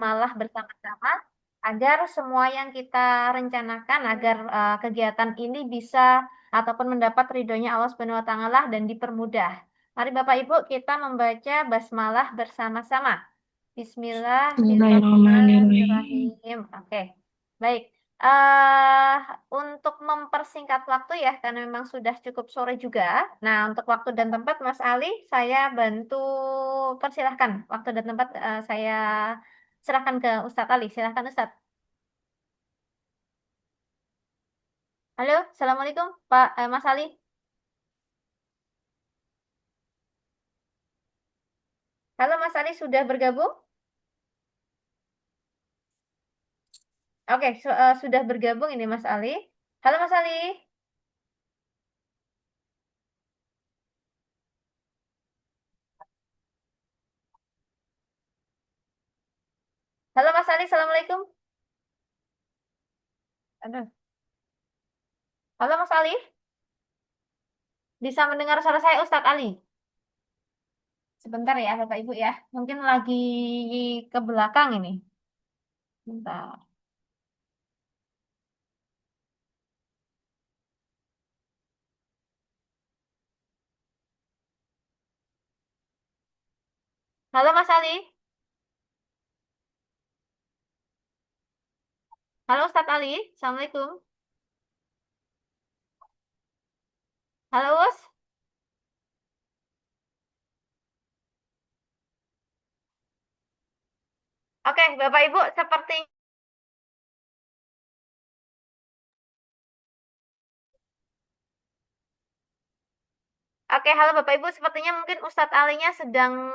basmalah bersama-sama agar semua yang kita rencanakan agar kegiatan ini bisa ataupun mendapat ridhonya Allah Subhanahu wa taala dan dipermudah. Mari Bapak Ibu kita membaca basmalah bersama-sama. Bismillahirrahmanirrahim. Bismillahirrahmanirrahim. Oke, baik. eh untuk mempersingkat waktu ya, karena memang sudah cukup sore juga. Nah, untuk waktu dan tempat, Mas Ali, saya bantu persilahkan. Waktu dan tempat saya serahkan ke Ustadz Ali. Silahkan Ustadz. Halo, Assalamualaikum Pak Mas Ali. Halo Mas Ali, sudah bergabung? Oke, sudah bergabung ini Mas Ali. Halo Mas Ali. Halo Mas Ali, Assalamualaikum. Aduh. Halo Mas Ali. Bisa mendengar suara saya Ustadz Ali? Sebentar ya Bapak Ibu ya. Mungkin lagi ke belakang ini. Bentar. Halo Mas Ali. Halo Ustadz Ali. Assalamualaikum. Halo Us. Oke Bapak Ibu seperti Oke, halo Bapak Ibu. Sepertinya mungkin Ustadz Alinya sedang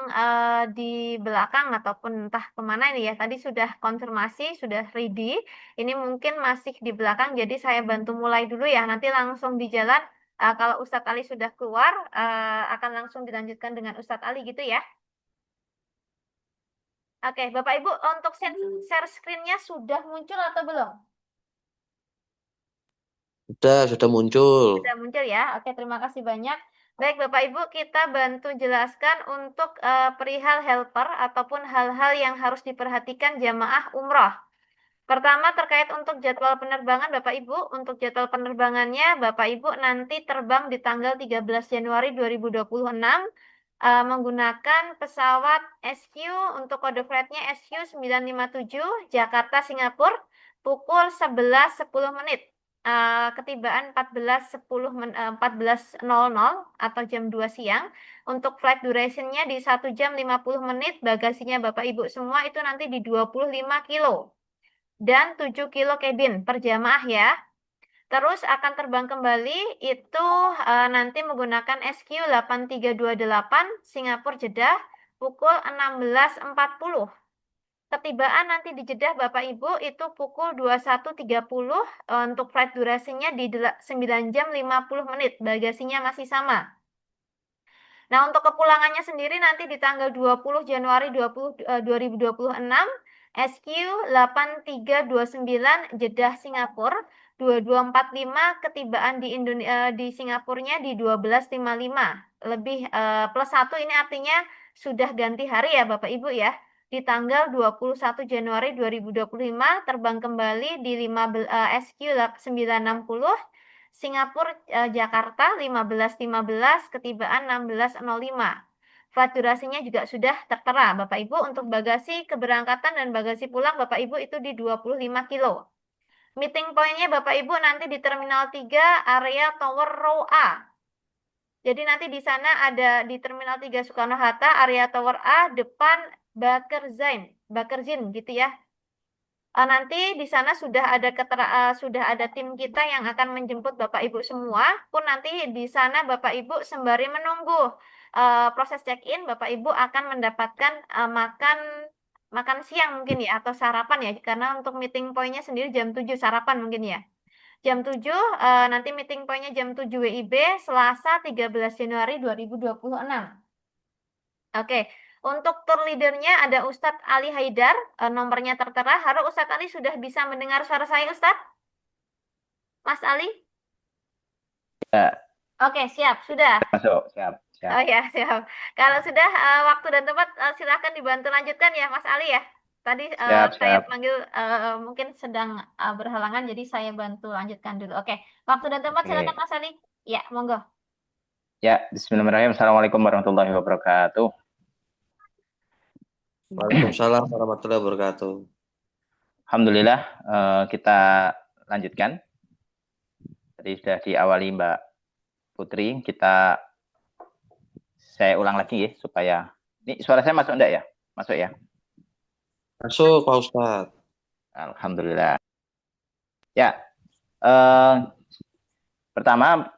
di belakang ataupun entah kemana ini ya. Tadi sudah konfirmasi, sudah ready. Ini mungkin masih di belakang, jadi saya bantu mulai dulu ya. Nanti langsung di jalan. Kalau Ustadz Ali sudah keluar, akan langsung dilanjutkan dengan Ustadz Ali gitu ya. Oke, Bapak Ibu, untuk share screen-nya sudah muncul atau belum? Sudah muncul. Sudah muncul ya. Oke, terima kasih banyak. Baik, Bapak Ibu, kita bantu jelaskan untuk perihal helper ataupun hal-hal yang harus diperhatikan jamaah umroh. Pertama, terkait untuk jadwal penerbangan Bapak Ibu. Untuk jadwal penerbangannya, Bapak Ibu nanti terbang di tanggal 13 Januari 2026 menggunakan pesawat SQ untuk kode flightnya SQ957 Jakarta Singapura pukul 11.10 menit. Ketibaan 14.00 atau jam 2 siang. Untuk flight durationnya di 1 jam 50 menit. Bagasinya Bapak Ibu semua itu nanti di 25 kilo dan 7 kilo cabin per jamaah ya. Terus akan terbang kembali itu nanti menggunakan SQ8328 Singapura Jeddah pukul 16.40. Ketibaan nanti di Jeddah Bapak Ibu itu pukul 21.30 untuk flight durasinya di 9 jam 50 menit. Bagasinya masih sama. Nah, untuk kepulangannya sendiri nanti di tanggal 20 Januari 2026 SQ8329 Jeddah Singapura 2245 ketibaan di Singapurnya di 12.55. Lebih plus 1 ini artinya sudah ganti hari ya Bapak Ibu ya. Di tanggal 21 Januari 2025 terbang kembali di SQ960 Singapura Jakarta 15.15 ketibaan 16.05. Flight durasinya juga sudah tertera Bapak Ibu untuk bagasi keberangkatan dan bagasi pulang Bapak Ibu itu di 25 kilo. Meeting point-nya Bapak Ibu nanti di Terminal 3 area Tower Row A. Jadi nanti di sana ada di Terminal 3 Soekarno-Hatta area Tower A depan Bakerzin gitu ya. Nanti di sana sudah ada tim kita yang akan menjemput Bapak Ibu semua. Pun nanti di sana Bapak Ibu sembari menunggu proses check-in, Bapak Ibu akan mendapatkan makan siang mungkin ya atau sarapan ya. Karena untuk meeting point-nya sendiri jam 7 sarapan mungkin ya. Jam 7 nanti meeting point-nya jam 7 WIB Selasa 13 Januari 2026. Oke. Untuk tour leadernya ada Ustadz Ali Haidar, nomornya tertera. Halo Ustadz Ali, sudah bisa mendengar suara saya Ustadz? Mas Ali? Ya, Oke, siap, sudah. masuk. Siap, siap. Oh ya, siap. Kalau sudah waktu dan tempat silakan dibantu lanjutkan ya Mas Ali ya. Tadi Siap, saya siap. panggil mungkin sedang berhalangan, jadi saya bantu lanjutkan dulu. Oke, waktu dan tempat silakan Oke. Mas Ali. Ya, monggo. Ya, Bismillahirrahmanirrahim. Assalamualaikum warahmatullahi wabarakatuh. Waalaikumsalam warahmatullahi wabarakatuh. Alhamdulillah, kita lanjutkan. Tadi sudah diawali Mbak Putri. Saya ulang lagi ya, supaya ini suara saya masuk enggak ya? Masuk ya? Masuk, Pak Ustadz. Alhamdulillah. Ya, eh, pertama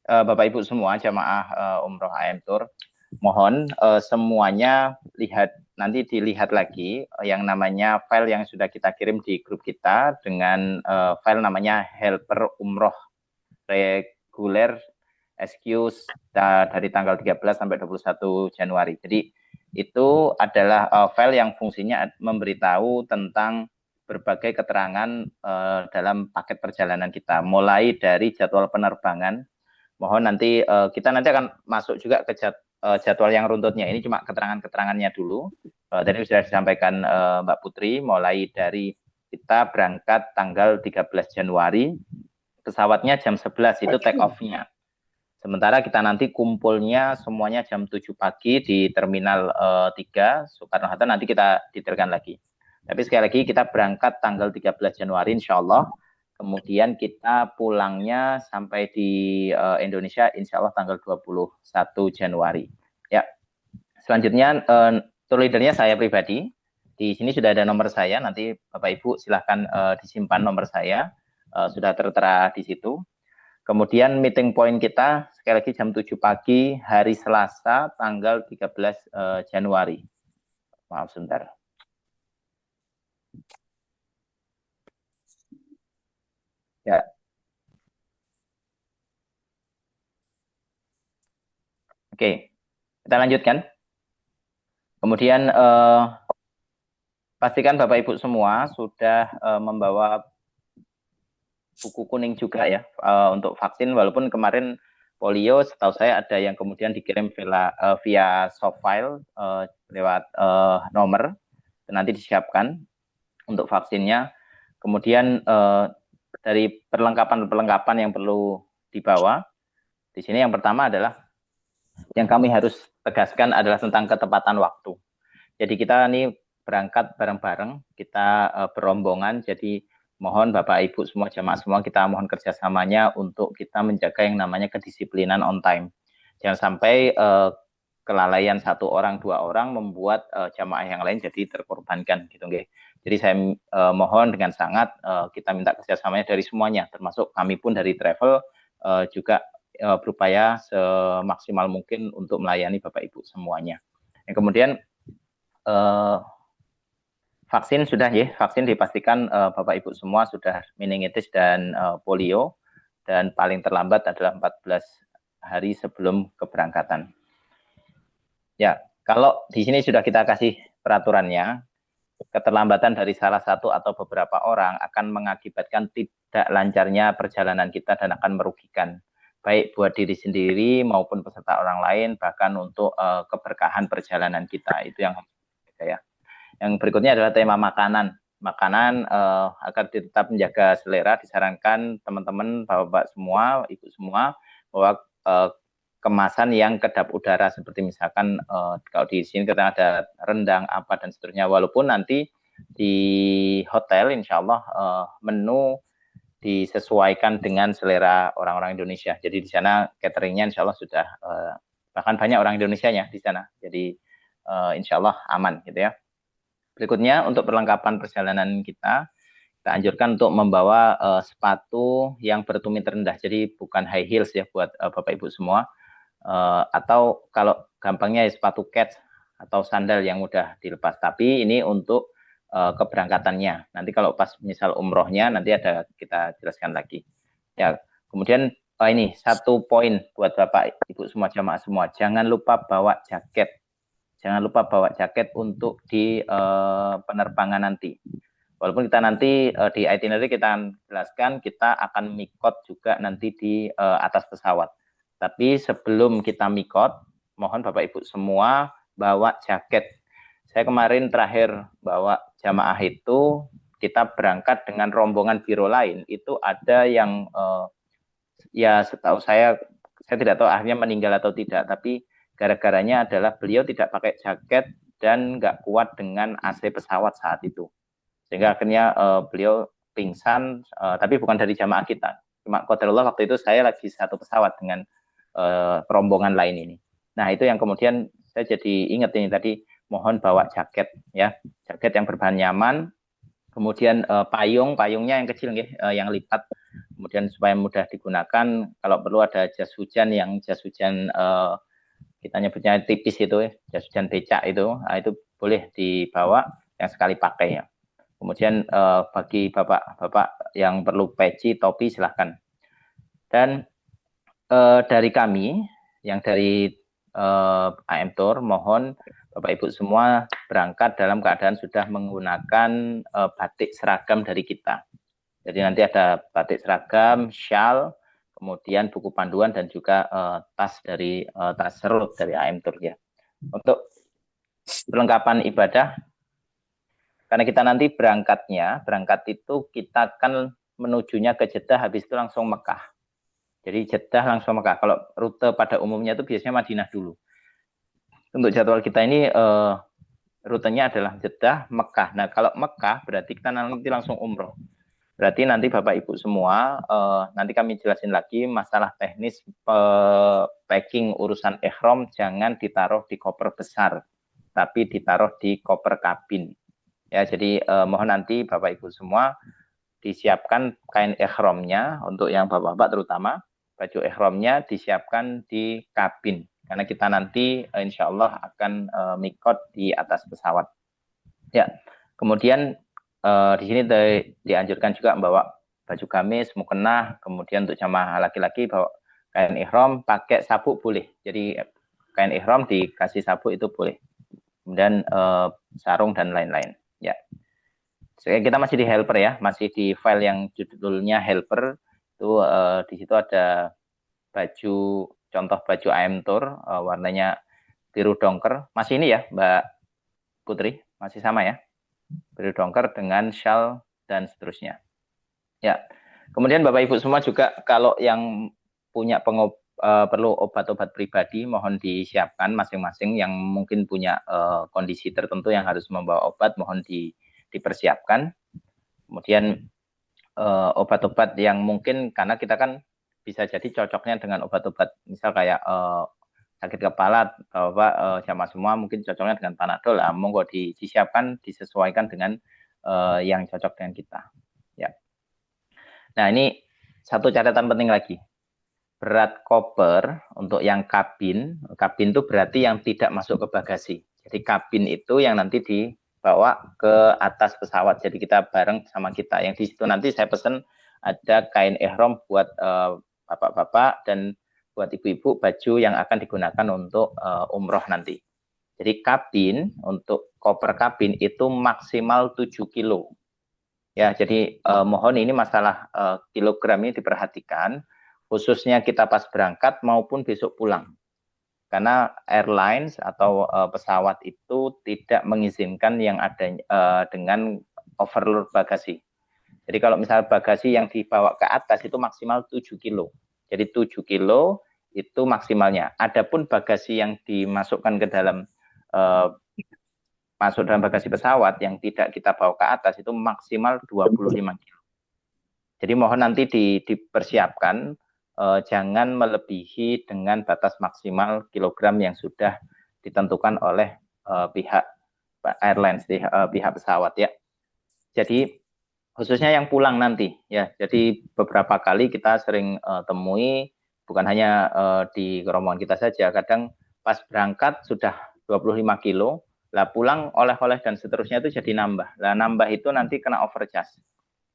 Bapak Ibu semua jamaah Umroh AM Tour, mohon semuanya nanti dilihat lagi yang namanya file yang sudah kita kirim di grup kita dengan file namanya helper umroh reguler excuse dari tanggal 13 sampai 21 Januari. Jadi itu adalah file yang fungsinya memberitahu tentang berbagai keterangan dalam paket perjalanan kita, mulai dari jadwal penerbangan. Mohon nanti kita nanti akan masuk juga ke jadwal yang runtutnya. Ini cuma keterangan-keterangannya dulu. Tadi sudah disampaikan Mbak Putri, mulai dari kita berangkat tanggal 13 Januari, pesawatnya jam 11 itu take off-nya. Sementara kita nanti kumpulnya semuanya jam 7 pagi di Terminal 3 Soekarno-Hatta, nanti kita detailkan lagi. Tapi sekali lagi kita berangkat tanggal 13 Januari insya Allah. Kemudian kita pulangnya sampai di Indonesia insya Allah tanggal 21 Januari. Ya. Selanjutnya tour leadernya saya pribadi. Di sini sudah ada nomor saya, nanti Bapak Ibu silahkan disimpan nomor saya. Sudah tertera di situ. Kemudian meeting point kita sekali lagi jam 7 pagi hari Selasa tanggal 13 Januari. Maaf sebentar. Ya. Oke, kita lanjutkan. Kemudian pastikan Bapak Ibu semua sudah membawa buku kuning juga ya untuk vaksin, walaupun kemarin polio setahu saya ada yang kemudian dikirim via soft file lewat nomor, nanti disiapkan untuk vaksinnya. Kemudian dari perlengkapan yang perlu dibawa di sini, yang pertama adalah yang kami harus tegaskan adalah tentang ketepatan waktu. Jadi kita ini berangkat bareng-bareng, kita berombongan, jadi mohon Bapak Ibu semua jamaah semua kita mohon kerjasamanya untuk kita menjaga yang namanya kedisiplinan on time. Jangan sampai kelalaian satu orang, dua orang membuat jamaah yang lain jadi terkorbankan gitu nggih. Jadi saya mohon dengan sangat kita minta kerjasamanya dari semuanya, termasuk kami pun dari travel juga berupaya semaksimal mungkin untuk melayani Bapak Ibu semuanya. Yang kemudian vaksin sudah ya, vaksin dipastikan Bapak Ibu semua sudah meningitis dan polio, dan paling terlambat adalah 14 hari sebelum keberangkatan. Ya, kalau di sini sudah kita kasih peraturannya, keterlambatan dari salah satu atau beberapa orang akan mengakibatkan tidak lancarnya perjalanan kita dan akan merugikan baik buat diri sendiri maupun peserta orang lain, bahkan untuk keberkahan perjalanan kita. Itu yang harus kita ya. Yang berikutnya adalah tema makanan. Makanan agar tetap menjaga selera, disarankan teman-teman, bapak-bapak semua, ibu semua, bahwa kemasan yang kedap udara, seperti misalkan kalau di sini kita ada rendang apa dan seterusnya, walaupun nanti di hotel insya Allah menu disesuaikan dengan selera orang-orang Indonesia. Jadi di sana cateringnya insya Allah sudah bahkan banyak orang Indonesianya di sana. Jadi insya Allah aman gitu ya. Berikutnya untuk perlengkapan perjalanan kita anjurkan untuk membawa sepatu yang bertumit rendah. Jadi bukan high heels ya buat Bapak Ibu semua. Atau kalau gampangnya ya sepatu kets atau sandal yang mudah dilepas. Tapi ini untuk keberangkatannya. Nanti kalau pas misal umrohnya nanti ada kita jelaskan lagi. Ya, kemudian ini satu poin buat Bapak Ibu semua jamaah semua. Jangan lupa bawa jaket. Jangan lupa bawa jaket untuk di penerbangan nanti. Walaupun kita nanti di itinerary kita jelaskan kita akan mikot juga nanti di atas pesawat. Tapi sebelum kita mikot, mohon Bapak Ibu semua bawa jaket. saya kemarin terakhir bawa jamaah itu kita berangkat dengan rombongan biro lain, itu ada yang ya setahu saya tidak tahu akhirnya meninggal atau tidak, tapi gara-garanya adalah beliau tidak pakai jaket dan nggak kuat dengan AC pesawat saat itu, sehingga akhirnya beliau pingsan, tapi bukan dari jamaah kita. Cuma qadarullah waktu itu saya lagi satu pesawat dengan rombongan lain ini. Nah itu yang kemudian saya jadi ingat ini tadi, mohon bawa jaket ya, jaket yang berbahan nyaman, kemudian payungnya yang kecil yang lipat, kemudian supaya mudah digunakan. Kalau perlu ada jas hujan kita nyebutnya tipis itu ya, jas hujan becak itu, itu boleh dibawa yang sekali pakai ya. Kemudian bagi bapak-bapak yang perlu peci, topi silahkan. Dan dari kami yang dari AM Tour, mohon Bapak Ibu semua berangkat dalam keadaan sudah menggunakan batik seragam dari kita. Jadi nanti ada batik seragam, shawl, kemudian buku panduan dan juga tas serut dari AM Tour ya. Untuk perlengkapan ibadah, karena kita nanti berangkat itu kita akan menujunya ke Jeddah, habis itu langsung Mekah. Jadi Jeddah langsung Mekah. Kalau rute pada umumnya itu biasanya Madinah dulu. Untuk jadwal kita ini rutenya adalah Jeddah, Mekah. Nah kalau Mekah berarti kita nanti langsung umroh. Berarti nanti Bapak Ibu semua, nanti kami jelasin lagi masalah teknis packing urusan ihram, jangan ditaruh di koper besar, tapi ditaruh di koper kabin. Ya, jadi mohon nanti Bapak Ibu semua disiapkan kain ihramnya untuk yang bapak-bapak terutama, baju ihramnya disiapkan di kabin, karena kita nanti insya Allah akan mikot di atas pesawat. Ya, kemudian di sini dianjurkan juga membawa baju gamis, mukena, kemudian untuk jamaah laki-laki bawa kain ihram, pakai sabuk boleh. Jadi kain ihram dikasih sabuk itu boleh. Kemudian sarung dan lain-lain. Ya. Kita masih di helper ya, masih di file yang judulnya helper. Itu di situ ada contoh baju AM Tour, warnanya biru dongker. Masih ini ya Mbak Putri, masih sama ya, biru dongker dengan shawl dan seterusnya. Ya, kemudian Bapak Ibu semua juga kalau yang punya perlu obat-obat pribadi, mohon disiapkan masing-masing. Yang mungkin punya kondisi tertentu yang harus membawa obat, mohon dipersiapkan. Kemudian obat-obat yang mungkin, karena kita kan bisa jadi cocoknya dengan obat-obat misal kayak sakit kepala, Bapak jamaah semua mungkin cocoknya dengan Panadol, monggo disiapkan, disesuaikan dengan yang cocok dengan kita. Ya. Nah ini satu catatan penting lagi, berat koper untuk yang kabin itu berarti yang tidak masuk ke bagasi. Jadi kabin itu yang nanti dibawa ke atas pesawat, jadi kita bareng sama kita. Yang di situ nanti saya pesan ada kain ihram buat bapak-bapak dan buat ibu-ibu, baju yang akan digunakan untuk umroh nanti. Jadi kabin, untuk koper kabin itu maksimal 7 kilo. Ya, jadi mohon ini masalah kilogram ini diperhatikan, khususnya kita pas berangkat maupun besok pulang. Karena airlines atau pesawat itu tidak mengizinkan yang ada dengan overload bagasi. Jadi kalau misalnya bagasi yang dibawa ke atas itu maksimal 7 kilo. Jadi 7 kilo itu maksimalnya. Adapun bagasi yang dimasukkan ke dalam masuk dalam bagasi pesawat yang tidak kita bawa ke atas itu maksimal 25 kilo. Jadi mohon nanti dipersiapkan, jangan melebihi dengan batas maksimal kilogram yang sudah ditentukan oleh pihak airlines, pihak pesawat ya. Jadi khususnya yang pulang nanti ya. Jadi beberapa kali kita sering temui, bukan hanya di rombongan kita saja, kadang pas berangkat sudah 25 kilo, lah pulang oleh-oleh dan seterusnya itu jadi nambah. Lah nambah itu nanti kena overcharge,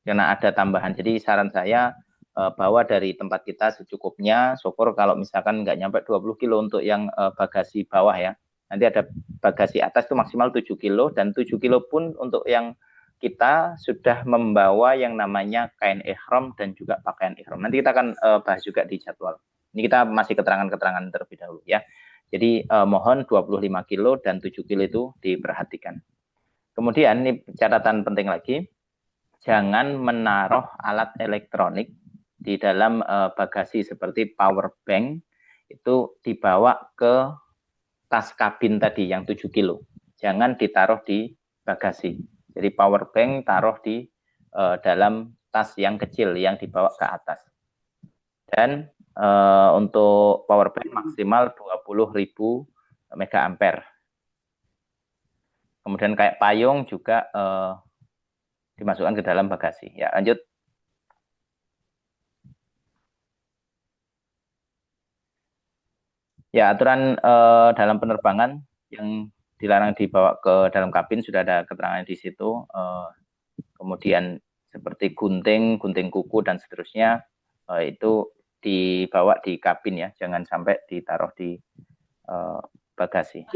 karena ada tambahan. Jadi saran saya bawa dari tempat kita secukupnya. Syukur kalau misalkan nggak nyampe 20 kilo untuk yang bagasi bawah ya. Nanti ada bagasi atas itu maksimal 7 kilo, dan 7 kilo pun untuk yang kita sudah membawa yang namanya kain ihram dan juga pakaian ihram. Nanti kita akan bahas juga di jadwal. Ini kita masih keterangan-keterangan terlebih dahulu ya. Jadi mohon 25 kilo dan 7 kilo itu diperhatikan. Kemudian ini catatan penting lagi, jangan menaruh alat elektronik di dalam bagasi seperti power bank itu dibawa ke tas kabin tadi yang 7 kilo. Jangan ditaruh di bagasi. Jadi power bank taruh di dalam tas yang kecil yang dibawa ke atas. Dan untuk power bank maksimal 20.000 mega ampere. Kemudian kayak payung juga dimasukkan ke dalam bagasi. Ya, lanjut. Ya, aturan dalam penerbangan yang dilarang dibawa ke dalam kabin sudah ada keterangan di situ. Kemudian seperti gunting, gunting kuku dan seterusnya itu dibawa di kabin ya, jangan sampai ditaruh di bagasi.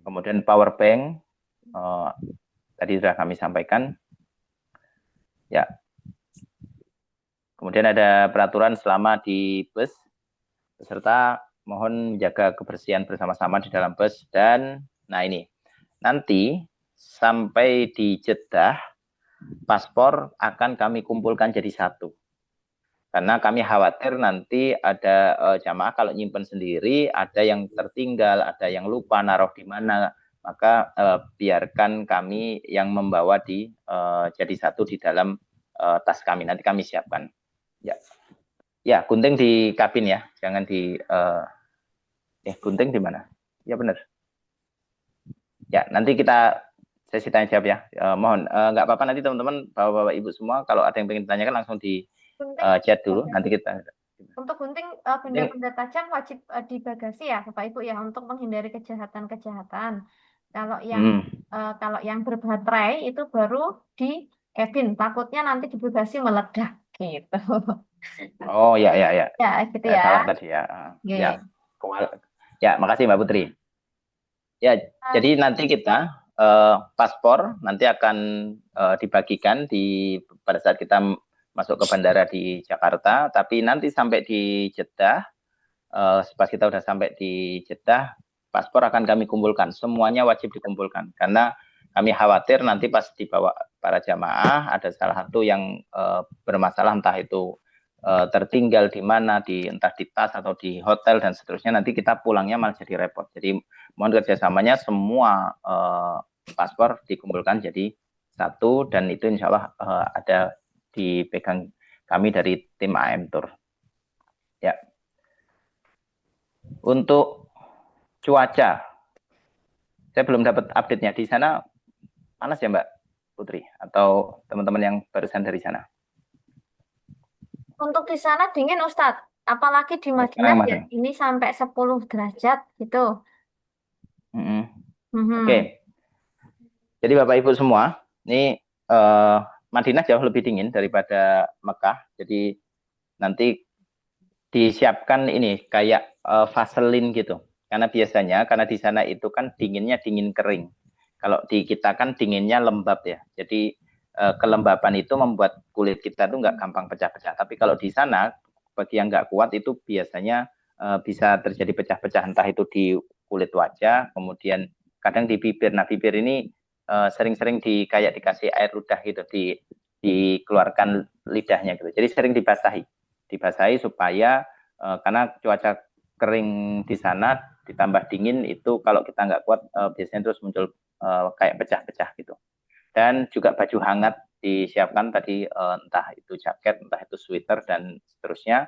Kemudian power bank tadi sudah kami sampaikan. Ya. Kemudian ada peraturan selama di bus, peserta mohon menjaga kebersihan bersama-sama di dalam bus. Dan nah ini, nanti sampai di Jeddah, paspor akan kami kumpulkan jadi satu. Karena kami khawatir nanti ada jamaah kalau nyimpen sendiri, ada yang tertinggal, ada yang lupa naruh di mana, maka biarkan kami yang membawa jadi satu di dalam tas kami. Nanti kami siapkan. Ya, ya gunting di kabin ya, jangan di gunting di mana? Ya benar. Ya nanti kita sesi tanya jawab ya. Mohon nggak apa-apa nanti teman-teman bapak-bapak ibu semua kalau ada yang ingin ditanyakan langsung di chat dulu. Nanti kita. Untuk gunting benda-benda tajam wajib di bagasi ya Bapak Ibu ya untuk menghindari kejahatan-kejahatan. Kalau yang berbaterai itu baru di cabin, takutnya nanti di bagasi meledak gitu. Oh ya. Ya gitu ya. Salah tadi ya. Yeah. Ya, makasih Mbak Putri. Ya, jadi nanti kita paspor nanti akan dibagikan pada saat kita masuk ke bandara di Jakarta, tapi nanti sampai di Jeddah, pas kita udah sampai di Jeddah, paspor akan kami kumpulkan, semuanya wajib dikumpulkan, karena kami khawatir nanti pas dibawa para jamaah, ada salah satu yang bermasalah, entah itu tertinggal di mana, entah di tas atau di hotel dan seterusnya, nanti kita pulangnya malah jadi repot. Jadi mohon kerjasamanya semua paspor dikumpulkan jadi satu, dan itu insya Allah ada dipegang kami dari tim AM Tour. Ya. Untuk cuaca, saya belum dapat update-nya. Di sana panas ya Mbak Putri? Atau teman-teman yang barusan dari sana? Untuk di sana dingin Ustadz. Apalagi di Madinah ya, ini sampai 10 derajat gitu. Oke. Jadi Bapak Ibu semua, ini Madinah jauh lebih dingin daripada Mekah. Jadi nanti disiapkan ini kayak vaselin gitu. Karena biasanya karena di sana itu kan dinginnya dingin kering. Kalau di kita kan dinginnya lembab ya. Jadi kelembapan itu membuat kulit kita tuh nggak gampang pecah-pecah. Tapi kalau di sana bagi yang nggak kuat itu biasanya bisa terjadi pecah-pecah, entah itu di kulit wajah, kemudian kadang di bibir. Nah bibir ini sering-sering kayak dikasih air ludah gitu, dikeluarkan lidahnya gitu. Jadi sering dibasahi supaya karena cuaca kering di sana ditambah dingin itu kalau kita nggak kuat biasanya terus muncul kayak pecah-pecah gitu. Dan juga baju hangat disiapkan tadi, entah itu jaket, entah itu sweater dan seterusnya.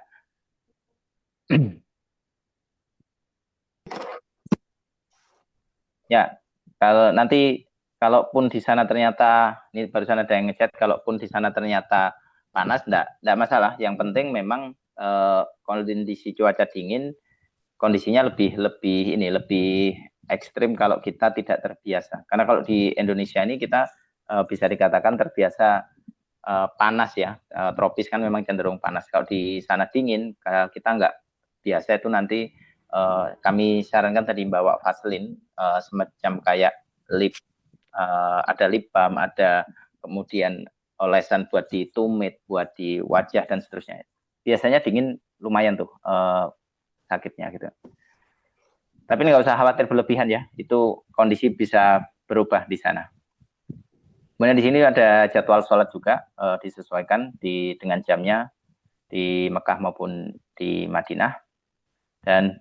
Ya, kalaupun di sana ternyata, ini barusan ada yang ngechat, kalaupun di sana ternyata panas, enggak masalah. Yang penting memang kondisi cuaca dingin, kondisinya lebih ekstrim kalau kita tidak terbiasa. Karena kalau di Indonesia ini kita bisa dikatakan terbiasa panas ya, tropis kan memang cenderung panas. Kalau di sana dingin, kita nggak biasa itu nanti kami sarankan tadi bawa vaselin, semacam kayak ada lip balm, ada kemudian olesan buat di tumit, buat di wajah dan seterusnya. Biasanya dingin lumayan tuh sakitnya gitu. Tapi nggak usah khawatir berlebihan ya, itu kondisi bisa berubah di sana. Kemudian di sini ada jadwal sholat juga disesuaikan dengan jamnya di Mekah maupun di Madinah. Dan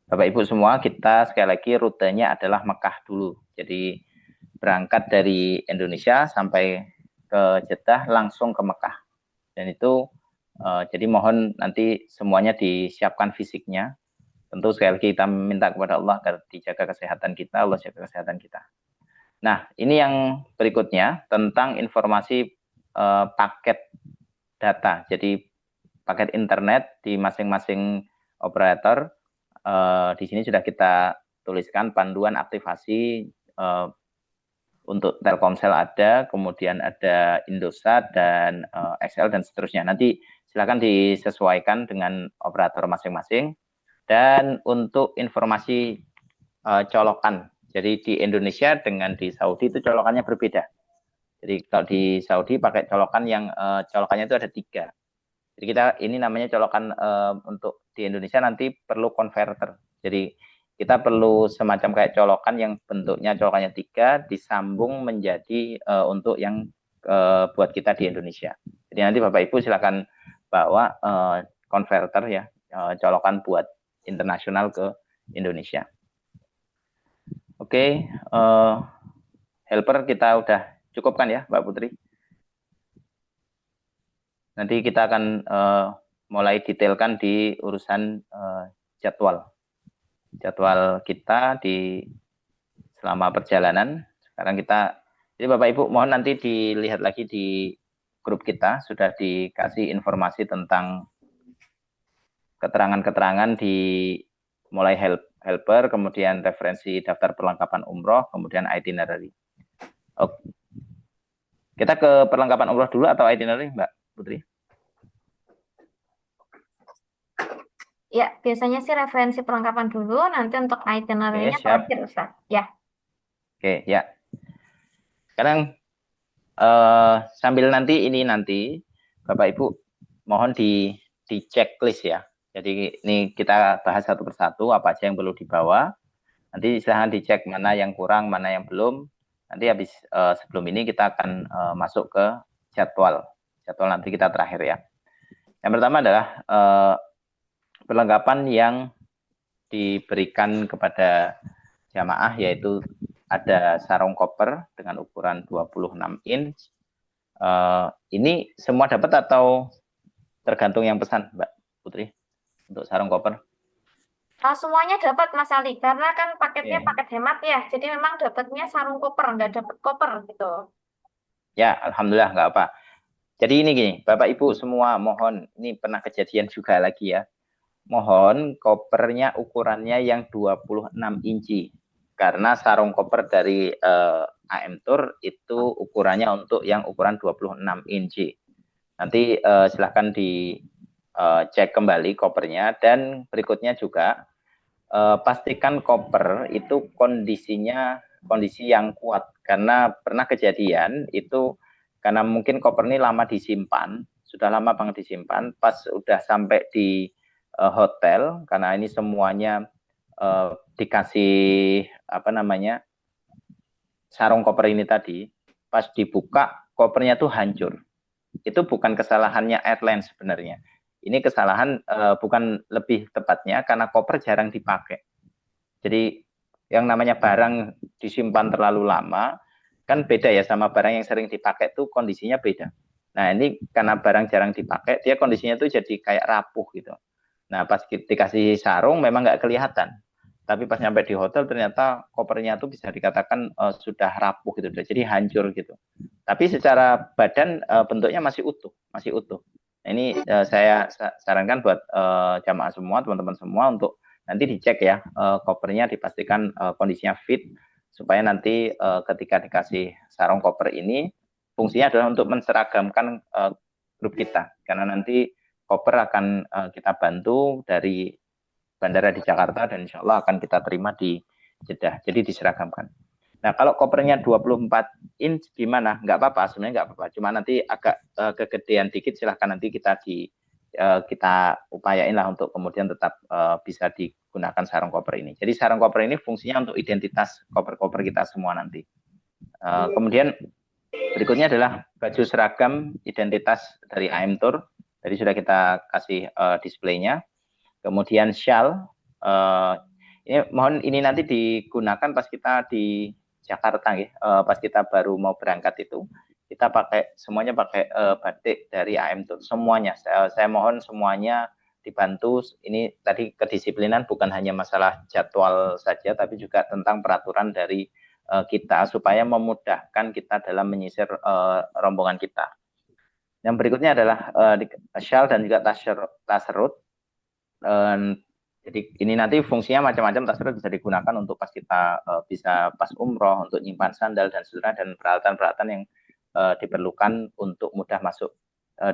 Bapak Ibu semua, kita sekali lagi rutenya adalah Mekah dulu. Jadi berangkat dari Indonesia sampai ke Jeddah langsung ke Mekah. Dan itu jadi mohon nanti semuanya disiapkan fisiknya. Tentu sekali lagi kita minta kepada Allah agar dijaga kesehatan kita, Allah jaga kesehatan kita. Nah, ini yang berikutnya tentang informasi paket data. Jadi paket internet di masing-masing operator. Di sini sudah kita tuliskan panduan aktivasi untuk Telkomsel ada, kemudian ada Indosat dan XL dan seterusnya. Nanti silakan disesuaikan dengan operator masing-masing. Dan untuk informasi colokan, jadi di Indonesia dengan di Saudi itu colokannya berbeda. Jadi kalau di Saudi pakai colokan yang colokannya itu ada 3. Jadi kita ini namanya colokan untuk di Indonesia nanti perlu konverter. Jadi kita perlu semacam kayak colokan yang bentuknya colokannya 3 disambung menjadi untuk yang buat kita di Indonesia. Jadi nanti Bapak Ibu silakan bawa konverter ya, colokan buat internasional ke Indonesia. Oke, helper kita udah cukupkan ya Mbak Putri. Nanti kita akan mulai detailkan di urusan jadwal kita di selama perjalanan. Sekarang kita, jadi Bapak Ibu mohon nanti dilihat lagi di grup kita, sudah dikasih informasi tentang keterangan-keterangan di mulai helper, kemudian referensi daftar perlengkapan umroh, kemudian itinerary. Oke. Kita ke perlengkapan umroh dulu atau itinerary, Mbak Putri? Ya, biasanya sih referensi perlengkapan dulu, nanti untuk itinerary-nya terakhir, Ustaz. Ya. Oke, ya. Sekarang sambil nanti Bapak Ibu mohon di checklist ya. Jadi ini kita bahas satu persatu apa aja yang perlu dibawa. Nanti silahkan dicek mana yang kurang, mana yang belum. Nanti habis sebelum ini kita akan masuk ke jadwal. Jadwal nanti kita terakhir ya. Yang pertama adalah perlengkapan yang diberikan kepada jamaah, yaitu ada sarung koper dengan ukuran 26 inch. Ini semua dapat atau tergantung yang pesan, Mbak Putri, untuk sarung koper? Semuanya dapat Mas Ali, karena kan paketnya paket hemat ya, jadi memang dapatnya sarung koper, nggak dapat koper gitu. Ya, alhamdulillah nggak apa. Jadi ini gini, Bapak Ibu semua mohon, ini pernah kejadian juga lagi ya, mohon kopernya ukurannya yang 26 inci. Karena sarung koper dari AM Tour itu ukurannya untuk yang ukuran 26 inci. Nanti silahkan dicek kembali kopernya. Dan berikutnya juga pastikan koper itu kondisi yang kuat. Karena pernah kejadian itu karena mungkin koper ini lama disimpan, sudah lama banget disimpan, pas udah sampai di hotel, karena ini semuanya dikasih sarung koper ini tadi, pas dibuka kopernya tuh hancur. Itu bukan kesalahannya airline sebenarnya. Ini kesalahan bukan, lebih tepatnya karena koper jarang dipakai. Jadi yang namanya barang disimpan terlalu lama kan beda ya sama barang yang sering dipakai, tuh kondisinya beda. Nah ini karena barang jarang dipakai, dia kondisinya tuh jadi kayak rapuh gitu. Nah pas dikasih sarung memang nggak kelihatan, tapi pas nyampe di hotel ternyata kopernya tuh bisa dikatakan sudah rapuh gitu, jadi hancur gitu. Tapi secara badan bentuknya masih utuh. Nah, ini saya sarankan buat jamaah semua, teman-teman semua untuk nanti dicek ya, kopernya dipastikan kondisinya fit, supaya nanti ketika dikasih sarung koper ini fungsinya adalah untuk menseragamkan grup kita, karena nanti koper akan kita bantu dari bandara di Jakarta dan insya Allah akan kita terima di Jeddah, jadi diseragamkan. Nah kalau kopernya 24 inch gimana? Nggak apa-apa, sebenarnya nggak apa-apa, cuma nanti agak kegedean dikit silahkan nanti kita kita upayain lah untuk kemudian tetap bisa digunakan sarung koper ini. Jadi sarung koper ini fungsinya untuk identitas koper-koper kita semua nanti. Kemudian berikutnya adalah baju seragam identitas dari AM Tour. Tadi sudah kita kasih displaynya. Kemudian shawl, ini mohon ini nanti digunakan pas kita di Jakarta, ya. Pas kita baru mau berangkat itu, kita semuanya pakai batik dari AM Tour, semuanya. Saya mohon semuanya dibantu. Ini tadi kedisiplinan bukan hanya masalah jadwal saja, tapi juga tentang peraturan dari kita supaya memudahkan kita dalam menyisir rombongan kita. Yang berikutnya adalah shawl dan juga tas serut. Jadi ini nanti fungsinya macam-macam. Tas serut bisa digunakan untuk pas kita bisa pas umroh, untuk nyimpan sandal dan seterusnya, dan peralatan-peralatan yang diperlukan untuk mudah masuk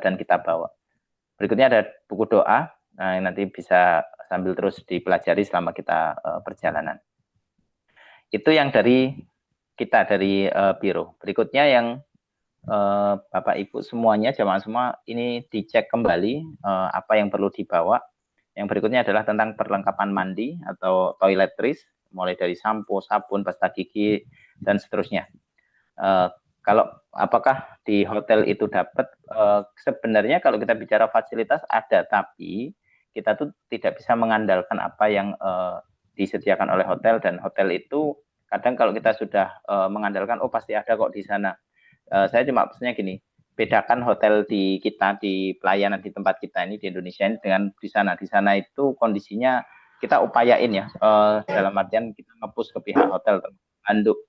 dan kita bawa. Berikutnya ada buku doa, yang nanti bisa sambil terus dipelajari selama kita perjalanan. Itu yang dari kita, dari Biro. Berikutnya yang Bapak Ibu semuanya, jamaah semua, ini dicek kembali apa yang perlu dibawa. Yang berikutnya adalah tentang perlengkapan mandi atau toiletries, mulai dari sampo, sabun, pasta gigi, dan seterusnya. Kalau apakah di hotel itu dapat, sebenarnya kalau kita bicara fasilitas ada, tapi kita tuh tidak bisa mengandalkan apa yang disediakan oleh hotel, dan hotel itu kadang kalau kita sudah mengandalkan, oh pasti ada kok di sana. Saya cuma pesannya gini, bedakan hotel di kita, di pelayanan di tempat kita ini di Indonesia ini dengan di sana. Di sana itu kondisinya kita upayain ya, dalam artian kita nge-push ke pihak hotel. Handuk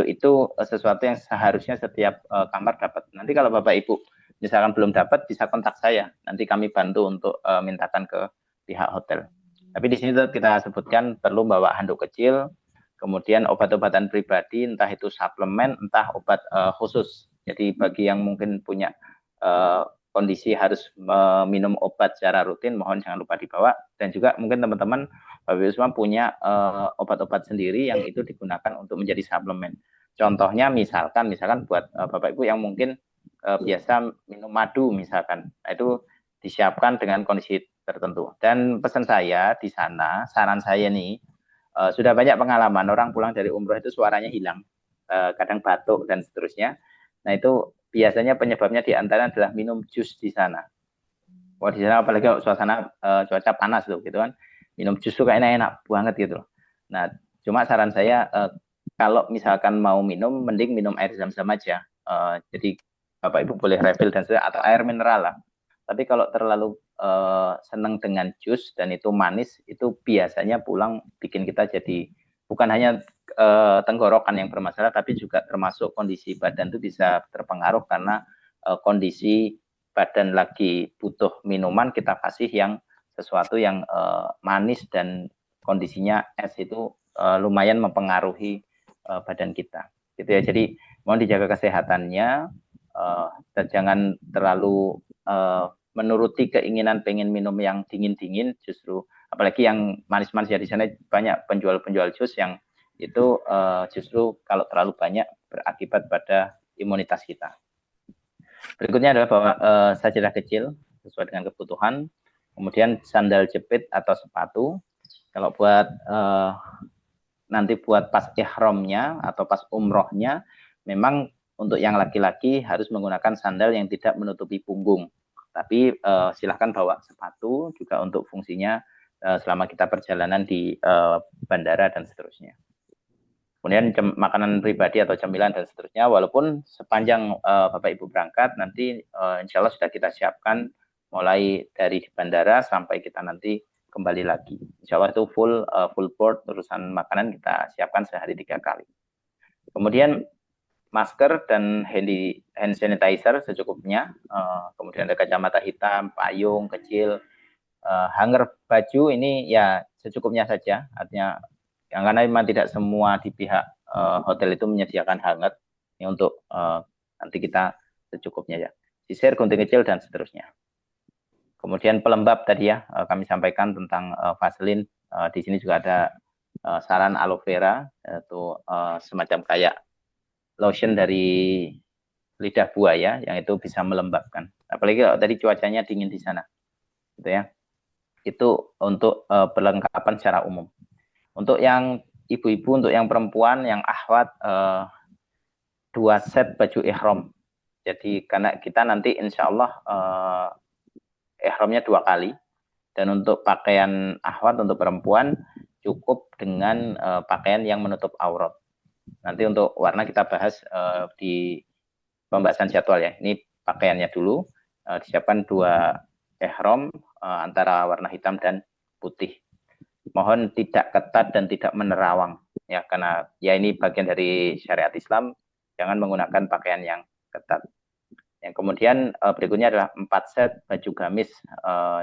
itu sesuatu yang seharusnya setiap kamar dapat. Nanti kalau Bapak Ibu misalkan belum dapat, bisa kontak saya. Nanti kami bantu untuk mintakan ke pihak hotel. Tapi di sini kita sebutkan perlu bawa handuk kecil, kemudian obat-obatan pribadi, entah itu suplemen, entah obat khusus. Jadi bagi yang mungkin punya kondisi harus minum obat secara rutin, mohon jangan lupa dibawa. Dan juga mungkin teman-teman Bapak Ibu semua punya obat-obat sendiri yang itu digunakan untuk menjadi suplemen. Contohnya misalkan buat Bapak Ibu yang mungkin biasa minum madu misalkan, nah, itu disiapkan dengan kondisi tertentu. Dan pesan saya di sana, saran saya nih, sudah banyak pengalaman orang pulang dari umroh itu suaranya hilang, kadang batuk dan seterusnya. Nah itu biasanya penyebabnya diantara adalah minum jus di sana. Wah di sana apalagi kalau suasana cuaca panas tuh gitu kan, minum jus tuh kayaknya enak banget gitu. Nah cuma saran saya kalau misalkan mau minum, mending minum air zam-zam aja. Jadi Bapak Ibu boleh refill dan atau air mineral lah. Tapi kalau terlalu senang dengan jus dan itu manis, itu biasanya pulang bikin kita jadi bukan hanya tenggorokan yang bermasalah, tapi juga termasuk kondisi badan itu bisa terpengaruh karena kondisi badan lagi butuh minuman, kita kasih yang sesuatu yang manis dan kondisinya es, itu lumayan mempengaruhi badan kita. Gitu ya. Jadi mohon dijaga kesehatannya, dan jangan terlalu menuruti keinginan pengen minum yang dingin-dingin, justru apalagi yang manis-manis ya. Di sana banyak penjual-penjual jus yang itu justru kalau terlalu banyak berakibat pada imunitas kita. Berikutnya adalah bawa sajadah kecil sesuai dengan kebutuhan, kemudian sandal jepit atau sepatu. Kalau buat nanti buat pas ihramnya atau pas umrohnya, memang untuk yang laki-laki harus menggunakan sandal yang tidak menutupi punggung. Tapi silahkan bawa sepatu juga untuk fungsinya selama kita perjalanan di bandara dan seterusnya. Kemudian makanan pribadi atau camilan dan seterusnya, walaupun sepanjang Bapak Ibu berangkat, nanti insya Allah sudah kita siapkan mulai dari di bandara sampai kita nanti kembali lagi. Insya Allah itu full board, urusan makanan kita siapkan sehari 3 kali. Kemudian masker dan hand sanitizer secukupnya, kemudian ada kacamata hitam, payung kecil, hanger baju ini ya secukupnya saja, artinya yang karena memang tidak semua di pihak hotel itu menyediakan hanger, ini untuk nanti kita secukupnya ya, sisir, gunting kecil dan seterusnya. Kemudian pelembab tadi ya, kami sampaikan tentang Vaseline, di sini juga ada saran aloe vera, yaitu semacam kayak lotion dari lidah buaya yang itu bisa melembabkan. Apalagi kalau tadi cuacanya dingin di sana. gitu ya. Itu untuk perlengkapan secara umum. Untuk yang ibu-ibu, untuk yang perempuan, yang akhwat, 2 set baju ihram. Jadi karena kita nanti insya Allah ihramnya 2 kali. Dan untuk pakaian akhwat untuk perempuan cukup dengan pakaian yang menutup aurat. Nanti untuk warna kita bahas di pembahasan jadwal ya. Ini pakaiannya dulu, disiapkan 2 ihram antara warna hitam dan putih. Mohon tidak ketat dan tidak menerawang ya, karena ya ini bagian dari syariat Islam, jangan menggunakan pakaian yang ketat. Yang kemudian berikutnya adalah 4 set baju gamis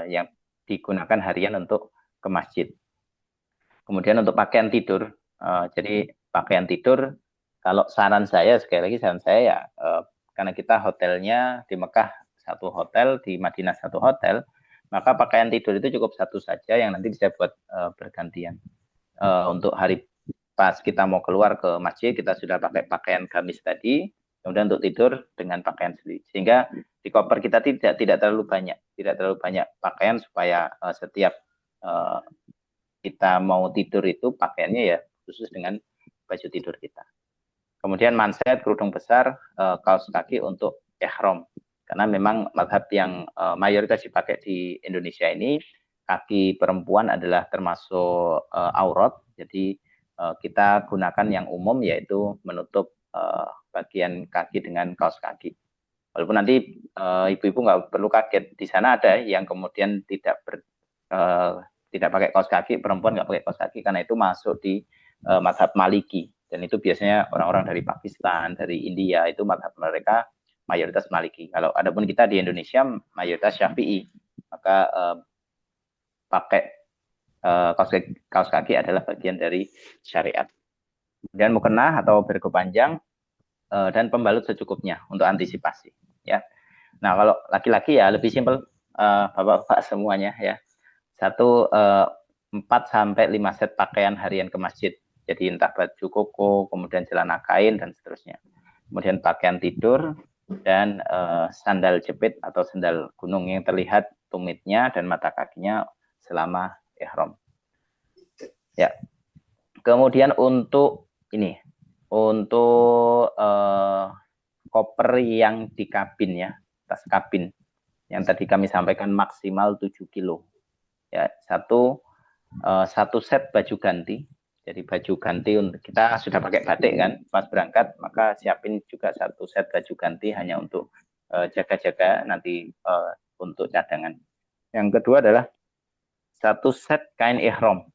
yang digunakan harian untuk ke masjid. Kemudian untuk pakaian tidur, jadi pakaian tidur, kalau saran saya, sekali lagi saran saya ya, karena kita hotelnya di Mekah 1 hotel, di Madinah 1 hotel, maka pakaian tidur itu cukup 1 saja yang nanti bisa buat bergantian. Untuk hari pas kita mau keluar ke masjid, kita sudah pakai pakaian gamis tadi, kemudian untuk tidur dengan pakaian sendiri. Sehingga di koper kita tidak terlalu banyak pakaian supaya setiap kita mau tidur itu pakaiannya ya khusus dengan baju tidur kita. Kemudian manset, kerudung besar, kaos kaki untuk ihram. Karena memang mazhab yang mayoritas dipakai di Indonesia ini, kaki perempuan adalah termasuk aurat. Jadi kita gunakan yang umum yaitu menutup bagian kaki dengan kaos kaki. Walaupun nanti ibu-ibu nggak perlu kaget, di sana ada yang kemudian tidak pakai kaos kaki, perempuan nggak pakai kaos kaki, karena itu masuk di mazhab Maliki. Dan itu biasanya orang-orang dari Pakistan, dari India, itu mazhab mereka mayoritas Maliki. Kalau adapun kita di Indonesia mayoritas Syafi'i, maka pakai kaos kaki adalah bagian dari syariat. Kemudian mukena atau bergo panjang dan pembalut secukupnya untuk antisipasi. Ya. Nah kalau laki-laki ya lebih simpel, bapak-bapak semuanya ya. 4 sampai 5 set pakaian harian ke masjid. Jadi entah baju koko, kemudian celana kain dan seterusnya. Kemudian pakaian tidur dan sandal jepit atau sandal gunung yang terlihat tumitnya dan mata kakinya selama ihram. Ya. Kemudian untuk ini, untuk koper yang di kabin ya, tas kabin yang tadi kami sampaikan maksimal 7 kilo. Ya, satu set baju ganti. Jadi baju ganti untuk kita sudah pakai batik kan pas berangkat, maka siapin juga 1 set baju ganti hanya untuk jaga-jaga nanti untuk cadangan. Yang kedua adalah 1 set kain ihram.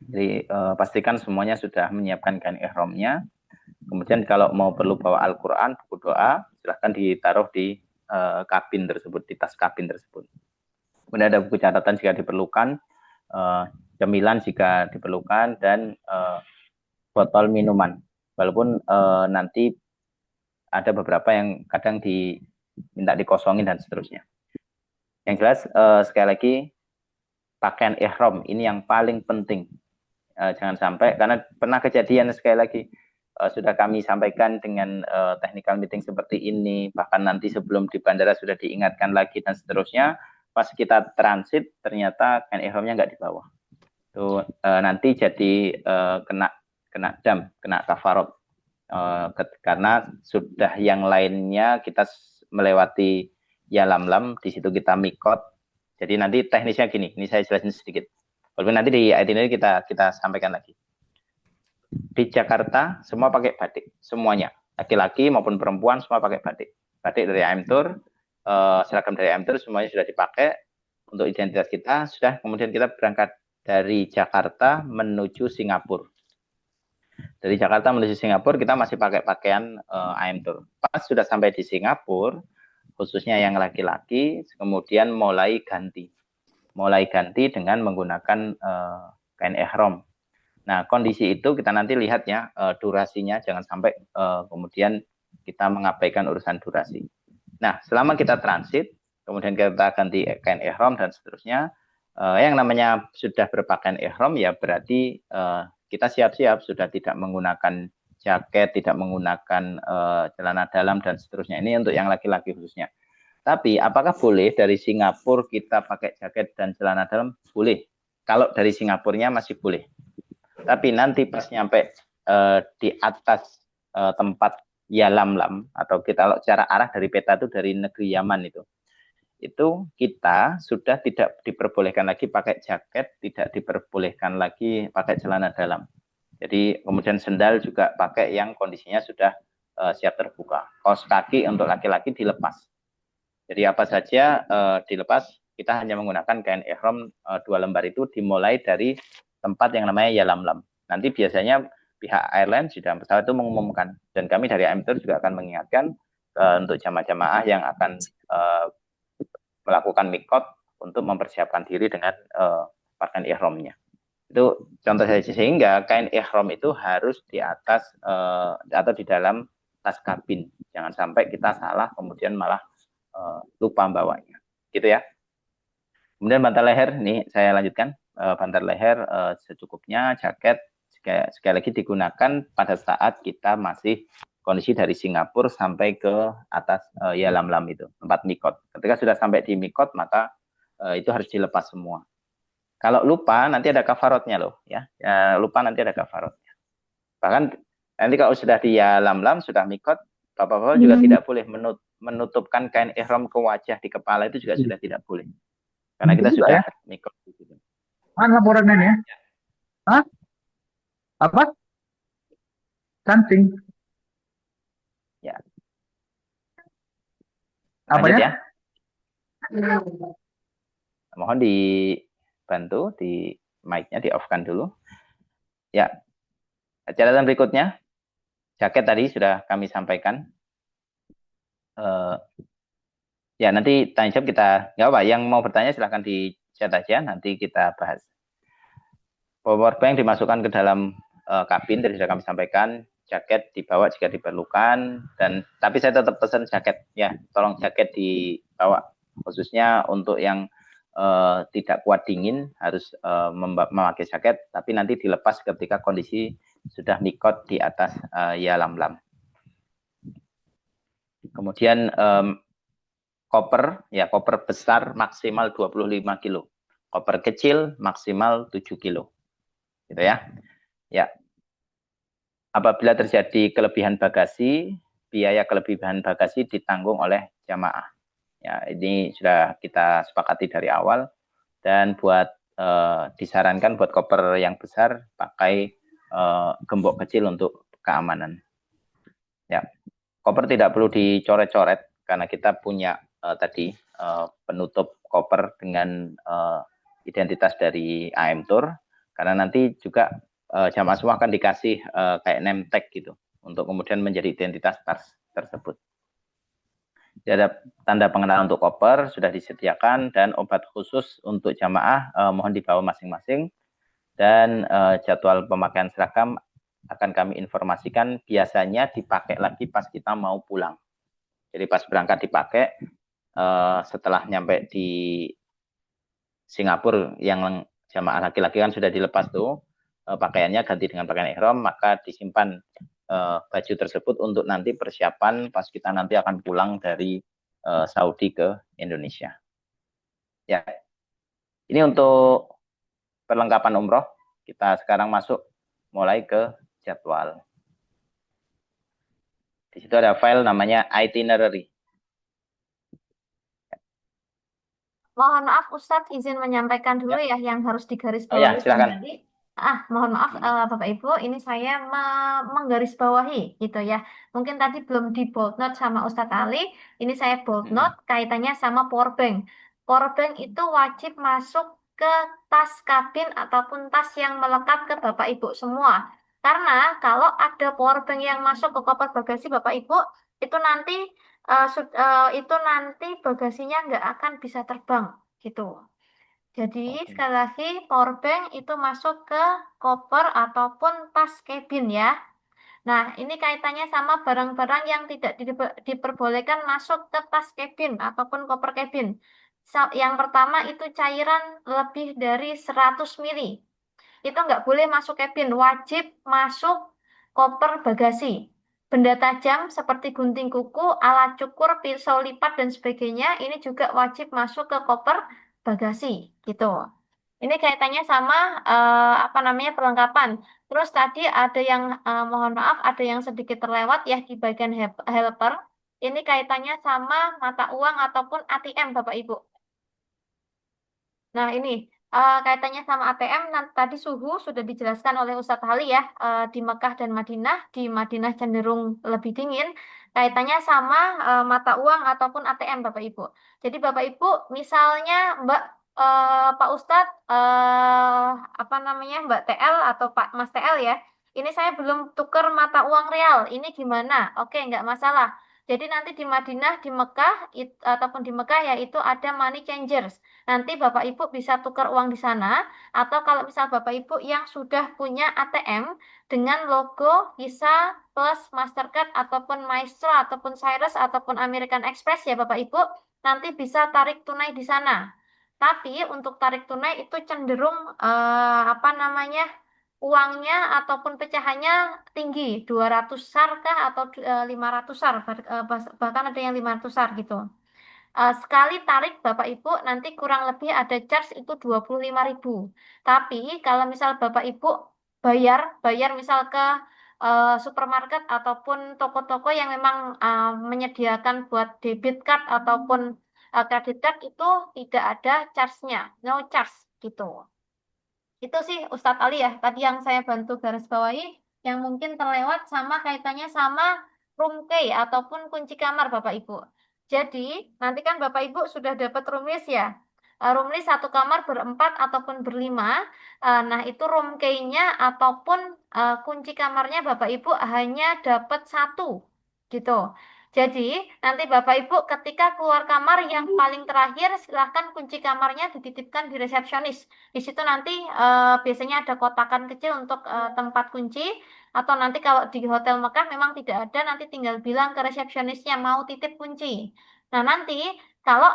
Jadi pastikan semuanya sudah menyiapkan kain ihramnya. Kemudian kalau mau perlu bawa Al-Quran, buku doa, silahkan ditaruh di kabin tersebut, di tas kabin tersebut. Kemudian ada buku catatan jika diperlukan, cemilan jika diperlukan, dan botol minuman. Walaupun nanti ada beberapa yang kadang diminta dikosongin dan seterusnya. Yang jelas sekali lagi pakaian ihram ini yang paling penting. Jangan sampai, karena pernah kejadian sekali lagi sudah kami sampaikan dengan technical meeting seperti ini, bahkan nanti sebelum di bandara sudah diingatkan lagi dan seterusnya. Pas kita transit ternyata kain ihramnya nggak dibawa. Tuh nanti jadi kena dam, kena kafarot, karena sudah yang lainnya kita melewati ya lam-lam, di situ kita mikot. Jadi nanti teknisnya gini, ini saya jelasin sedikit. Walaupun nanti di itinerary kita sampaikan lagi. Di Jakarta semua pakai batik, semuanya, laki-laki maupun perempuan semua pakai batik. Batik dari AM Tour, seragam dari AM Tour semuanya sudah dipakai untuk identitas kita. Sudah, kemudian kita berangkat dari Jakarta menuju Singapura. Dari Jakarta menuju Singapura kita masih pakai pakaian AM Tour. Pas sudah sampai di Singapura, khususnya yang laki-laki, kemudian mulai ganti dengan menggunakan kain ihram. Nah, kondisi itu kita nanti lihat ya, durasinya, jangan sampai kemudian kita mengabaikan urusan durasi. Nah, selama kita transit, kemudian kita ganti kain ihram dan seterusnya, yang namanya sudah berpakaian ihram ya berarti kita siap-siap, sudah tidak menggunakan jaket, tidak menggunakan celana dalam dan seterusnya. Ini untuk yang laki-laki khususnya. Tapi apakah boleh dari Singapura kita pakai jaket dan celana dalam? Boleh. Kalau dari Singapurnya masih boleh. Tapi nanti pas nyampe di atas tempat Yalamlam, atau kita kalau secara arah dari peta itu dari negeri Yaman itu kita sudah tidak diperbolehkan lagi pakai jaket, tidak diperbolehkan lagi pakai celana dalam. Jadi kemudian sendal juga pakai yang kondisinya sudah siap terbuka. Kaos kaki untuk laki-laki dilepas. Jadi apa saja dilepas, kita hanya menggunakan kain ihram 2 lembar itu dimulai dari tempat yang namanya Yalamlam. Nanti biasanya pihak airline di dalam pesawat itu mengumumkan, dan kami dari AM Tour juga akan mengingatkan untuk jamaah-jamaah yang akan melakukan mikot untuk mempersiapkan diri dengan pakaian ihramnya. Itu contoh saja, sehingga kain ihram itu harus di atas atau di dalam tas kabin. Jangan sampai kita salah kemudian malah lupa bawanya. Gitu ya. Kemudian bantal leher, nih saya lanjutkan. Bantal leher secukupnya, jaket sekali lagi digunakan pada saat kita masih kondisi dari Singapura sampai ke atas Yalamlam itu, tempat mikot. Ketika sudah sampai di mikot, maka itu harus dilepas semua. Kalau lupa, nanti ada kafarotnya loh, ya. Lupa nanti ada kafarotnya. Bahkan nanti kalau sudah di Yalamlam, sudah mikot, bapak-bapak juga tidak boleh menutupkan kain ihram ke wajah, di kepala itu juga sudah tidak boleh. Karena kita sudah mikot. Mana laporannya ya? Hah? Apa? Kancing. Ya. Apa Lanjut ya? Mohon dibantu di mic-nya di off-kan dulu. Ya. Catatan berikutnya, jaket tadi sudah kami sampaikan. Ya, nanti tanya jawab kita, nggak apa, yang mau bertanya silahkan di chat aja, nanti kita bahas. Power bank dimasukkan ke dalam kabin, tadi sudah kami sampaikan, jaket dibawa jika diperlukan, dan tapi saya tetap pesan jaket, ya, tolong jaket dibawa, khususnya untuk yang tidak kuat dingin, harus memakai jaket, tapi nanti dilepas ketika kondisi sudah mikot di atas Yalamlam. Kemudian koper, ya, koper besar maksimal 25 kilo. Koper kecil maksimal 7 kilo. Gitu ya. Ya. Apabila terjadi kelebihan bagasi, biaya kelebihan bagasi ditanggung oleh jamaah. Ya, ini sudah kita sepakati dari awal, dan buat disarankan buat koper yang besar pakai gembok kecil untuk keamanan. Ya. Koper tidak perlu dicoret-coret karena kita punya tadi penutup koper dengan identitas dari AM Tour, karena nanti juga jamaah semua akan dikasih kayak name tag gitu untuk kemudian menjadi identitas tas tersebut. Jadi ada tanda pengenalan untuk koper sudah disediakan, dan obat khusus untuk jamaah mohon dibawa masing-masing, dan jadwal pemakaian seragam akan kami informasikan, biasanya dipakai lagi pas kita mau pulang. Jadi pas berangkat dipakai, setelah nyampe di Singapura yang jamaah laki-laki kan sudah dilepas tuh pakaiannya, ganti dengan pakaian ihram, maka disimpan baju tersebut untuk nanti persiapan pas kita nanti akan pulang dari Saudi ke Indonesia. Ya, ini untuk perlengkapan umroh. Kita sekarang masuk mulai ke jadwal. Di situ ada file namanya itinerary. Mohon maaf Ustadz, izin menyampaikan dulu ya yang harus digarisbawahi. Oh ya, silakan. Tadi. Mohon maaf Bapak Ibu, ini saya menggarisbawahi gitu ya. Mungkin tadi belum di bold note sama Ustadz Ali, ini saya bold note kaitannya sama power bank. Power bank itu wajib masuk ke tas kabin ataupun tas yang melekat ke Bapak Ibu semua. Karena kalau ada power bank yang masuk ke koper bagasi Bapak Ibu, itu nanti bagasinya nggak akan bisa terbang gitu. Jadi sekali lagi power bank itu masuk ke koper ataupun tas kabin ya. Nah, ini kaitannya sama barang-barang yang tidak diperbolehkan masuk ke tas kabin ataupun koper kabin. Yang pertama itu cairan lebih dari 100 mili. Itu nggak boleh masuk kabin, wajib masuk koper bagasi. benda tajam seperti gunting kuku, alat cukur, pisau lipat dan sebagainya ini juga wajib masuk ke koper bagasi gitu. Ini kaitannya sama apa namanya perlengkapan. Terus tadi ada yang mohon maaf ada yang sedikit terlewat ya di bagian helper. Ini kaitannya sama mata uang ataupun ATM Bapak Ibu. Nah, ini kaitannya sama ATM. Tadi suhu sudah dijelaskan oleh Ustadz Ali ya, di Mekah dan Madinah. Di Madinah cenderung lebih dingin. Kaitannya sama mata uang ataupun ATM, Bapak Ibu. Jadi, Bapak Ibu, misalnya Mbak Pak Ustadz, apa namanya, Mbak TL atau Pak Mas TL ya, ini saya belum tuker mata uang real. Ini gimana? Oke, nggak masalah. Jadi nanti di Madinah, di Mekah, ataupun di Mekah ya itu ada money changers. Nanti Bapak Ibu bisa tukar uang di sana, atau kalau misal Bapak Ibu yang sudah punya ATM dengan logo Visa plus Mastercard ataupun Maestro ataupun Cyrus ataupun American Express ya Bapak Ibu, nanti bisa tarik tunai di sana. Tapi untuk tarik tunai itu cenderung apa namanya uangnya ataupun pecahannya tinggi, 200 SAR kah atau 500 SAR, bahkan ada yang 500 SAR gitu. Sekali tarik Bapak Ibu nanti kurang lebih ada charge itu 25.000. Tapi kalau misal Bapak Ibu bayar misal ke supermarket ataupun toko-toko yang memang menyediakan buat debit card ataupun credit card itu tidak ada charge-nya, no charge gitu. Itu sih Ustadz Ali ya, tadi yang saya bantu garis bawahi, yang mungkin terlewat sama kaitannya sama room key ataupun kunci kamar Bapak Ibu. Jadi, nanti kan Bapak Ibu sudah dapat room list ya. Room list satu kamar berempat ataupun berlima. Nah, itu room key-nya ataupun kunci kamarnya Bapak Ibu hanya dapat satu. Gitu. Jadi, nanti Bapak Ibu ketika keluar kamar yang paling terakhir, silahkan kunci kamarnya dititipkan di resepsionis. Di situ nanti biasanya ada kotakan kecil untuk tempat kunci, atau nanti kalau di Hotel Mekah memang tidak ada, nanti tinggal bilang ke resepsionisnya mau titip kunci. Nah, nanti kalau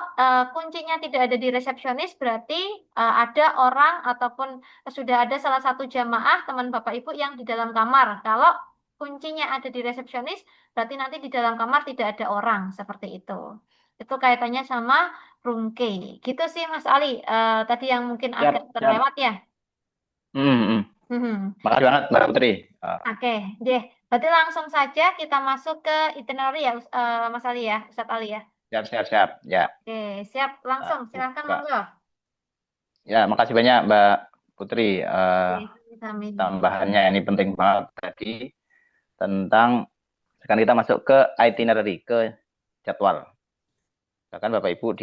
kuncinya tidak ada di resepsionis, berarti ada orang ataupun sudah ada salah satu jamaah teman Bapak Ibu yang di dalam kamar. Kalau kuncinya ada di resepsionis, berarti nanti di dalam kamar tidak ada orang, seperti itu. Itu kaitannya sama room key. Gitu sih Mas Ali. Tadi yang mungkin Siap, agak siap. terlewat ya. Makasih banget Mbak Putri. Oke, deh. Berarti langsung saja kita masuk ke itinerary ya, Mas Ali ya, Ustadz Ali ya. Siap, siap, siap. Ya. Oke, siap. Langsung, silahkan Buka. monggo. Ya, makasih banyak Mbak Putri. Oke, amin. Tambahannya ini penting banget tadi tentang sekarang kita masuk ke itinerary, ke jadwal. Bahkan Bapak Ibu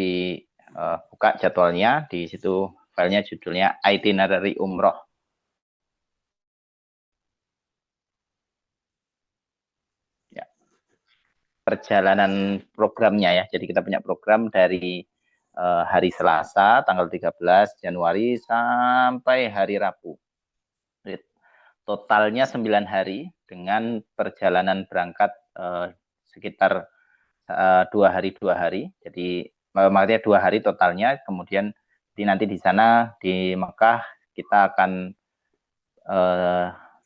buka jadwalnya, di situ filenya judulnya itinerary umroh. Ya. Perjalanan programnya ya. Jadi kita punya program dari hari Selasa tanggal 13 Januari sampai hari Rabu. Totalnya 9 hari dengan perjalanan berangkat sekitar 2 hari. Jadi maksudnya 2 hari totalnya. Kemudian nanti di sana di Mekah kita akan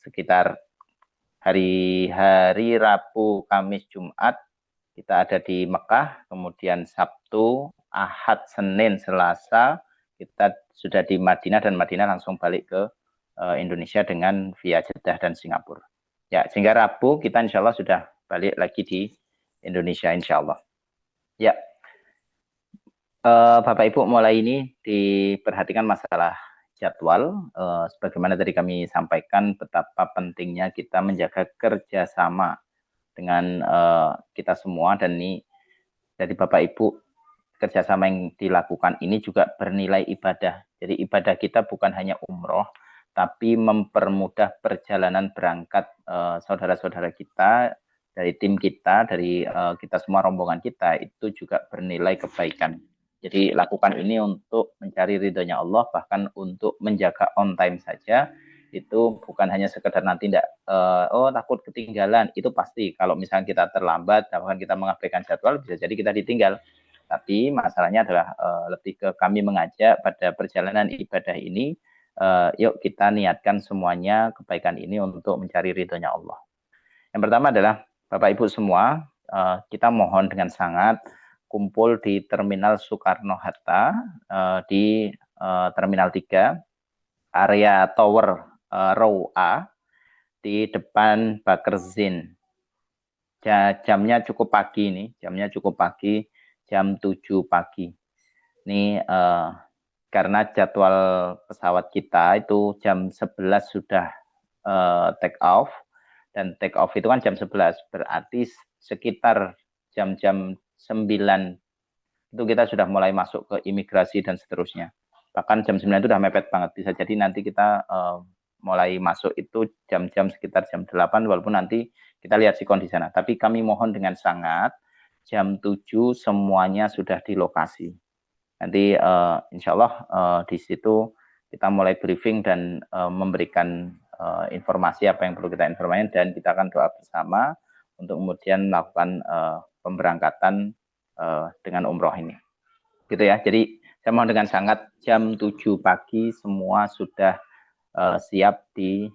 sekitar hari Rabu, Kamis, Jumat kita ada di Mekah. Kemudian Sabtu, Ahad, Senin, Selasa kita sudah di Madinah, dan Madinah langsung balik ke Indonesia dengan via Jeddah dan Singapura. Ya, sehingga Rabu kita insya Allah sudah balik lagi di Indonesia insya Allah. Ya, Bapak Ibu mulai ini diperhatikan masalah jadwal. Sebagaimana tadi kami sampaikan betapa pentingnya kita menjaga kerjasama dengan kita semua, dan ini dari Bapak Ibu kerjasama yang dilakukan ini juga bernilai ibadah. Jadi ibadah kita bukan hanya umroh, tapi mempermudah perjalanan berangkat saudara-saudara kita, dari tim kita, dari kita semua rombongan kita, itu juga bernilai kebaikan. Jadi lakukan ini untuk mencari ridhonya Allah, bahkan untuk menjaga on time saja. Itu bukan hanya sekedar nanti takut ketinggalan. Itu pasti kalau misalnya kita terlambat, bahkan kita mengabaikan jadwal, bisa jadi kita ditinggal. Tapi masalahnya adalah lebih ke kami mengajak pada perjalanan ibadah ini, yuk kita niatkan semuanya kebaikan ini untuk mencari ridhonya Allah. Yang pertama adalah Bapak Ibu semua, kita mohon dengan sangat kumpul di Terminal Soekarno-Hatta di Terminal 3, area Tower Row A di depan Bakerzin. Jamnya cukup pagi nih, jam 7 pagi. Ini karena jadwal pesawat kita itu jam 11 sudah take off, dan take off itu kan jam 11, berarti sekitar jam-jam 9 itu kita sudah mulai masuk ke imigrasi dan seterusnya. Bahkan jam 9 itu udah mepet banget, bisa jadi nanti kita mulai masuk itu jam-jam sekitar jam 8, walaupun nanti kita lihat si kondisi sana. Tapi kami mohon dengan sangat, jam 7 semuanya sudah di lokasi. Nanti insya Allah di situ kita mulai briefing dan memberikan informasi apa yang perlu kita informasikan, dan kita akan doa bersama untuk kemudian melakukan pemberangkatan dengan umroh ini. Gitu ya. Jadi saya mohon dengan sangat jam 7 pagi semua sudah siap di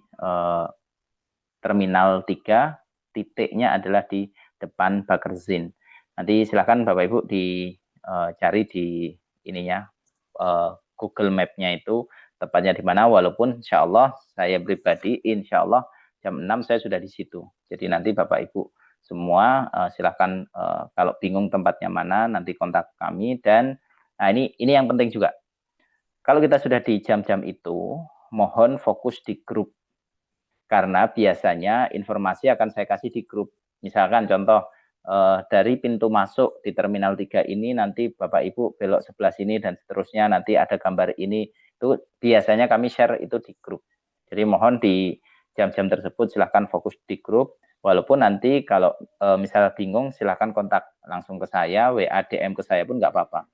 Terminal 3, titiknya adalah di depan Bakerzin. Nanti silakan Bapak Ibu dicari di ininya Google Map-nya itu tepatnya di mana, walaupun insya Allah saya pribadi insya Allah jam 6 saya sudah di situ. Jadi nanti Bapak Ibu semua silakan kalau bingung tempatnya mana nanti kontak kami. Dan nah ini yang penting juga. Kalau kita sudah di jam-jam itu, mohon fokus di grup. Karena biasanya informasi akan saya kasih di grup. Misalkan contoh, dari pintu masuk di Terminal 3 ini nanti Bapak Ibu belok sebelah sini dan seterusnya, nanti ada gambar ini. Itu biasanya kami share itu di grup. Jadi mohon di jam-jam tersebut silahkan fokus di grup. Walaupun nanti kalau misalnya bingung silahkan kontak langsung ke saya, WA, DM ke saya pun nggak apa-apa.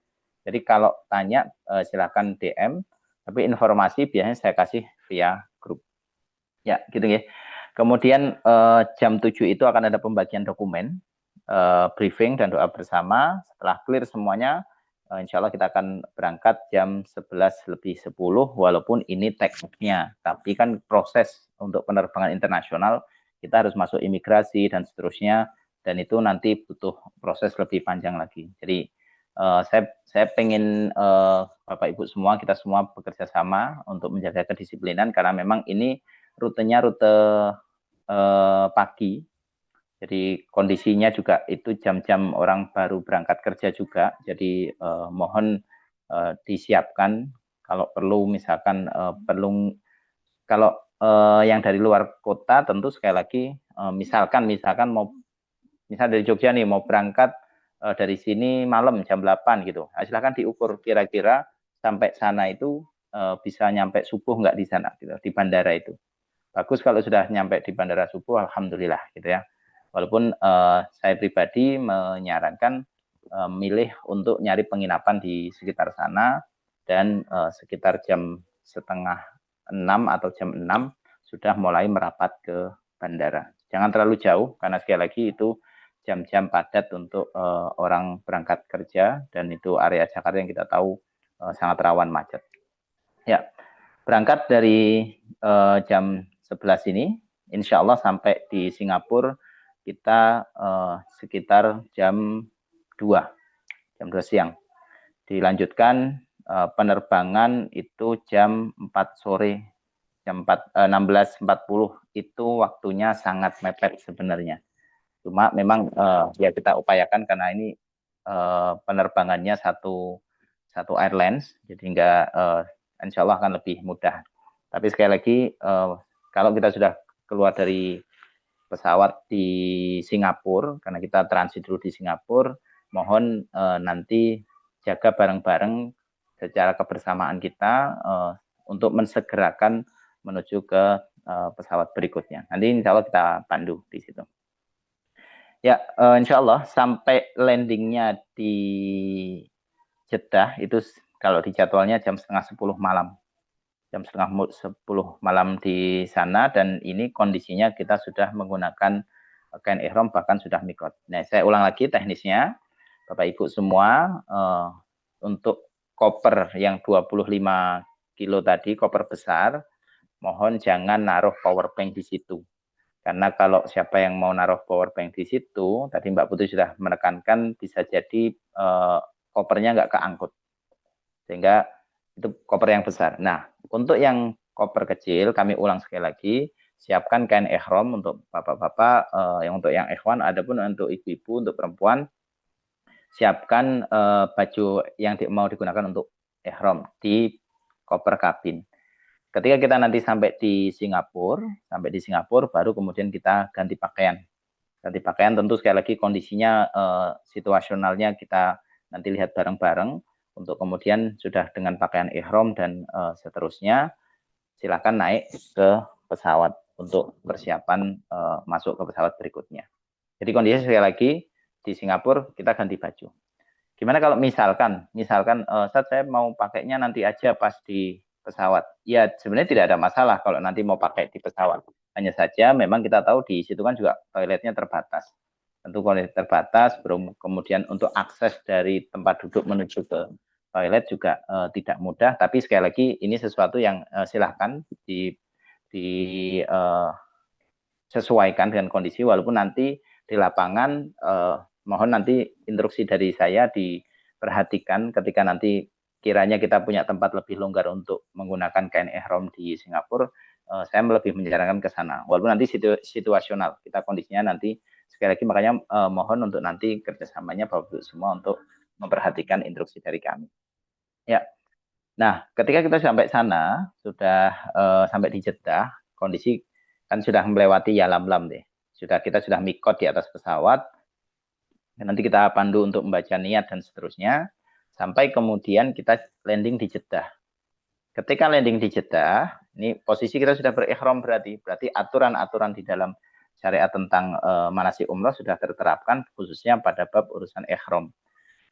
Jadi kalau tanya silahkan DM, tapi informasi biasanya saya kasih via grup. Ya, gitu ya. Kemudian jam 7 itu akan ada pembagian dokumen, briefing dan doa bersama. Setelah clear semuanya, insya Allah kita akan berangkat jam 11 lebih 10, walaupun ini take off-nya. Tapi kan proses untuk penerbangan internasional, kita harus masuk imigrasi dan seterusnya, dan itu nanti butuh proses lebih panjang lagi. Jadi saya pengen Bapak Ibu semua, kita semua bekerja sama untuk menjaga kedisiplinan, karena memang ini rutenya rute pagi. Jadi kondisinya juga itu jam-jam orang baru berangkat kerja juga. Jadi mohon disiapkan kalau perlu, misalkan perlu kalau yang dari luar kota tentu sekali lagi misalkan mau misal dari Jogja nih mau berangkat dari sini malam jam 8 gitu. Nah, silakan diukur kira-kira sampai sana itu bisa nyampe subuh nggak di sana gitu, di bandara itu. Bagus kalau sudah nyampe di bandara subuh, alhamdulillah gitu ya. Walaupun saya pribadi menyarankan milih untuk nyari penginapan di sekitar sana, dan sekitar jam 5:30 atau jam 6 sudah mulai merapat ke bandara. Jangan terlalu jauh karena sekali lagi itu jam-jam padat untuk orang berangkat kerja, dan itu area Jakarta yang kita tahu sangat rawan macet. Ya, berangkat dari jam 11 ini, insya Allah sampai di Singapura kita sekitar jam 2 siang. Dilanjutkan penerbangan itu jam 4 sore, jam 16.40 itu waktunya sangat mepet sebenarnya. Cuma memang ya kita upayakan karena ini penerbangannya satu airlines, jadi enggak insya Allah akan lebih mudah. Tapi sekali lagi kalau kita sudah keluar dari pesawat di Singapura, karena kita transit dulu di Singapura, mohon nanti jaga bareng-bareng secara kebersamaan kita untuk mensegerakan menuju ke pesawat berikutnya. Nanti insya Allah kita pandu di situ. Ya, insya Allah sampai landingnya di Jeddah itu kalau di jadwalnya jam 9:30 malam. Jam 9:30 malam di sana, dan ini kondisinya kita sudah menggunakan kain ihram, bahkan sudah mikot. Nah, saya ulang lagi teknisnya, Bapak Ibu semua, untuk koper yang 25 kilo tadi, koper besar, mohon jangan naruh power bank di situ. Karena kalau siapa yang mau naruh power bank di situ, tadi Mbak Putri sudah menekankan bisa jadi kopernya nggak keangkut. Sehingga itu koper yang besar. Nah, untuk yang koper kecil, kami ulang sekali lagi, siapkan kain ihram untuk bapak-bapak, yang untuk yang ikhwan, adapun untuk ibu-ibu, untuk perempuan, siapkan baju yang mau digunakan untuk ihram di koper kabin. Ketika kita nanti sampai di Singapura baru kemudian kita ganti pakaian. Ganti pakaian tentu sekali lagi kondisinya situasionalnya kita nanti lihat bareng-bareng untuk kemudian sudah dengan pakaian ihram dan seterusnya silakan naik ke pesawat untuk persiapan masuk ke pesawat berikutnya. Jadi kondisi sekali lagi di Singapura kita ganti baju. Gimana kalau misalkan saat saya mau pakainya nanti aja pas di pesawat. Ya sebenarnya tidak ada masalah kalau nanti mau pakai di pesawat. Hanya saja memang kita tahu di situ kan juga toiletnya terbatas. Tentu toilet terbatas, kemudian untuk akses dari tempat duduk menuju ke toilet juga tidak mudah. Tapi sekali lagi ini sesuatu yang silahkan sesuaikan dengan kondisi walaupun nanti di lapangan mohon nanti instruksi dari saya diperhatikan ketika nanti kiranya kita punya tempat lebih longgar untuk menggunakan kain ihram di Singapura, saya lebih menyarankan ke sana. Walaupun nanti situasional, kita kondisinya nanti sekali lagi makanya mohon untuk nanti kerjasamanya Bapak Ibu semua untuk memperhatikan instruksi dari kami. Ya. Nah, ketika kita sampai sana, sudah sampai di Jeddah, kondisi kan sudah melewati Yalamlam deh. Kita sudah mikot di atas pesawat. Nanti kita pandu untuk membaca niat dan seterusnya. Sampai kemudian kita landing di Jeddah. Ketika landing di Jeddah, ini posisi kita sudah berihram berarti aturan-aturan di dalam syariat tentang manasik umroh sudah terterapkan khususnya pada bab urusan ihram.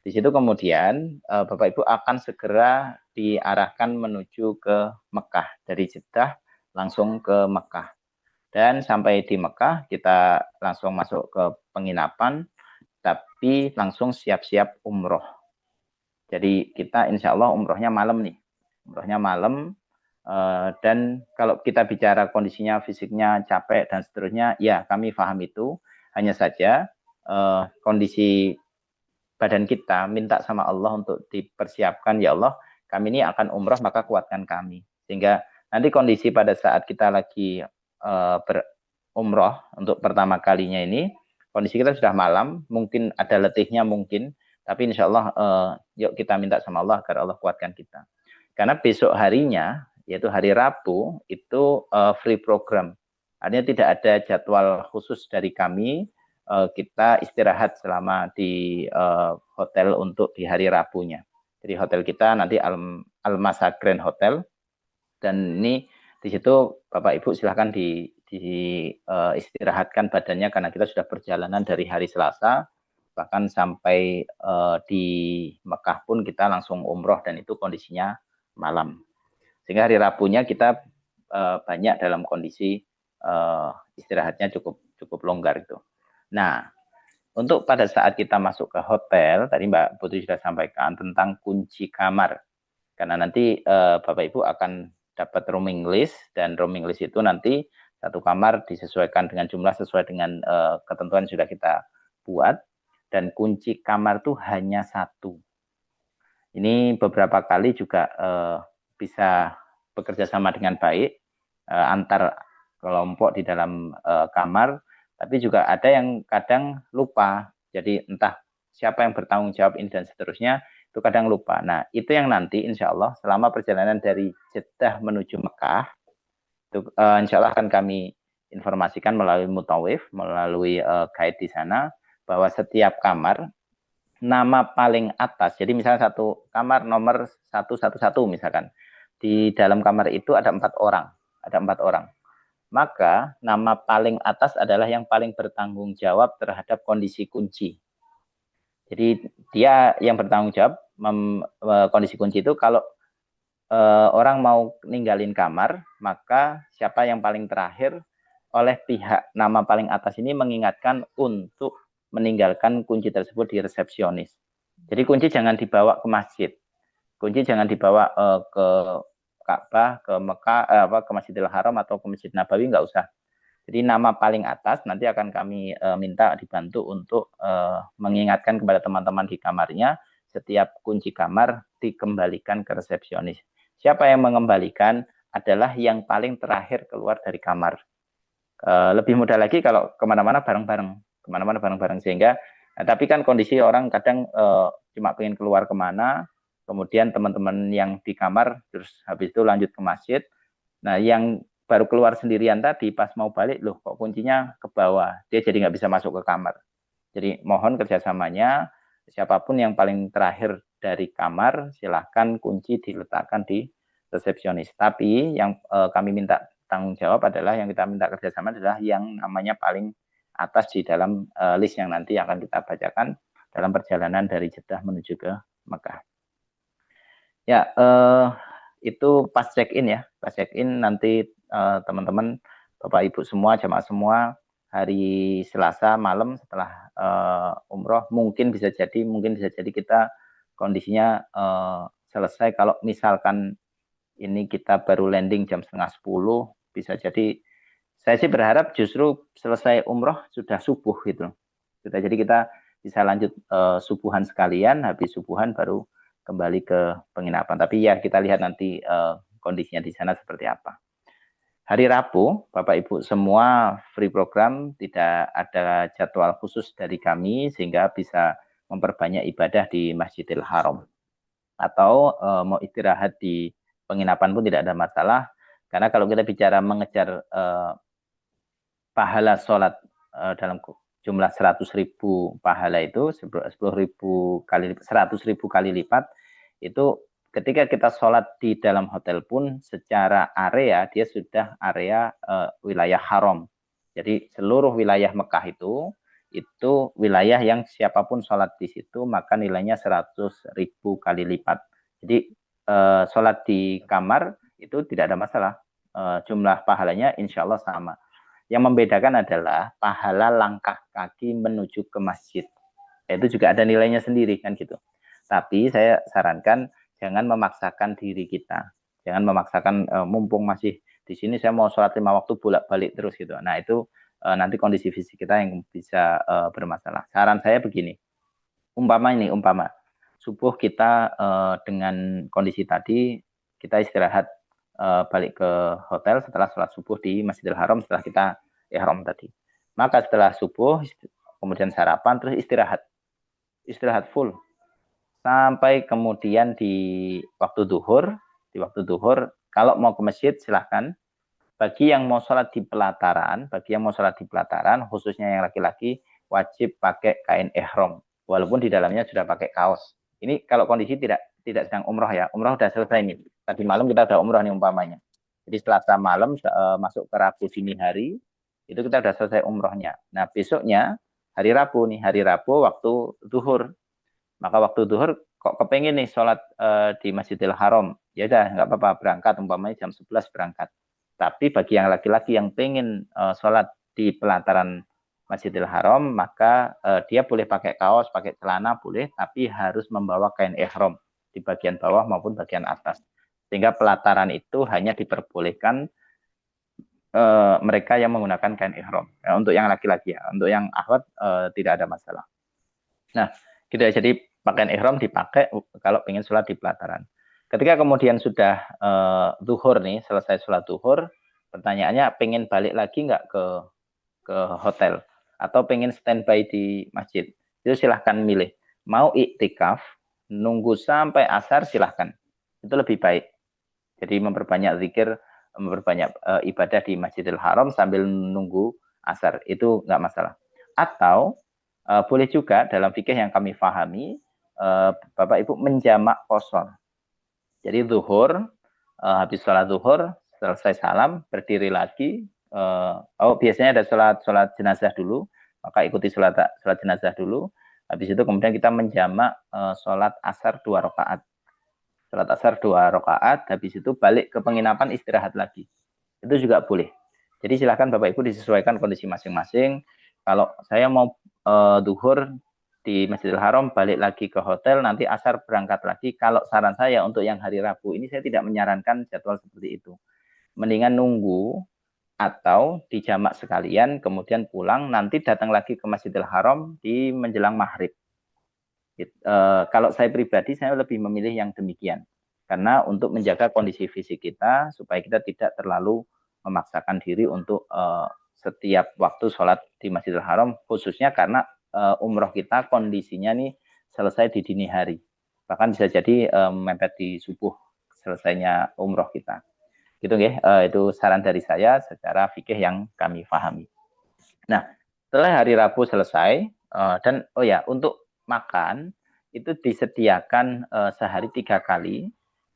Di situ kemudian Bapak Ibu akan segera diarahkan menuju ke Mekah. Dari Jeddah langsung ke Mekah. Dan sampai di Mekah kita langsung masuk ke penginapan, tapi langsung siap-siap umroh. Jadi kita insya Allah umrohnya malam nih. Umrohnya malam, dan kalau kita bicara kondisinya fisiknya capek dan seterusnya, ya kami paham itu. Hanya saja kondisi badan kita minta sama Allah untuk dipersiapkan, ya Allah kami ini akan umroh maka kuatkan kami. Sehingga nanti kondisi pada saat kita lagi berumroh untuk pertama kalinya ini, kondisi kita sudah malam, mungkin ada letihnya mungkin, tapi insya Allah yuk kita minta sama Allah agar Allah kuatkan kita. Karena besok harinya, yaitu hari Rabu, itu free program. Artinya tidak ada jadwal khusus dari kami, kita istirahat selama di hotel untuk di hari Rabunya. Jadi hotel kita nanti Al-Masa Grand Hotel, dan ini di situ Bapak Ibu silahkan istirahatkan badannya karena kita sudah perjalanan dari hari Selasa, bahkan sampai di Mekah pun kita langsung umroh dan itu kondisinya malam. Sehingga hari Rabunya kita banyak dalam kondisi istirahatnya cukup longgar itu. Nah, untuk pada saat kita masuk ke hotel, tadi Mbak Putri sudah sampaikan tentang kunci kamar. Karena nanti Bapak Ibu akan dapat rooming list, dan rooming list itu nanti satu kamar disesuaikan dengan jumlah sesuai dengan ketentuan sudah kita buat, dan kunci kamar itu hanya satu. Ini beberapa kali juga bisa bekerja sama dengan baik antar kelompok di dalam kamar, tapi juga ada yang kadang lupa. Jadi entah siapa yang bertanggung jawab ini dan seterusnya, itu kadang lupa. Nah, itu yang nanti insya Allah selama perjalanan dari Jeddah menuju Mekah, itu insya Allah akan kami informasikan melalui mutawif, melalui guide di sana, bahwa setiap kamar, nama paling atas, jadi misalnya satu kamar nomor 111 misalkan, di dalam kamar itu ada 4 orang. Maka nama paling atas adalah yang paling bertanggung jawab terhadap kondisi kunci. Jadi dia yang bertanggung jawab kondisi kunci itu kalau orang mau ninggalin kamar, maka siapa yang paling terakhir oleh pihak nama paling atas ini mengingatkan untuk meninggalkan kunci tersebut di resepsionis. Jadi kunci jangan dibawa ke masjid. Kunci jangan dibawa ke Ka'bah, ke Mekah, ke Masjidil Haram atau ke Masjid Nabawi, nggak usah. Jadi nama paling atas nanti akan kami minta dibantu untuk mengingatkan kepada teman-teman di kamarnya setiap kunci kamar dikembalikan ke resepsionis. Siapa yang mengembalikan adalah yang paling terakhir keluar dari kamar. Lebih mudah lagi kalau kemana-mana bareng-bareng, sehingga tapi kan kondisi orang kadang cuma pengen keluar kemana, kemudian teman-teman yang di kamar terus habis itu lanjut ke masjid. Nah, yang baru keluar sendirian tadi pas mau balik, loh kok kuncinya ke bawah, dia jadi nggak bisa masuk ke kamar. Jadi mohon kerjasamanya, siapapun yang paling terakhir dari kamar silahkan kunci diletakkan di resepsionis. Tapi yang kami minta tanggung jawab adalah, yang kita minta kerjasama adalah yang namanya paling atas di dalam list yang nanti akan kita bacakan dalam perjalanan dari Jeddah menuju ke Mekah. Ya, itu pas check-in ya. Pas check-in nanti teman-teman, Bapak Ibu semua, jamaah semua, hari Selasa malam setelah umroh mungkin bisa jadi kita kondisinya selesai. Kalau misalkan ini kita baru landing jam 9:30, bisa jadi saya sih berharap justru selesai umroh sudah subuh gitu. Jadi kita bisa lanjut subuhan sekalian, habis subuhan baru kembali ke penginapan. Tapi ya kita lihat nanti kondisinya di sana seperti apa. Hari Rabu, Bapak Ibu semua free program, tidak ada jadwal khusus dari kami sehingga bisa memperbanyak ibadah di Masjidil Haram. Atau mau istirahat di penginapan pun tidak ada masalah, karena kalau kita bicara mengejar pahala sholat dalam jumlah 100.000 pahala itu 10.000 kali 100.000 kali lipat, itu ketika kita sholat di dalam hotel pun secara area dia sudah area wilayah haram. Jadi seluruh wilayah Mekah itu wilayah yang siapapun sholat di situ maka nilainya 100.000 kali lipat. Jadi sholat di kamar itu tidak ada masalah, jumlah pahalanya insya Allah sama. Yang membedakan adalah pahala langkah kaki menuju ke masjid. Itu juga ada nilainya sendiri kan gitu. Tapi saya sarankan jangan memaksakan diri kita. Jangan memaksakan mumpung masih di sini saya mau sholat 5 waktu bolak-balik terus gitu. Nah itu nanti kondisi fisik kita yang bisa bermasalah. Saran saya begini, umpama subuh kita dengan kondisi tadi kita istirahat balik ke hotel setelah sholat subuh di Masjidil Haram setelah kita ihram tadi. Maka setelah subuh kemudian sarapan terus istirahat full sampai kemudian di waktu duhur. Kalau mau ke masjid silahkan. Bagi yang mau sholat di pelataran, khususnya yang laki-laki wajib pakai kain ihram walaupun di dalamnya sudah pakai kaos. Ini kalau kondisi tidak sedang umroh ya. Umroh sudah selesai nih. Tadi malam kita udah umroh nih umpamanya. Jadi Selasa malam masuk ke Rabu dini hari, itu kita sudah selesai umrohnya. Nah besoknya hari Rabu waktu duhur. Maka waktu duhur kok kepengen nih sholat di Masjidil Haram, ya udah nggak apa-apa, berangkat umpamanya jam 11 berangkat. Tapi bagi yang laki-laki yang pengen sholat di pelataran Masjidil Haram, maka dia boleh pakai kaos, pakai celana boleh, tapi harus membawa kain ihram di bagian bawah maupun bagian atas. Sehingga pelataran itu hanya diperbolehkan mereka yang menggunakan kain ihram. Ya, untuk yang laki-laki ya, untuk yang akhwat tidak ada masalah. Nah, gitu ya. Jadi pakaian ihram dipakai kalau pengen sholat di pelataran. Ketika kemudian sudah zuhur nih, selesai sholat zuhur, pertanyaannya pengen balik lagi nggak ke hotel atau pengen standby di masjid? Itu silahkan milih. Mau iktikaf, nunggu sampai asar silahkan. Itu lebih baik. Jadi memperbanyak zikir, memperbanyak ibadah di Masjidil Haram sambil nunggu asar. Itu nggak masalah. Atau boleh juga dalam fikih yang kami pahami, Bapak Ibu menjamak qashar. Jadi zuhur, habis sholat zuhur, selesai salam, berdiri lagi. Biasanya ada sholat jenazah dulu, maka ikuti sholat jenazah dulu. Habis itu kemudian kita menjamak sholat asar 2 rakaat. Sholat asar 2 rakaat, habis itu balik ke penginapan istirahat lagi. Itu juga boleh. Jadi silakan Bapak Ibu disesuaikan kondisi masing-masing. Kalau saya mau zuhur di Masjidil Haram, balik lagi ke hotel, nanti asar berangkat lagi. Kalau saran saya untuk yang hari Rabu ini, saya tidak menyarankan jadwal seperti itu. Mendingan nunggu atau dijamak sekalian kemudian pulang nanti datang lagi ke Masjidil Haram di menjelang maghrib. Kalau saya pribadi saya lebih memilih yang demikian karena untuk menjaga kondisi fisik kita supaya kita tidak terlalu memaksakan diri untuk setiap waktu sholat di Masjidil Haram, khususnya karena umroh kita kondisinya nih selesai di dini hari, bahkan bisa jadi mepet di subuh selesainya umroh kita. Gitu ya, itu saran dari saya secara fikih yang kami pahami. Nah, setelah hari Rabu selesai, dan oh ya, untuk makan itu disediakan sehari 3 kali.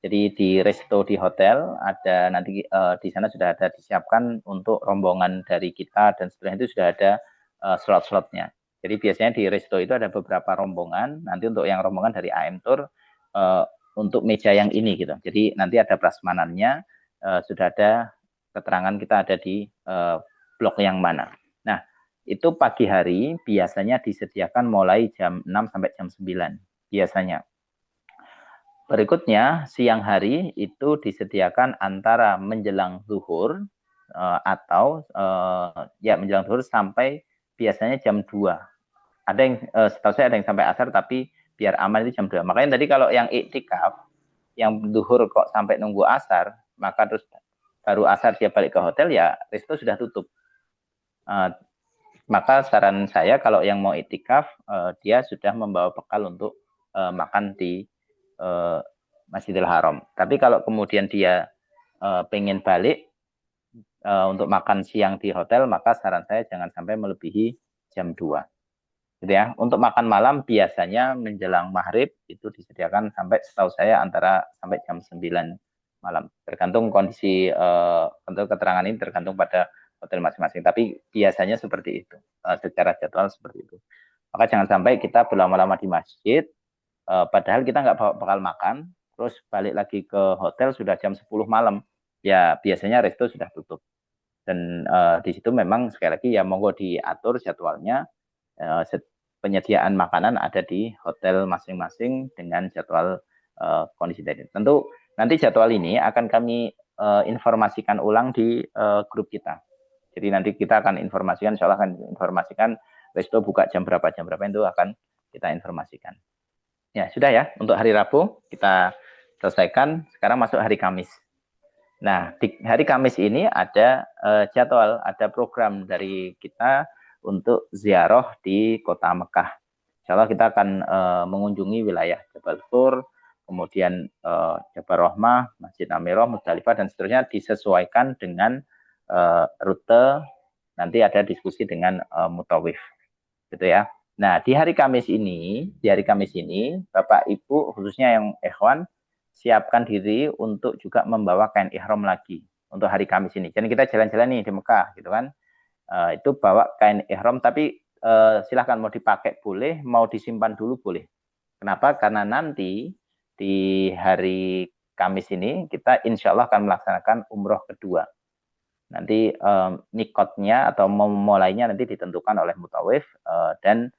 Jadi di resto di hotel ada nanti di sana sudah ada disiapkan untuk rombongan dari kita dan setelah itu sudah ada slot-slotnya. Jadi biasanya di resto itu ada beberapa rombongan. Nanti untuk yang rombongan dari AM Tour untuk meja yang ini gitu. Jadi nanti ada prasmanannya, sudah ada keterangan kita ada di blok yang mana. Nah, itu pagi hari biasanya disediakan mulai jam 6 sampai jam 9 biasanya. Berikutnya, siang hari itu disediakan antara menjelang zuhur atau ya menjelang zuhur sampai biasanya jam 2. Ada yang setahu saya ada yang sampai asar tapi biar aman itu jam 2. Makanya tadi kalau yang iktikaf yang zuhur kok sampai nunggu asar, maka terus baru asar dia balik ke hotel ya resto sudah tutup. Maka saran saya kalau yang mau iktikaf dia sudah membawa bekal untuk makan di Masjidil Haram. Tapi kalau kemudian dia pengen balik untuk makan siang di hotel, maka saran saya jangan sampai melebihi jam 2. Gitu ya. Untuk makan malam biasanya menjelang maghrib itu disediakan sampai setahu saya antara sampai jam 9 malam. Tergantung kondisi untuk keterangan ini tergantung pada hotel masing-masing. Tapi biasanya seperti itu. Secara jadwal seperti itu. Maka jangan sampai kita berlama-lama di masjid padahal kita nggak bakal makan, terus balik lagi ke hotel sudah jam 10 malam, ya biasanya resto sudah tutup. Dan di situ memang sekali lagi ya monggo diatur jadwalnya, penyediaan makanan ada di hotel masing-masing dengan jadwal kondisi tadi. Tentu nanti jadwal ini akan kami informasikan ulang di grup kita. Jadi nanti kita akan informasikan, insya Allah akan informasikan resto buka jam berapa itu akan kita informasikan. Ya, sudah ya. Untuk hari Rabu kita selesaikan. Sekarang masuk hari Kamis. Nah, di hari Kamis ini ada jadwal, ada program dari kita untuk ziarah di kota Mekah. Insya Allah kita akan mengunjungi wilayah Jabal Tur, kemudian Jabal Rahmah, Masjid Amirah, Muzdalifah, dan seterusnya disesuaikan dengan rute. Nanti ada diskusi dengan mutawif. Gitu ya. Nah, di hari Kamis ini, Bapak Ibu khususnya yang ikhwan siapkan diri untuk juga membawa kain ihram lagi untuk hari Kamis ini. Jadi kita jalan-jalan nih di Mekah, gitu kan? Itu bawa kain ihram, tapi silahkan mau dipakai boleh, mau disimpan dulu boleh. Kenapa? Karena nanti di hari Kamis ini kita insya Allah akan melaksanakan umroh kedua. Nanti mikotnya atau memulainya nanti ditentukan oleh mutawif dan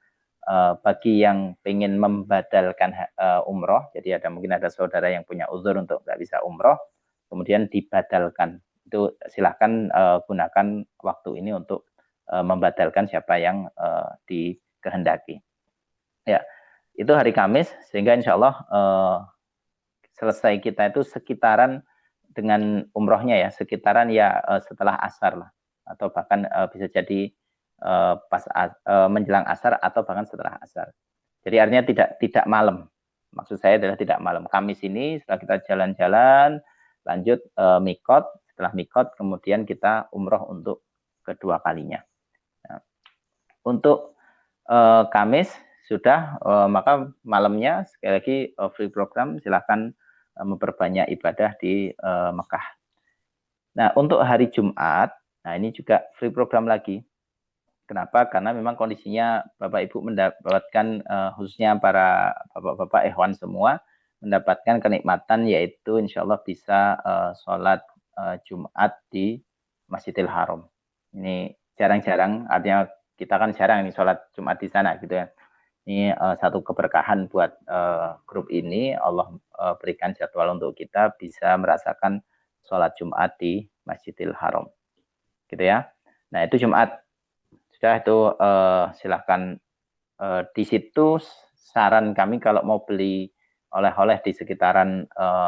bagi yang ingin membadalkan umroh, jadi mungkin ada saudara yang punya uzur untuk nggak bisa umroh, kemudian dibadalkan. Itu silahkan gunakan waktu ini untuk membadalkan siapa yang dikehendaki. Ya, itu hari Kamis, sehingga insya Allah selesai kita itu sekitaran dengan umrohnya ya, sekitaran ya setelah asar lah, atau bahkan bisa jadi pas menjelang asar atau bahkan setelah asar. Jadi artinya tidak malam. Maksud saya adalah tidak malam. Kamis ini setelah kita jalan-jalan, lanjut mikot. Setelah mikot kemudian kita umroh untuk kedua kalinya. Nah, untuk Kamis sudah, maka malamnya sekali lagi free program, silahkan memperbanyak ibadah di Mekah. Nah, untuk hari Jumat, nah ini juga free program lagi. Kenapa? Karena memang kondisinya Bapak Ibu mendapatkan khususnya para bapak-bapak ikhwan semua mendapatkan kenikmatan yaitu insya Allah bisa sholat Jumat di Masjidil Haram. Ini jarang-jarang, artinya kita kan jarang nih sholat Jumat di sana gitu ya. Ini satu keberkahan buat grup ini. Allah berikan jadwal untuk kita bisa merasakan sholat Jumat di Masjidil Haram. gitu ya. Nah itu Jumat. Sudah itu silahkan di situ saran kami kalau mau beli oleh-oleh di sekitaran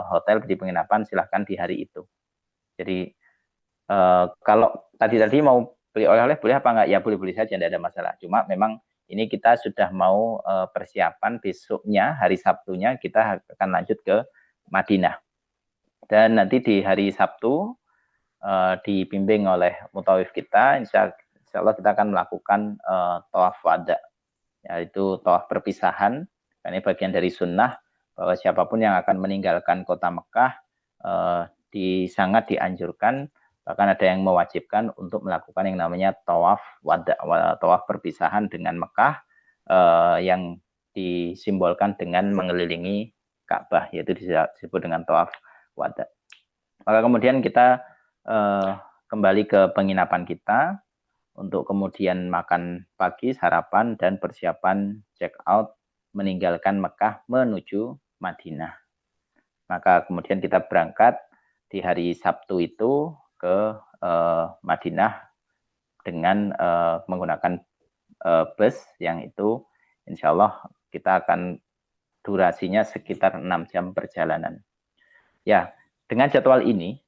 hotel di penginapan silahkan di hari itu. Jadi kalau tadi mau beli oleh-oleh boleh apa enggak? Ya boleh-boleh saja, tidak ada masalah. Cuma memang ini kita sudah mau persiapan besoknya, hari Sabtunya kita akan lanjut ke Madinah. Dan nanti di hari Sabtu dibimbing oleh mutawif kita, insya Allah kita akan melakukan tawaf wada, yaitu tawaf perpisahan. Ini bagian dari sunnah bahwa siapapun yang akan meninggalkan kota Mekah sangat dianjurkan, bahkan ada yang mewajibkan untuk melakukan yang namanya tawaf wada, tawaf perpisahan dengan Mekah yang disimbolkan dengan mengelilingi Ka'bah, yaitu disebut dengan tawaf wada. Maka kemudian kita kembali ke penginapan kita untuk kemudian makan pagi, sarapan, dan persiapan check out meninggalkan Mekah menuju Madinah. Maka kemudian kita berangkat di hari Sabtu itu ke Madinah dengan menggunakan bus yang itu insya Allah kita akan durasinya sekitar 6 jam perjalanan. Ya, dengan jadwal ini,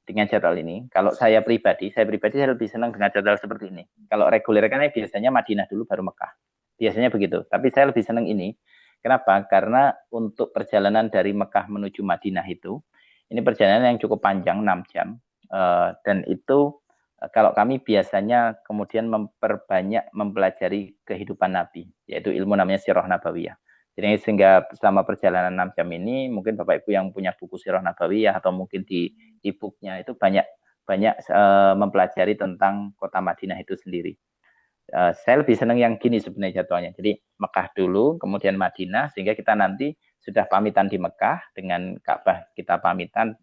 kalau saya pribadi lebih senang dengan jadwal seperti ini. Kalau reguler kan biasanya Madinah dulu baru Mekah. Biasanya begitu. Tapi saya lebih senang ini. Kenapa? Karena untuk perjalanan dari Mekah menuju Madinah itu, ini perjalanan yang cukup panjang, 6 jam. Dan itu kalau kami biasanya kemudian memperbanyak mempelajari kehidupan Nabi, yaitu ilmu namanya Sirah Nabawiyah. Jadi sehingga selama perjalanan 6 jam ini mungkin Bapak Ibu yang punya buku Sirah Nabawiyah atau mungkin di e-booknya itu banyak mempelajari tentang kota Madinah itu sendiri. Saya lebih senang yang gini sebenarnya jadwalnya. Jadi Mekah dulu, kemudian Madinah, sehingga kita nanti sudah pamitan di Mekah dengan Ka'bah kita pamitan,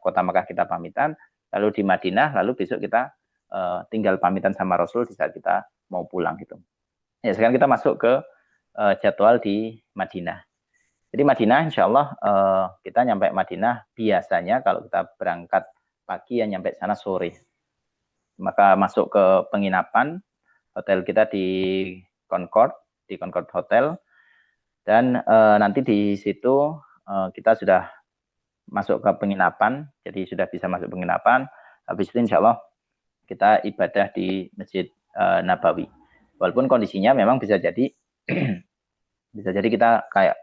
kota Mekah kita pamitan, lalu di Madinah, lalu besok kita tinggal pamitan sama Rasul di saat kita mau pulang gitu. Ya sekarang kita masuk ke jadwal di Madinah. Jadi Madinah insya Allah kita nyampe Madinah biasanya kalau kita berangkat pagi ya nyampe sana sore. Maka masuk ke penginapan, hotel kita di Concord Hotel, dan nanti di situ kita sudah masuk ke penginapan, jadi sudah bisa masuk penginapan. Habis itu insya Allah kita ibadah di Masjid Nabawi. Walaupun kondisinya memang bisa jadi kita kayak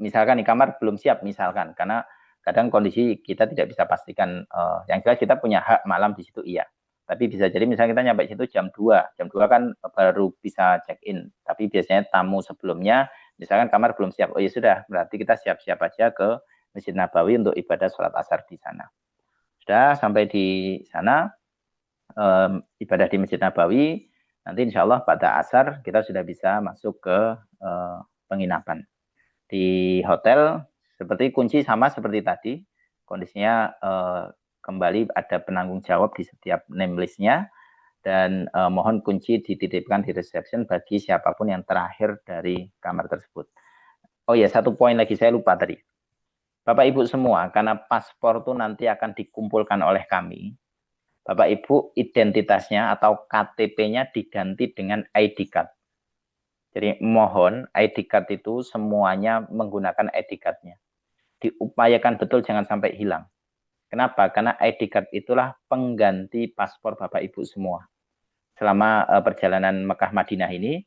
misalkan di kamar belum siap misalkan, karena kadang kondisi kita tidak bisa pastikan. Yang jelas kita punya hak malam di situ iya. Tapi bisa jadi misalnya kita nyampe situ jam 2 kan baru bisa check in. Tapi biasanya tamu sebelumnya misalkan kamar belum siap, oh ya sudah, berarti kita siap-siap aja ke Masjid Nabawi untuk ibadah sholat asar di sana. Sudah sampai di sana ibadah di Masjid Nabawi, nanti insya Allah pada asar kita sudah bisa masuk ke penginapan. Di hotel seperti kunci sama seperti tadi, kondisinya kembali ada penanggung jawab di setiap name list-nya, dan mohon kunci dititipkan di reception bagi siapapun yang terakhir dari kamar tersebut. Oh ya, satu poin lagi saya lupa tadi. Bapak Ibu semua, karena paspor itu nanti akan dikumpulkan oleh kami, Bapak Ibu identitasnya atau KTP-nya diganti dengan ID card. Jadi mohon ID card itu semuanya menggunakan ID card-nya. Diupayakan betul jangan sampai hilang. Kenapa? Karena ID card itulah pengganti paspor Bapak Ibu semua. Selama perjalanan Mekah Madinah ini,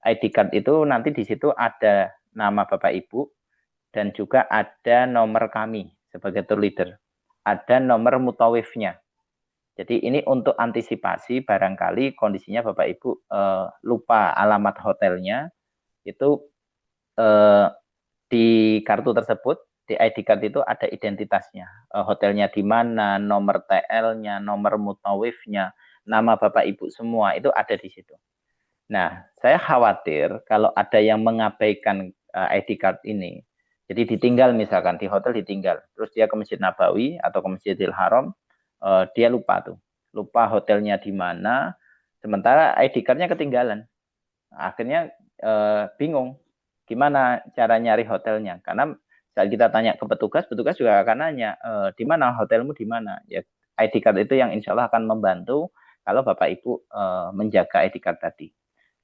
ID card itu nanti di situ ada nama Bapak Ibu dan juga ada nomor kami sebagai tour leader. Ada nomor mutawifnya. Jadi ini untuk antisipasi barangkali kondisinya Bapak Ibu lupa alamat hotelnya, itu di kartu tersebut, di ID card itu ada identitasnya, hotelnya di mana, nomor TL-nya, nomor mutawifnya, nama Bapak Ibu semua itu ada di situ. Nah, saya khawatir kalau ada yang mengabaikan ID card ini, jadi ditinggal misalkan di hotel ditinggal, terus dia ke Masjid Nabawi atau ke Masjidil Haram, dia lupa hotelnya di mana, sementara ID card-nya ketinggalan. Akhirnya bingung gimana cara nyari hotelnya, karena saat kita tanya ke petugas juga akan nanya di mana hotelmu, di mana, ya ID card itu yang insya Allah akan membantu kalau Bapak Ibu menjaga ID card tadi.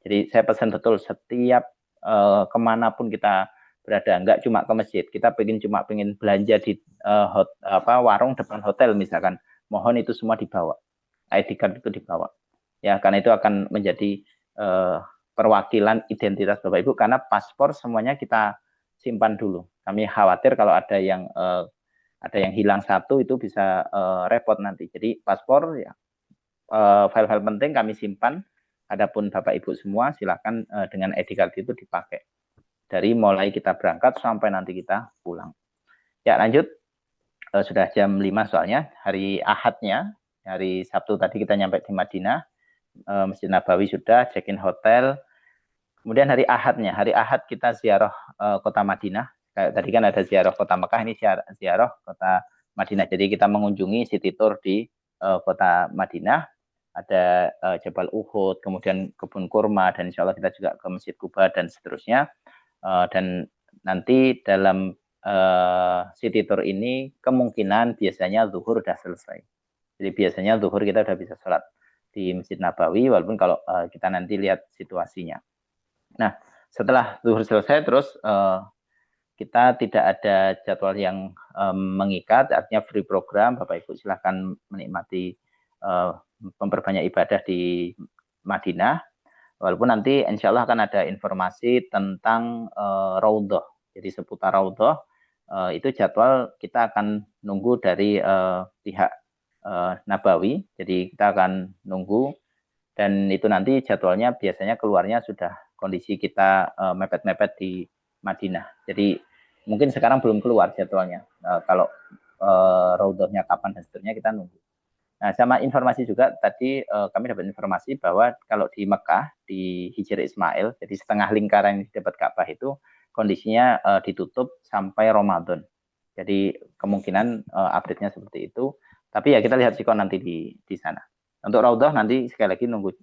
Jadi saya pesan betul setiap kemanapun kita berada, nggak cuma ke masjid, kita cuma pengen belanja di warung depan hotel misalkan, mohon itu semua dibawa, ID card itu dibawa. Ya, karena itu akan menjadi perwakilan identitas Bapak Ibu, karena paspor semuanya kita simpan dulu. Kami khawatir kalau ada yang hilang satu itu bisa repot nanti. Jadi paspor ya, file-file penting kami simpan. Adapun Bapak Ibu semua silakan dengan ID card itu dipakai dari mulai kita berangkat sampai nanti kita pulang. Ya, lanjut. Sudah jam 5 soalnya. Hari Ahadnya, hari Sabtu tadi kita nyampe di Madinah, Masjid Nabawi sudah, check-in hotel. Kemudian hari Ahadnya, hari Ahad kita ziarah kota Madinah. Kayak tadi kan ada ziarah kota Mekah, ini ziarah kota Madinah. Jadi kita mengunjungi city tour di kota Madinah. Ada Jabal Uhud, kemudian kebun kurma, dan insya Allah kita juga ke Masjid Kuba dan seterusnya. Dan nanti dalam city tour ini kemungkinan biasanya zuhur sudah selesai. Jadi biasanya zuhur kita sudah bisa sholat di Masjid Nabawi, walaupun kalau kita nanti lihat situasinya. Nah, setelah zuhur selesai terus kita tidak ada jadwal yang mengikat, artinya free program. Bapak Ibu silahkan menikmati memperbanyak ibadah di Madinah. Walaupun nanti insya Allah akan ada informasi tentang Raudhah. Jadi seputar Raudhah itu jadwal kita akan nunggu dari pihak Nabawi. Jadi kita akan nunggu, dan itu nanti jadwalnya biasanya keluarnya sudah kondisi kita mepet-mepet di Madinah. Jadi mungkin sekarang belum keluar jadwalnya. Kalau Raudhahnya kapan dan seterusnya kita nunggu. Nah, sama informasi juga tadi kami dapat informasi bahwa kalau di Mekah, di Hijr Ismail, jadi setengah lingkaran yang dapat Ka'bah itu kondisinya ditutup sampai Ramadan. Jadi kemungkinan update-nya seperti itu. Tapi ya kita lihat sih kok nanti di sana. Untuk Raudhah nanti sekali lagi nunggu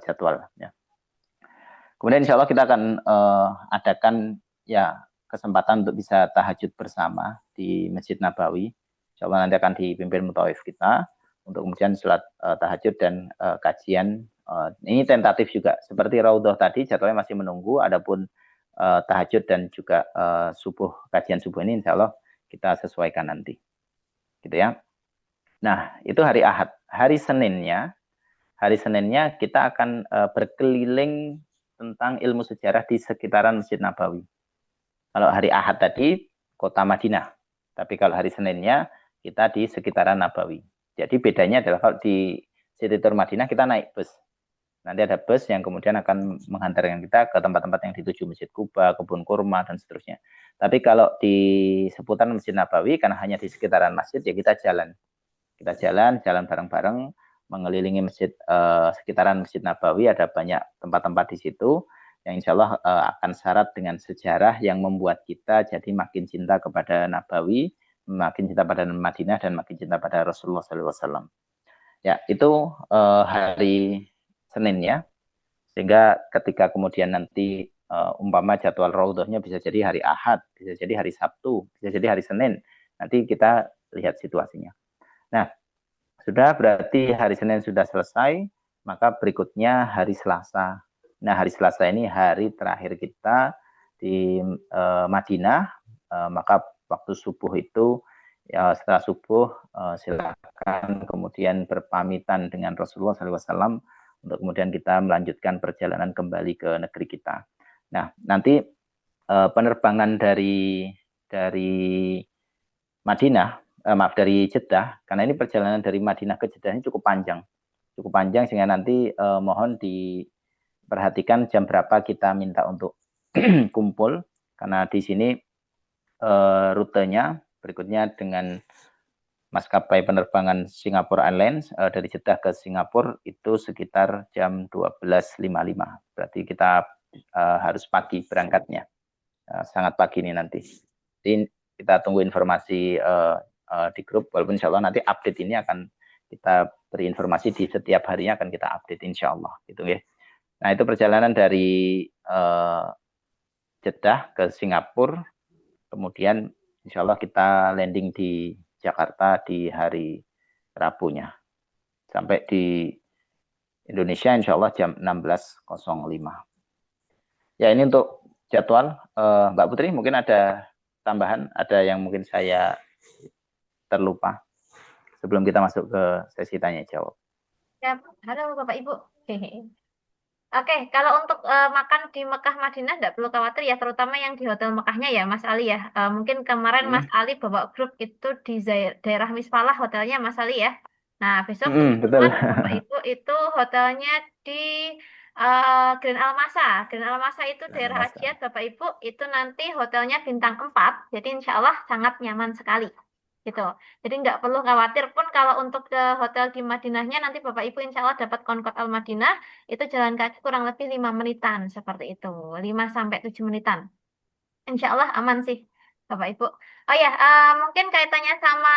jadwal. Ya. Kemudian insya Allah kita akan adakan ya kesempatan untuk bisa tahajud bersama di Masjid Nabawi. Insya Allah nanti akan dipimpin mutawif kita untuk kemudian sholat tahajud dan kajian. Ini tentatif juga. Seperti Raudhah tadi jadwalnya masih menunggu. Adapun tahajud dan juga subuh, kajian subuh ini insya Allah kita sesuaikan nanti. Gitu ya. Nah, itu hari Ahad. Hari Seninnya kita akan berkeliling tentang ilmu sejarah di sekitaran Masjid Nabawi. Kalau hari Ahad tadi kota Madinah, tapi kalau hari Seninnya kita di sekitaran Nabawi. Jadi bedanya adalah kalau di city tour Madinah kita naik bus. Nanti ada bus yang kemudian akan menghantarkan kita ke tempat-tempat yang dituju, Masjid Kuba, kebun kurma dan seterusnya. Tapi kalau di seputaran Masjid Nabawi karena hanya di sekitaran masjid ya kita jalan. Kita jalan bareng-bareng mengelilingi masjid sekitaran Masjid Nabawi. Ada banyak tempat-tempat di situ yang insya Allah akan syarat dengan sejarah yang membuat kita jadi makin cinta kepada Nabawi, makin cinta pada Madinah, dan makin cinta pada Rasulullah SAW. Ya, itu hari Senin ya. Sehingga ketika kemudian nanti umpama jadwal Raudhahnya bisa jadi hari Ahad, bisa jadi hari Sabtu, bisa jadi hari Senin. Nanti kita lihat situasinya. Nah, sudah berarti hari Senin sudah selesai, maka berikutnya hari Selasa. Nah, hari Selasa ini hari terakhir kita di Madinah, maka waktu subuh itu, ya, setelah subuh silakan kemudian berpamitan dengan Rasulullah SAW untuk kemudian kita melanjutkan perjalanan kembali ke negeri kita. Nah, nanti penerbangan dari Madinah, dari Jeddah, karena ini perjalanan dari Madinah ke Jeddah ini cukup panjang sehingga nanti mohon diperhatikan jam berapa kita minta untuk kumpul, karena di sini rutenya berikutnya dengan maskapai penerbangan Singapore Airlines dari Jeddah ke Singapura itu sekitar jam 12.55. Berarti kita harus pagi berangkatnya, sangat pagi ini nanti. Jadi kita tunggu informasi di grup, walaupun insya Allah nanti update ini akan kita beri informasi di setiap harinya, akan kita update insya Allah gitu ya. Nah, itu perjalanan dari Jeddah ke Singapura, kemudian insya Allah kita landing di Jakarta di hari Rabunya. Sampai di Indonesia insya Allah jam 16.05. Ya, ini untuk jadwal. Mbak Putri, mungkin ada tambahan, ada yang mungkin saya terlupa sebelum kita masuk ke sesi tanya jawab. Ya, halo Bapak Ibu. Oke, kalau untuk makan di Mekah Madinah nggak perlu khawatir ya, terutama yang di Hotel Mekahnya ya, Mas Ali ya. Mungkin kemarin Mas Ali bawa grup itu di daerah Misfalah hotelnya Mas Ali ya. Nah, besok Betul. teman-teman Bapak Ibu itu hotelnya di Grand Almasa. Grand Almasa itu daerah Ajiat Bapak Ibu, itu nanti hotelnya bintang 4, jadi insya Allah sangat nyaman sekali. Gitu. Jadi nggak perlu khawatir pun kalau untuk ke hotel di Madinahnya nanti Bapak Ibu insya Allah dapat Concorde Al Madinah itu jalan kaki kurang lebih 5 menitan seperti itu, 5 sampai 7 menitan. Insya Allah aman sih Bapak Ibu. Oh ya, mungkin kaitannya sama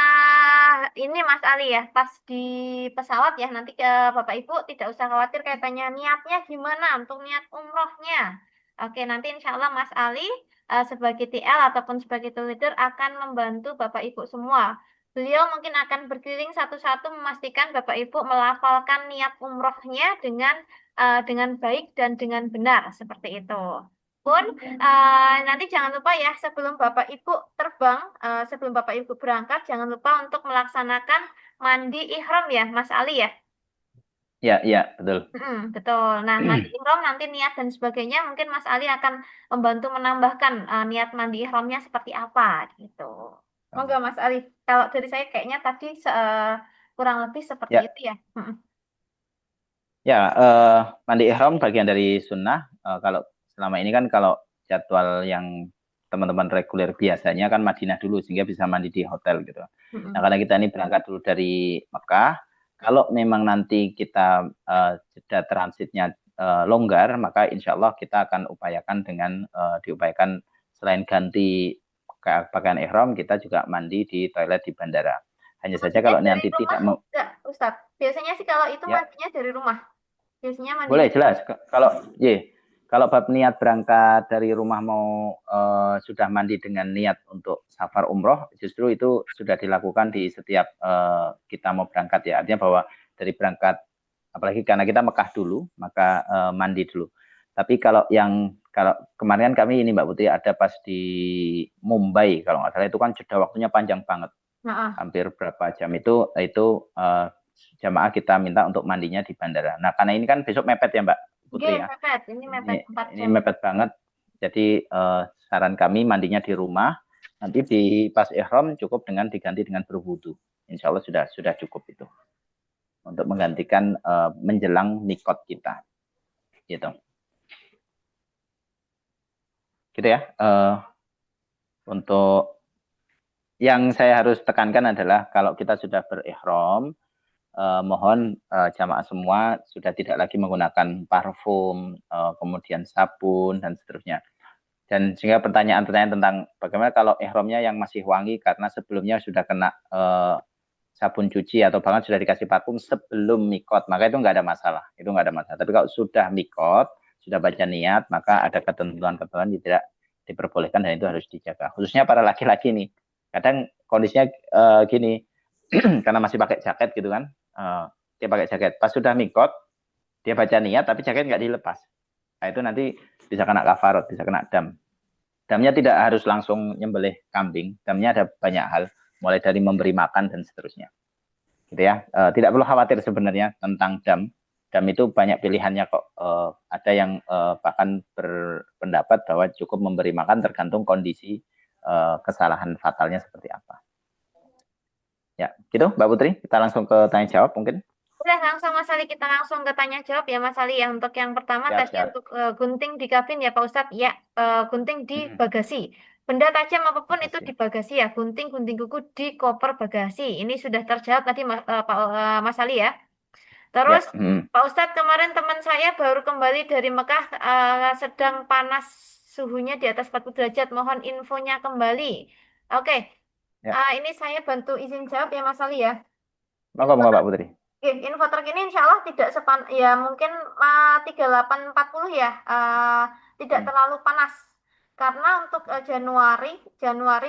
ini Mas Ali ya, pas di pesawat ya nanti ke Bapak Ibu tidak usah khawatir kaitannya niatnya gimana untuk niat umrohnya. Oke, nanti insya Allah Mas Ali sebagai TL ataupun sebagai tour leader akan membantu Bapak Ibu semua. Beliau mungkin akan berkeliling satu-satu memastikan Bapak Ibu melafalkan niat umrohnya dengan baik dan dengan benar seperti itu. Pun nanti jangan lupa ya sebelum Bapak Ibu terbang, sebelum Bapak Ibu berangkat, jangan lupa untuk melaksanakan mandi ihram ya, Mas Ali ya. Ya, betul. Betul. Nah, mandi ihram nanti niat dan sebagainya, mungkin Mas Ali akan membantu menambahkan niat mandi ihramnya seperti apa gitu. Monggo Mas Ali. Kalau dari saya kayaknya tadi kurang lebih seperti itu ya. Ya, mandi ihram bagian dari sunnah. Kalau selama ini kan kalau jadwal yang teman-teman reguler biasanya kan Madinah dulu sehingga bisa mandi di hotel gitu. Nah, karena kita ini berangkat dulu dari Mekah, kalau memang nanti kita jeda transitnya longgar, maka insya Allah kita akan upayakan dengan diupayakan selain ganti pakaian ihram, kita juga mandi di toilet di bandara. Hanya saja kalau nanti tidak Ustadz, biasanya sih kalau itu mandinya dari rumah. Biasanya mandi. Boleh jelas. Kalau bab niat berangkat dari rumah mau sudah mandi dengan niat untuk safar umroh, justru itu sudah dilakukan di setiap kita mau berangkat ya. Artinya bahwa dari berangkat, apalagi karena kita Mekah dulu, maka mandi dulu. Tapi kalau kemarin kami ini Mbak Putri ada pas di Mumbai, kalau nggak salah itu kan jeda waktunya panjang banget. Hampir berapa jam itu jamaah kita minta untuk mandinya di bandara. Nah, karena ini kan besok mepet ya Mbak Putri ya. Mepet. Ini mepet 4 jam. Ini mepet banget. Jadi saran kami mandinya di rumah. Nanti di pas ihram cukup dengan diganti dengan berwudu. Insya Allah sudah cukup itu untuk menggantikan menjelang mikot kita. Gitu. Gitu ya. Untuk yang saya harus tekankan adalah kalau kita sudah berihram, mohon jamaah semua sudah tidak lagi menggunakan parfum, kemudian sabun dan seterusnya. Dan sehingga pertanyaan-pertanyaan tentang bagaimana kalau ihramnya yang masih wangi karena sebelumnya sudah kena sabun cuci atau bahkan sudah dikasih parfum sebelum mikot, maka itu nggak ada masalah. Itu nggak ada masalah. Tapi kalau sudah mikot, sudah baca niat, maka ada ketentuan-ketentuan yang tidak diperbolehkan dan itu harus dijaga. Khususnya para laki-laki nih. Kadang kondisinya gini, karena masih pakai jaket gitu kan, dia pakai jaket. Pas sudah mikot, dia baca niat tapi jaket nggak dilepas. Nah, itu nanti bisa kena kafarot, bisa kena dam. Damnya tidak harus langsung nyembelih kambing. Damnya ada banyak hal, mulai dari memberi makan dan seterusnya. Gitu ya. Tidak perlu khawatir sebenarnya tentang dam. Dam itu banyak pilihannya kok. Ada yang bahkan berpendapat bahwa cukup memberi makan tergantung kondisi kesalahan fatalnya seperti apa. Ya, gitu Mbak Putri. Kita langsung ke tanya jawab mungkin. Udah langsung Mas Ali, kita langsung ke tanya jawab ya Mas Ali ya. Untuk yang pertama tadi untuk gunting di kabin ya Pak Ustadz. Ya, gunting di bagasi. Benda tajam apapun itu di bagasi ya. Gunting kuku di koper bagasi. Ini sudah terjawab tadi Mas Ali ya. Terus Pak Ustadz, kemarin teman saya baru kembali dari Mekah, sedang panas suhunya di atas 40 derajat. Mohon infonya kembali. Oke. Ini saya bantu izin jawab ya Mas Ali ya. Monggo Mbak Putri. Info terkini insya Allah tidak ya mungkin 3840 ya, tidak terlalu panas. Karena untuk Januari,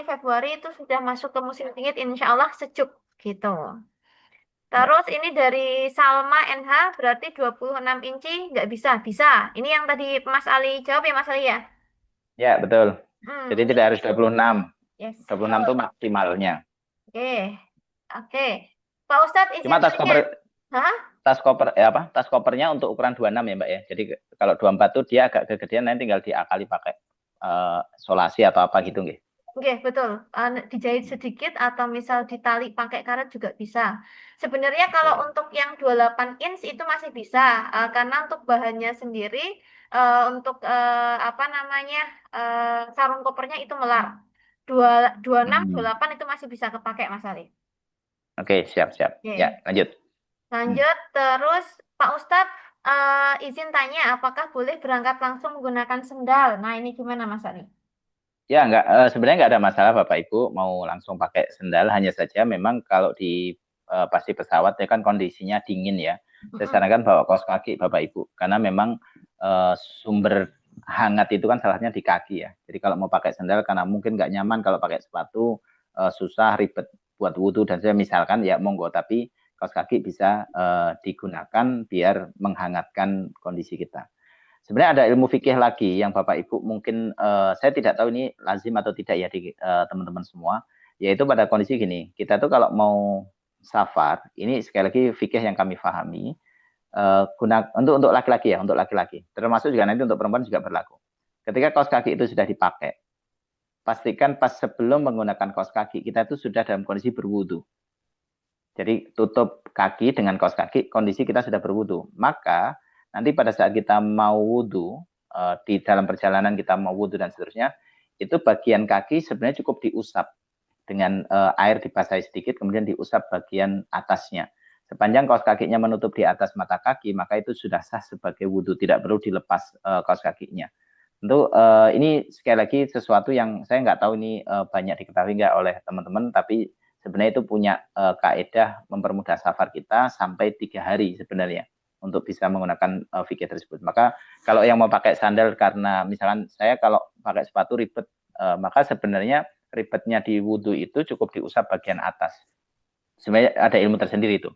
Februari itu sudah masuk ke musim dingin, insya Allah sejuk gitu. Terus ini dari Salma NH berarti 26 inci nggak bisa. Bisa. Ini yang tadi Mas Ali jawab ya Mas Ali ya? Ya, betul. Jadi Ini tidak harus 26. yes, 26 itu betul. maksimalnya. Oke. Oke. Pak Ustadz izin Cuma tanya. Hah? tas kopernya untuk ukuran 26 ya, Mbak ya. Jadi kalau 24 tuh dia agak kegedean, nanti tinggal diakali pakai solasi atau apa gitu nggih. Oke, betul. Dijahit sedikit atau misal ditali pakai karet juga bisa. Sebenarnya kalau Oke. untuk yang 28 inch itu masih bisa, karena untuk bahannya sendiri, untuk apa namanya sarung kopernya itu melar. 26, Hmm. 28 itu masih bisa kepakai Mas Ali. Oke, siap-siap. Ya, Oke, lanjut. Hmm. lanjut terus Pak Ustadz izin tanya, apakah boleh berangkat langsung menggunakan sendal? Nah ini gimana Mas Ali? Ya, sebenarnya nggak ada masalah Bapak Ibu mau langsung pakai sendal, hanya saja memang kalau di pasti pesawat ya kan kondisinya dingin ya. Saya Mm-mm. sarankan bawa kaos kaki Bapak Ibu, karena memang sumber hangat itu kan salahnya di kaki ya. Jadi kalau mau pakai sendal karena mungkin nggak nyaman kalau pakai sepatu, susah ribet buat wudhu dan saya misalkan ya monggo, tapi kaos kaki bisa digunakan biar menghangatkan kondisi kita. Sebenarnya ada ilmu fikih lagi yang Bapak Ibu mungkin saya tidak tahu ini lazim atau tidak ya di teman-teman semua, yaitu pada kondisi gini, kita tuh kalau mau safar, ini sekali lagi fikih yang kami pahami, untuk laki-laki ya, untuk laki-laki, termasuk juga nanti untuk perempuan juga berlaku. Ketika kaos kaki itu sudah dipakai, pastikan pas sebelum menggunakan kaos kaki kita itu sudah dalam kondisi berwudu. Jadi tutup kaki dengan kaos kaki, kondisi kita sudah berwudu. Maka nanti pada saat kita mau wudu, di dalam perjalanan kita mau wudu dan seterusnya, itu bagian kaki sebenarnya cukup diusap dengan air dibasahi sedikit, kemudian diusap bagian atasnya. Sepanjang kaos kakinya menutup di atas mata kaki, maka itu sudah sah sebagai wudu, tidak perlu dilepas kaos kakinya. Tentu ini sekali lagi sesuatu yang saya nggak tahu ini banyak diketahui nggak oleh teman-teman, tapi sebenarnya itu punya kaidah mempermudah safar kita sampai 3 hari sebenarnya untuk bisa menggunakan fikih tersebut. Maka kalau yang mau pakai sandal karena misalkan saya kalau pakai sepatu ribet, maka sebenarnya ribetnya di wudhu itu cukup diusap bagian atas. Sebenarnya ada ilmu tersendiri itu.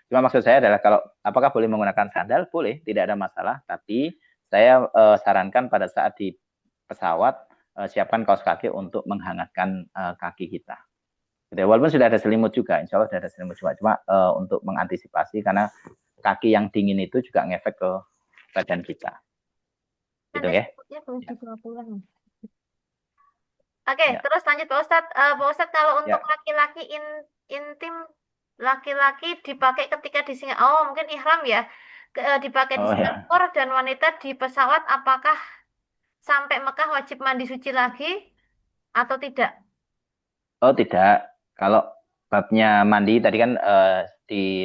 Cuma maksud saya adalah kalau apakah boleh menggunakan sandal? Boleh, tidak ada masalah. Tapi saya sarankan pada saat di pesawat siapkan kaos kaki untuk menghangatkan kaki kita. Gitu. Walaupun sudah ada selimut juga, insya Allah sudah ada selimut juga. Cuma untuk mengantisipasi karena kaki yang dingin itu juga ngefek ke badan kita. Gitu Ada ya. sebutnya belum dibawa pulang. Oke, Ya. terus lanjut Pak Ustadz. Pak Ustadz kalau untuk Ya. laki-laki intim, laki-laki dipakai ketika di Singapura, oh mungkin ihram ya, dipakai di Oh ya. Singapura dan wanita di pesawat, apakah sampai Mekah wajib mandi suci lagi atau tidak? Oh tidak. Kalau babnya mandi tadi kan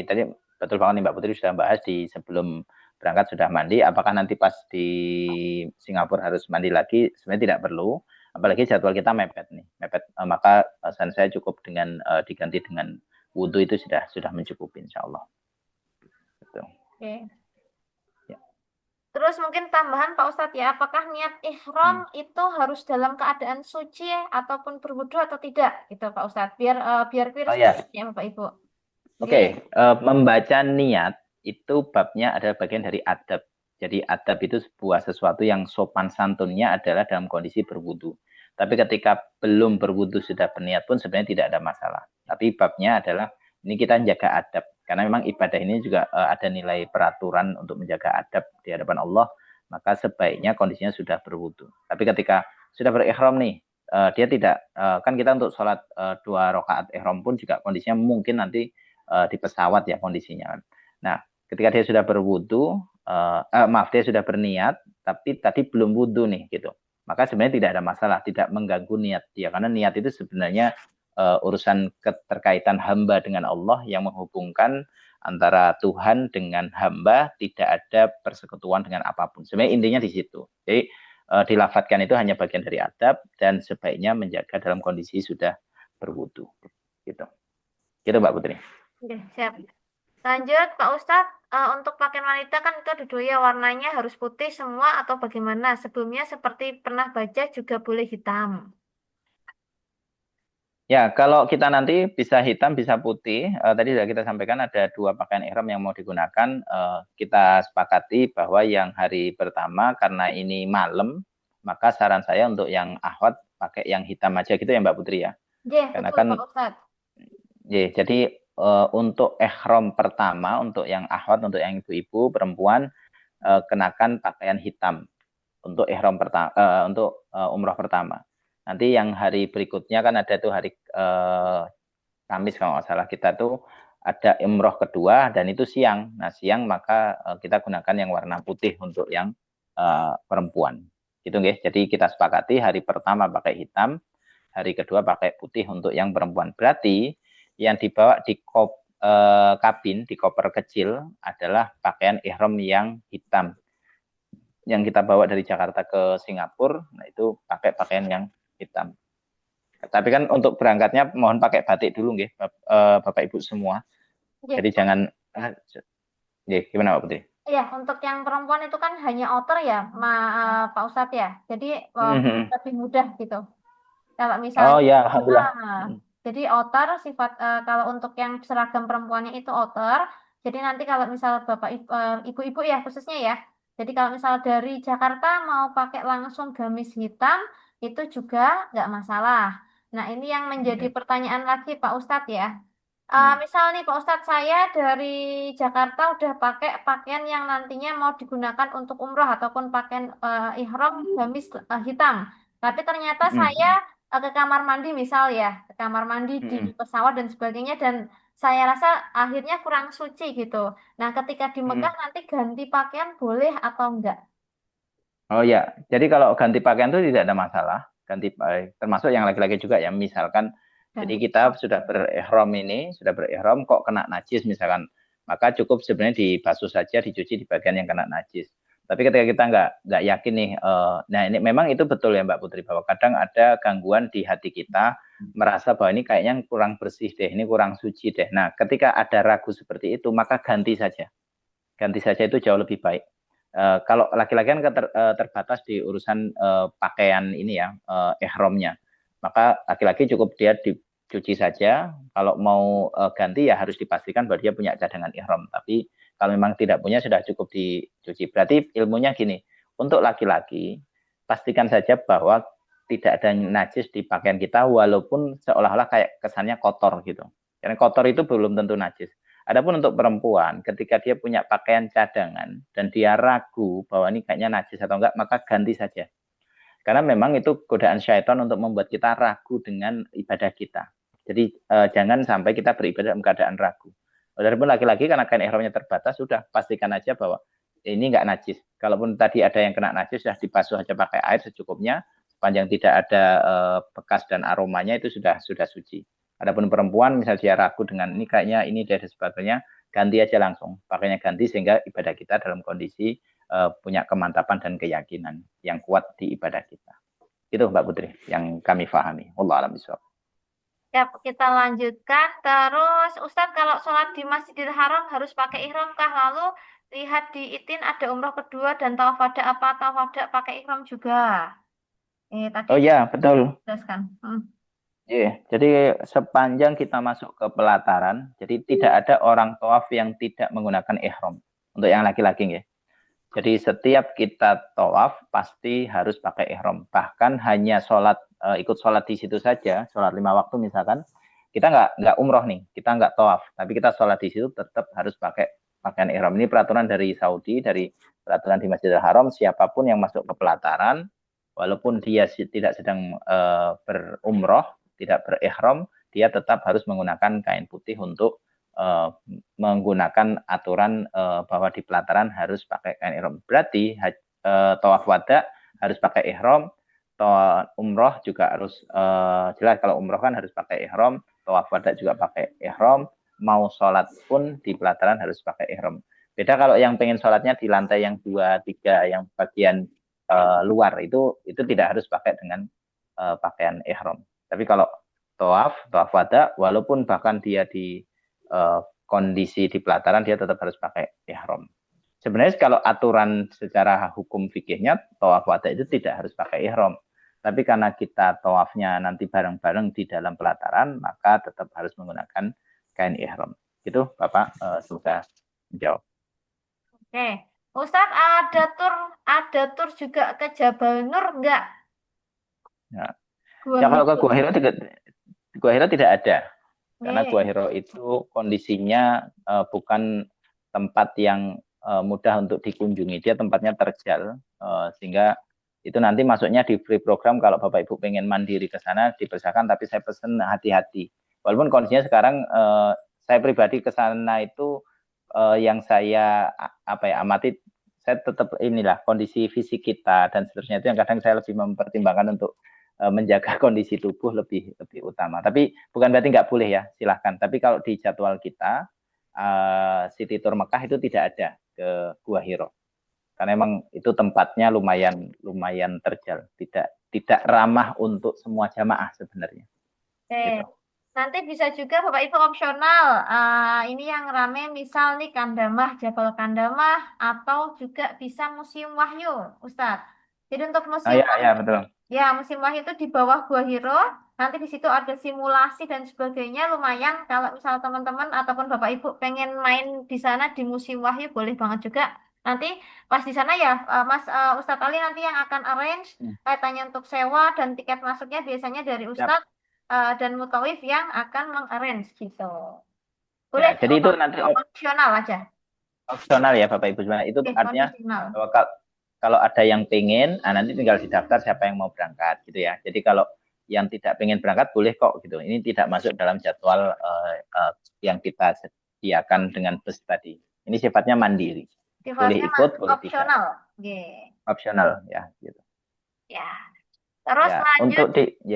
tadi betul banget nih Mbak Putri sudah bahas di sebelum berangkat sudah mandi. Apakah nanti pas di Singapura harus mandi lagi? Sebenarnya tidak perlu. Apalagi jadwal kita mepet nih, mepet. Maka saran saya cukup dengan diganti dengan wudhu itu sudah mencukupi insya Allah. Gitu. Oke. Ya. Terus mungkin tambahan Pak Ustadz ya, apakah niat ihram itu harus dalam keadaan suci ataupun berwudu atau tidak, gitu Pak Ustadz? Biar clear Oh ya. ya Bapak Ibu. Oke, membaca niat itu babnya adalah bagian dari adab. Jadi adab itu sebuah sesuatu yang sopan santunnya adalah dalam kondisi berwudu. Tapi ketika belum berwudu sudah berniat pun sebenarnya tidak ada masalah. Tapi babnya adalah ini kita menjaga adab. Karena memang ibadah ini juga ada nilai peraturan untuk menjaga adab di hadapan Allah. Maka sebaiknya kondisinya sudah berwudu. Tapi ketika sudah berikhram nih, dia tidak, kan kita untuk sholat 2 rakaat ihram pun juga kondisinya mungkin nanti di pesawat ya kondisinya. Nah, ketika dia sudah berwudu, dia sudah berniat, tapi tadi belum wudu nih gitu. Maka sebenarnya tidak ada masalah, tidak mengganggu niat dia karena niat itu sebenarnya urusan keterkaitan hamba dengan Allah yang menghubungkan antara Tuhan dengan hamba, tidak ada persekutuan dengan apapun. Sebenarnya intinya di situ. Jadi dilafatkan itu hanya bagian dari adab dan sebaiknya menjaga dalam kondisi sudah berwudu. Gitu. Gitu Mbak Putri. Oke, siap. Lanjut, Pak Ustadz, untuk pakaian wanita kan itu ada dua ya, warnanya harus putih semua atau bagaimana? Sebelumnya seperti pernah baca juga boleh hitam. Ya, kalau kita nanti bisa hitam, bisa putih. Tadi sudah kita sampaikan ada 2 pakaian ihram yang mau digunakan. Kita sepakati bahwa yang hari pertama karena ini malam, maka saran saya untuk yang ahwat pakai yang hitam aja gitu ya Mbak Putri ya. Jeh, Karena betul kan, Pak Ustadz. jadi untuk ihram pertama, untuk yang ahwat, untuk yang ibu-ibu, perempuan, kenakan pakaian hitam untuk ihram pertama, untuk umroh pertama. Nanti yang hari berikutnya kan ada tuh hari Kamis kalau nggak salah, kita tuh ada umroh kedua dan itu siang. Nah siang maka kita gunakan yang warna putih untuk yang perempuan. Gitu guys. Jadi kita sepakati hari pertama pakai hitam, hari kedua pakai putih untuk yang perempuan. Berarti yang dibawa di kabin, di koper kecil adalah pakaian ihram yang hitam. Yang kita bawa dari Jakarta ke Singapura, nah itu pakai pakaian yang hitam. Tapi kan untuk berangkatnya mohon pakai batik dulu nggih, Bapak Ibu semua. Jeh, Jadi jangan gimana Pak Putri? ya, untuk yang perempuan itu kan hanya outer ya, Pak Ustadz ya. Jadi lebih mudah gitu. Kalau Oh misalnya, ya, alhamdulillah. jadi outer kalau untuk yang seragam perempuannya itu outer. Jadi nanti kalau misal ibu-ibu ya khususnya ya. Jadi kalau misal dari Jakarta mau pakai langsung gamis hitam itu juga nggak masalah. Nah ini yang menjadi pertanyaan lagi Pak Ustadz ya. Misal nih Pak Ustadz, saya dari Jakarta udah pakai pakaian yang nantinya mau digunakan untuk umroh ataupun pakaian ihram gamis hitam. Tapi ternyata saya ke kamar mandi misal ya, ke kamar mandi di pesawat dan sebagainya dan saya rasa akhirnya kurang suci gitu. Nah, ketika di Mekah nanti ganti pakaian boleh atau enggak? Oh ya, jadi kalau ganti pakaian itu tidak ada masalah. Ganti termasuk yang laki-laki juga ya. Misalkan, jadi Ganti. kita sudah berihram kok kena najis misalkan, maka cukup sebenarnya dibasuh saja, dicuci di bagian yang kena najis. Tapi ketika kita nggak yakin nih, nah ini memang itu betul ya Mbak Putri, bahwa kadang ada gangguan di hati kita, merasa bahwa ini kayaknya kurang bersih deh, ini kurang suci deh. Nah, ketika ada ragu seperti itu, maka ganti saja. Ganti saja itu jauh lebih baik. Kalau laki-laki kan terbatas di urusan pakaian ini ya, ihramnya. Maka laki-laki cukup dia dicuci saja. Kalau mau ganti ya harus dipastikan bahwa dia punya cadangan ihram. Tapi kalau memang tidak punya sudah cukup dicuci. Berarti ilmunya gini, untuk laki-laki pastikan saja bahwa tidak ada najis di pakaian kita walaupun seolah-olah kayak kesannya kotor gitu. Karena kotor itu belum tentu najis. Adapun untuk perempuan, ketika dia punya pakaian cadangan dan dia ragu bahwa ini kayaknya najis atau enggak, maka ganti saja. Karena memang itu godaan syaitan untuk membuat kita ragu dengan ibadah kita. Jadi jangan sampai kita beribadah dalam keadaan ragu. Adapun laki-laki karena kain ihramnya terbatas, sudah pastikan aja bahwa ini enggak najis. Kalaupun tadi ada yang kena najis, sudah dibasuh aja pakai air secukupnya, sepanjang tidak ada bekas dan aromanya itu sudah suci. Adapun perempuan, misal dia ragu dengan ini kayaknya ini dan sebagainya, ganti aja langsung. Pakainya ganti sehingga ibadah kita dalam kondisi punya kemantapan dan keyakinan yang kuat di ibadah kita. Itu Mbak Putri yang kami pahami. Allah alam bisawab. Ya, kita lanjutkan. Terus, Ustadz, kalau sholat di Masjidil Haram harus pakai ihram kah? Lalu lihat di Itin ada umroh kedua dan tawaf wada apa? Tawaf wada pakai ihram juga. Tadi Oh ya, betul. jelaskan. Yeah. Jadi sepanjang kita masuk ke pelataran, jadi tidak ada orang tawaf yang tidak menggunakan ihram. Untuk yang laki-laki ya. Jadi setiap kita tawaf pasti harus pakai ihram. Bahkan hanya ikut sholat di situ saja, sholat 5 waktu misalkan, kita nggak umroh nih, kita nggak tawaf, tapi kita sholat di situ tetap harus pakai pakaian ihram. Ini peraturan dari Saudi, dari peraturan di Masjidil Haram, siapapun yang masuk ke pelataran, walaupun dia tidak sedang berumroh, tidak berihram, dia tetap harus menggunakan kain putih untuk menggunakan aturan bahwa di pelataran harus pakai kain ihram. Berarti tawaf wada harus pakai ihram, umroh juga harus jelas kalau umroh kan harus pakai ihram, tawaf wada juga pakai ihram, mau sholat pun di pelataran harus pakai ihram. Beda kalau yang pengen sholatnya di lantai yang 2, 3, yang bagian luar itu tidak harus pakai dengan pakaian ihram. Tapi kalau tawaf wada, walaupun bahkan dia di kondisi di pelataran, dia tetap harus pakai ihram. Sebenarnya kalau aturan secara hukum fikihnya, tawaf wada itu tidak harus pakai ihram. Tapi karena kita tawafnya nanti bareng-bareng di dalam pelataran, maka tetap harus menggunakan kain ihram. Gitu, Bapak, semoga menjawab. Oke, Ustadz ada tur juga ke Jabal Nur enggak? Ya, Gua ya kalau ke Hiro. Gua Hiro tidak ada. Karena Oke. Gua Hiro itu kondisinya bukan tempat yang mudah untuk dikunjungi. Dia tempatnya terjal, sehingga itu nanti masuknya di free program. Kalau Bapak Ibu pengen mandiri ke sana dipersilakan, tapi saya pesen hati-hati. Walaupun kondisinya sekarang saya pribadi ke sana itu yang saya amati, saya tetap inilah kondisi fisik kita dan seterusnya itu yang kadang saya lebih mempertimbangkan untuk menjaga kondisi tubuh lebih utama. Tapi bukan berarti nggak boleh ya, silahkan. Tapi kalau di jadwal kita City Tour Mekah itu tidak ada ke Gua Hiro, karena emang itu tempatnya lumayan terjal, tidak ramah untuk semua jamaah sebenarnya. Oke. Gitu. Nanti bisa juga Bapak Ibu opsional. Ini yang rame misal nih Kandamah, Jabal Kandamah, atau juga bisa Museum Wahyu, Ustadz. Jadi untuk Museum Ya betul. Ya, Museum Wahyu itu di bawah Gua Hiro. Nanti di situ ada simulasi dan sebagainya. Lumayan kalau misal teman-teman ataupun Bapak Ibu pengen main di sana di Museum Wahyu, boleh banget juga. Nanti pas di sana ya, Ustadz Ali nanti yang akan arrange kaitannya untuk sewa dan tiket masuknya biasanya dari Ustadz dan Mutawif yang akan mengarrange gitu. Boleh, Ya, jadi itu nanti opsional aja. opsional ya Bapak Ibu. Itu artinya bahwa kalau ada yang pengen, nanti tinggal didaftar siapa yang mau berangkat gitu ya. Jadi kalau yang tidak pengen berangkat boleh kok gitu. Ini tidak masuk dalam jadwal yang kita sediakan dengan bus tadi. Ini sifatnya mandiri. Boleh ikut, boleh opsional. tidak. Opsional ya gitu. Ya. Terus ya, lanjut.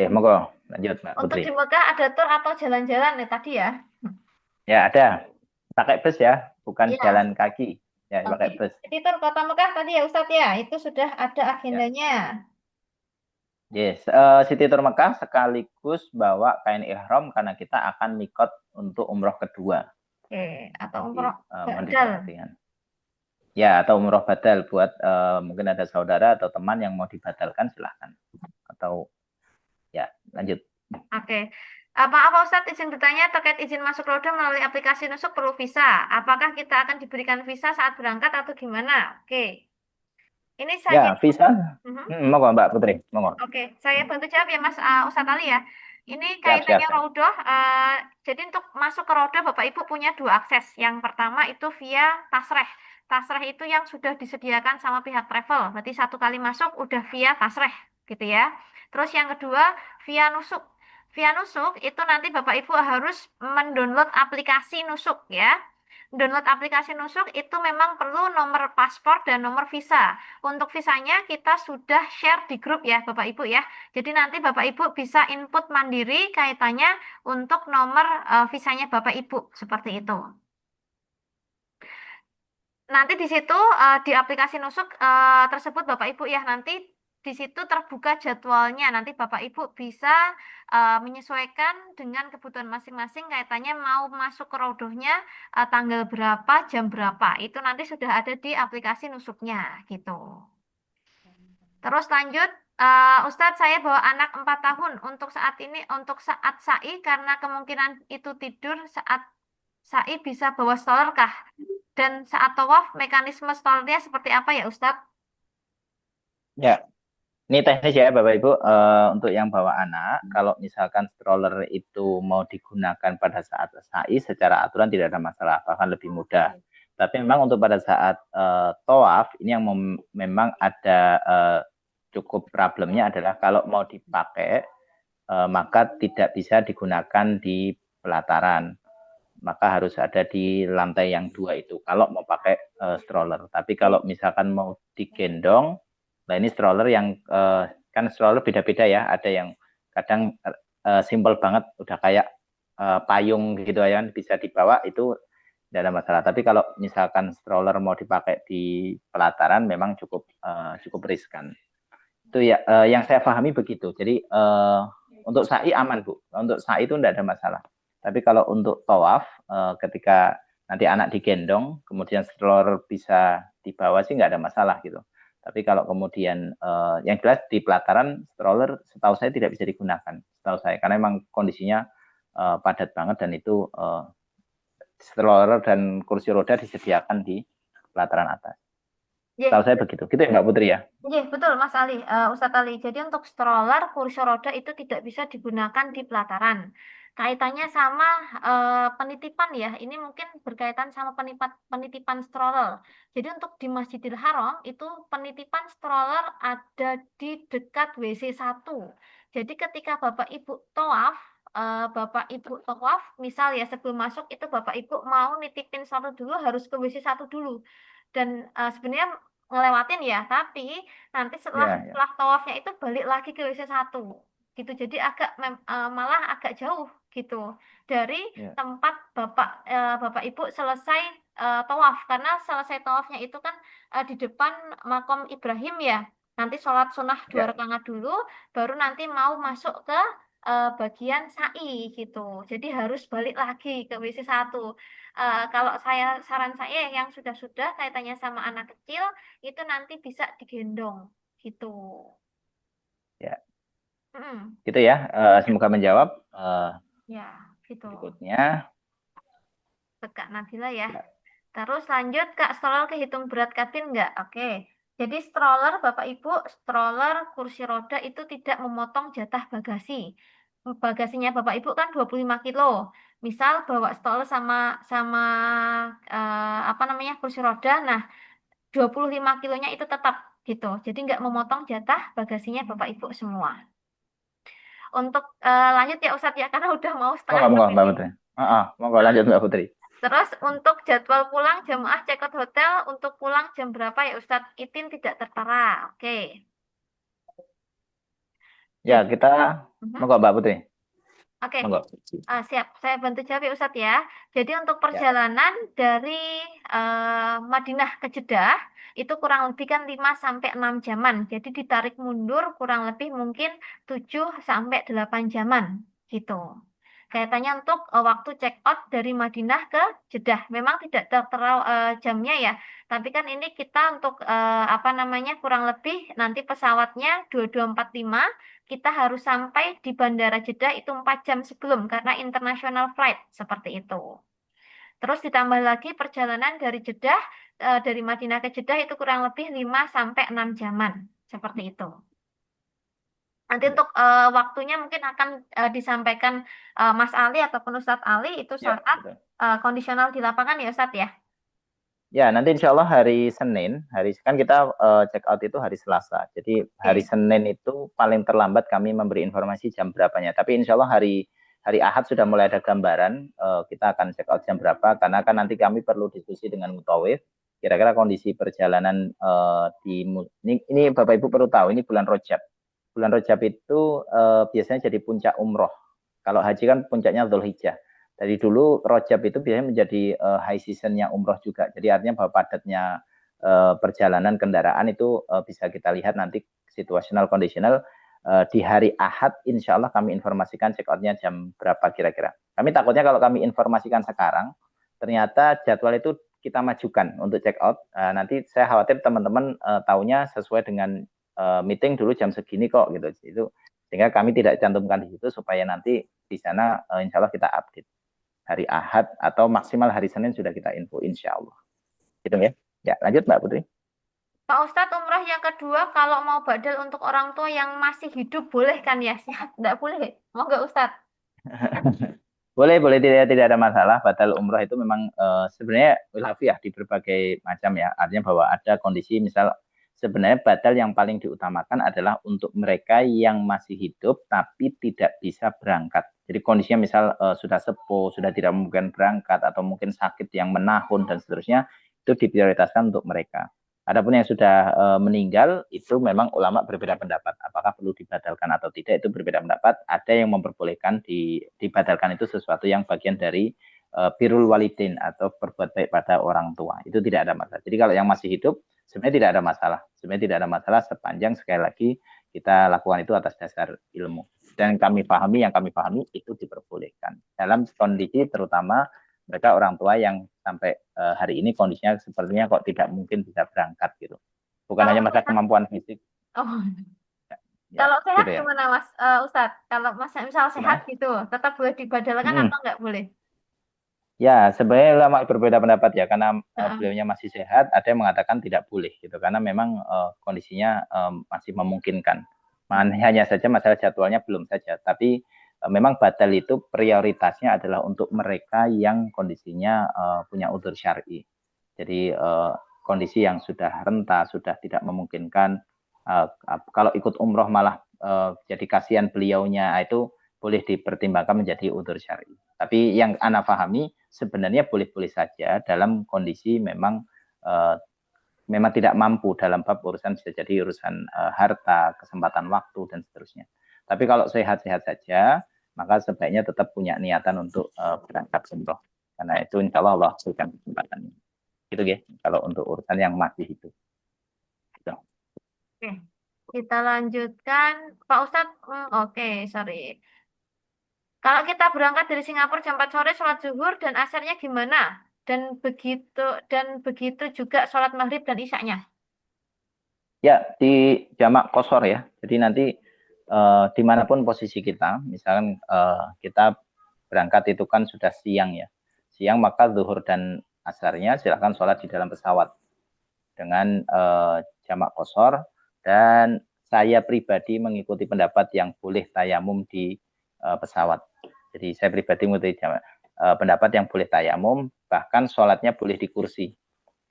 Monggo lanjut Mbak Untuk Putri. di Mekah ada tur atau jalan-jalan tadi ya? Ya ada. Pakai bus ya, bukan jalan kaki. Ya, pakai bus. Jadi tur Kota Mekah tadi ya Ustadz ya, itu sudah ada agendanya. Yes, City Tour Mekah sekaligus bawa kain ihram karena kita akan mikot untuk umroh kedua. Oke, atau umroh badal. Ya, atau umroh badal buat mungkin ada saudara atau teman yang mau dibatalkan silahkan. Atau ya lanjut. Oke. Apa Ustadz izin bertanya terkait izin masuk roda melalui aplikasi nusuk perlu visa. Apakah kita akan diberikan visa saat berangkat atau gimana? Oke. Ini saya. Ya, visa. Monggo Mbak Putri, monggo. Oke, saya bantu jawab ya Mas Ustadz Ali ya. Ini kaitannya Raudoh. Jadi untuk masuk ke Raudoh Bapak Ibu punya dua akses. Yang pertama itu via Tasreh. Tasreh itu yang sudah disediakan sama pihak travel. Berarti satu kali masuk udah via Tasreh gitu ya. Terus yang kedua via Nusuk. Via Nusuk itu nanti Bapak Ibu harus mendownload aplikasi Nusuk ya. Download aplikasi Nusuk itu memang perlu nomor paspor dan nomor visa. Untuk visanya kita sudah share di grup ya Bapak Ibu ya. Jadi nanti Bapak Ibu bisa input mandiri kaitannya untuk nomor visanya Bapak Ibu seperti itu. Nanti di situ di aplikasi Nusuk tersebut Bapak Ibu ya nanti di situ terbuka jadwalnya. Nanti Bapak Ibu bisa menyesuaikan dengan kebutuhan masing-masing kaitannya mau masuk ke rodohnya tanggal berapa, jam berapa. Itu nanti sudah ada di aplikasi Nusuknya gitu. Terus lanjut, Ustadz saya bawa anak 4 tahun untuk saat sa'i karena kemungkinan itu tidur saat sa'i bisa bawa stroller kah? Dan saat tawaf mekanisme stollernya seperti apa ya Ustadz? Ya, ini teknis ya Bapak Ibu. Untuk yang bawa anak, kalau misalkan stroller itu mau digunakan pada saat sa'i secara aturan tidak ada masalah, bahkan lebih mudah. Tapi memang untuk pada saat tawaf ini yang memang ada cukup problemnya adalah kalau mau dipakai maka tidak bisa digunakan di pelataran. Maka harus ada di lantai yang 2 itu kalau mau pakai stroller. Tapi kalau misalkan mau digendong, nah ini stroller yang kan stroller beda-beda ya. Ada yang kadang simple banget, udah kayak payung gitu ya, bisa dibawa itu tidak ada masalah. Tapi kalau misalkan stroller mau dipakai di pelataran, memang cukup riskan. Itu ya yang saya pahami begitu. Jadi untuk sa'i aman Bu. Untuk sa'i itu tidak ada masalah. Tapi kalau untuk tawaf, ketika nanti anak digendong, kemudian stroller bisa dibawa sih nggak ada masalah gitu. Tapi kalau kemudian yang jelas di pelataran stroller setahu saya tidak bisa digunakan, setahu saya, karena memang kondisinya padat banget dan itu stroller dan kursi roda disediakan di pelataran atas. Setahu saya begitu. Gitu ya Mbak Putri ya? Iya, betul Mas Ali, Ustadz Ali. Jadi untuk stroller, kursi roda itu tidak bisa digunakan di pelataran. Kaitannya sama penitipan ya. Ini mungkin berkaitan sama penitipan stroller. Jadi untuk di Masjidil Haram itu penitipan stroller ada di dekat WC 1. Jadi ketika Bapak Ibu tawaf, misal ya sebelum masuk itu Bapak Ibu mau nitipin satu dulu harus ke WC 1 dulu. Dan sebenarnya ngelewatin ya, tapi nanti setelah tawafnya itu balik lagi ke WC 1 gitu. Jadi malah agak jauh gitu dari tempat Bapak Ibu selesai tawaf, karena selesai tawafnya itu kan di depan makom Ibrahim ya. Nanti sholat sunnah 2 rakaat dulu, baru nanti mau masuk ke bagian sa'i gitu. Jadi harus balik lagi ke WC 1. Kalau saran saya yang sudah kaitannya sama anak kecil itu nanti bisa digendong gitu. Ya. Gitu ya. Semoga menjawab. Ya, gitu. Berikutnya. Kak Nabila ya. Terus lanjut Kak, stroller kehitung berat kabin nggak? Oke. Jadi stroller Bapak Ibu, stroller kursi roda itu tidak memotong jatah bagasi. Bagasinya Bapak Ibu kan 25 kilo. Misal bawa stroller sama sama apa namanya kursi roda, nah 25 kilonya itu tetap gitu. Jadi nggak memotong jatah bagasinya Bapak Ibu semua. Untuk lanjut ya Ustadz ya, karena udah mau setengah jam Mbak Putri. Monggo lanjut Mbak Putri. Terus untuk jadwal pulang jemaah check-out hotel untuk pulang jam berapa ya Ustadz? Itin tidak tertera. Oke. Ya, kita monggo Mbak Putri. Oke. Siap. Saya bantu jawab ya Ustadz ya. Jadi untuk perjalanan dari Madinah ke Jeddah itu kurang lebih kan 5 sampai 6 jaman. Jadi ditarik mundur kurang lebih mungkin 7 sampai 8 jaman gitu. Kaitannya untuk waktu check out dari Madinah ke Jeddah. Memang tidak tertera jamnya ya. Tapi kan ini kita untuk apa namanya kurang lebih nanti pesawatnya 2245 kita harus sampai di Bandara Jeddah itu 4 jam sebelum karena international flight seperti itu. Terus ditambah lagi perjalanan dari Jeddah dari Madinah ke Jeddah itu kurang lebih 5 sampai 6 jaman seperti itu. Nanti untuk waktunya mungkin akan disampaikan Mas Ali ataupun Ustadz Ali itu saat kondisional di lapangan ya Ustadz ya? Ya, nanti insya Allah hari Senin, kan kita check out itu hari Selasa. Jadi hari Senin itu paling terlambat kami memberi informasi jam berapanya. Tapi insya Allah hari Ahad sudah mulai ada gambaran kita akan check out jam berapa. Karena kan nanti kami perlu diskusi dengan mutawif. Kira-kira kondisi perjalanan ini Bapak Ibu perlu tahu, ini bulan Rajab. Bulan Rajab itu biasanya jadi puncak umroh. Kalau haji kan puncaknya Dzulhijjah. Dari dulu Rajab itu biasanya menjadi high seasonnya umroh juga. Jadi artinya bahwa padatnya perjalanan kendaraan itu bisa kita lihat nanti situasional kondisional di hari Ahad. Insya Allah kami informasikan check outnya jam berapa kira-kira. Kami takutnya kalau kami informasikan sekarang, ternyata jadwal itu kita majukan untuk check out. Nanti saya khawatir teman-teman tahunya sesuai dengan meeting dulu jam segini kok gitu. Itu sehingga kami tidak cantumkan di situ supaya nanti di sana insya Allah kita update hari Ahad atau maksimal hari Senin sudah kita info insya Allah. Gitu ya. Ya, lanjut Mbak Putri. Pak Ustadz, umrah yang kedua kalau mau badal untuk orang tua yang masih hidup boleh kan ya? Siap, enggak boleh. Mau nggak Ustadz? Boleh tidak ada masalah. Badal umrah itu memang sebenarnya khilafiyah di berbagai macam ya. Artinya bahwa ada kondisi misal sebenarnya badal yang paling diutamakan adalah untuk mereka yang masih hidup tapi tidak bisa berangkat. Jadi kondisinya misal sudah sepuh, sudah tidak mungkin berangkat atau mungkin sakit yang menahun dan seterusnya, itu diprioritaskan untuk mereka. Adapun yang sudah meninggal itu memang ulama berbeda pendapat apakah perlu dibadalkan atau tidak, itu berbeda pendapat. Ada yang memperbolehkan dibadalkan, itu sesuatu yang bagian dari birrul walidin atau berbuat baik pada orang tua, itu tidak ada masalah. Jadi kalau yang masih hidup sebenarnya tidak ada masalah. Sebenarnya tidak ada masalah sepanjang sekali lagi kita lakukan itu atas dasar ilmu. Dan yang kami pahami itu diperbolehkan dalam kondisi terutama mereka orang tua yang sampai hari ini kondisinya sepertinya kok tidak mungkin bisa berangkat gitu. bukan Kalau hanya masalah sehat, kemampuan fisik. oh, Ya, kalau sehat gitu ya. gimana Mas Ustadz? Kalau Mas misal sehat Gimana? gitu, tetap boleh dibadalkan Mm-mm. atau nggak boleh? Ya, sebenarnya ulama berbeda pendapat ya, karena Heeh. beliaunya masih sehat, ada yang mengatakan tidak boleh gitu, karena memang kondisinya masih memungkinkan. Hanya saja masalah jadwalnya belum saja, tapi memang batal itu prioritasnya adalah untuk mereka yang kondisinya punya udzur syar'i. Jadi kondisi yang sudah renta, sudah tidak memungkinkan. Kalau ikut umroh malah jadi kasihan beliaunya, itu boleh dipertimbangkan menjadi udzur syar'i. Tapi yang Ana pahami sebenarnya boleh-boleh saja dalam kondisi memang memang tidak mampu dalam bab urusan, bisa jadi urusan harta, kesempatan waktu dan seterusnya. Tapi kalau sehat-sehat saja, maka sebaiknya tetap punya niatan untuk berangkat umroh. Karena itu insya Allah Allah berikan kesempatannya. Gitu ya, kalau untuk urusan yang masih hidup. Gitu. Oke, kita lanjutkan. Pak Ustadz, oke, sorry. Kalau kita berangkat dari Singapura jam 4 sore, sholat zuhur dan asarnya gimana? Dan begitu juga sholat maghrib dan isyaknya. Ya, di jamak kosor ya. Jadi nanti dimanapun posisi kita, misalkan kita berangkat itu kan sudah siang ya. Siang maka zuhur dan asarnya silakan sholat di dalam pesawat dengan jamak kosor, dan saya pribadi mengikuti pendapat yang boleh tayamum di pesawat. Jadi saya pribadi mengikuti pendapat yang boleh tayamum, bahkan sholatnya boleh di kursi.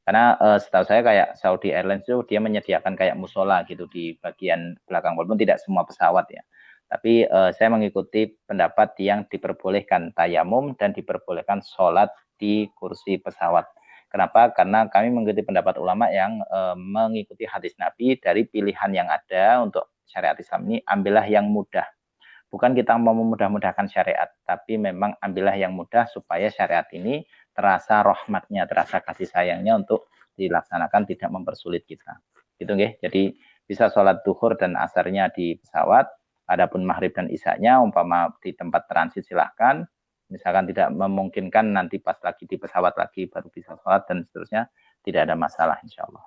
Karena setahu saya kayak Saudi Airlines itu dia menyediakan kayak musola gitu di bagian belakang, walaupun tidak semua pesawat ya. Tapi saya mengikuti pendapat yang diperbolehkan tayamum dan diperbolehkan sholat di kursi pesawat. Kenapa? Karena kami mengikuti pendapat ulama yang mengikuti hadis Nabi, dari pilihan yang ada untuk syariat Islam ini, ambillah yang mudah. Bukan kita mau memudah-mudahkan syariat, tapi memang ambillah yang mudah supaya syariat ini terasa rahmatnya, terasa kasih sayangnya untuk dilaksanakan, tidak mempersulit kita. Gitu nggih. Jadi bisa sholat duhur dan asarnya di pesawat, adapun maghrib dan isyaknya umpama di tempat transit silahkan. Misalkan tidak memungkinkan, nanti pas lagi di pesawat lagi baru bisa sholat dan seterusnya, tidak ada masalah insya Allah.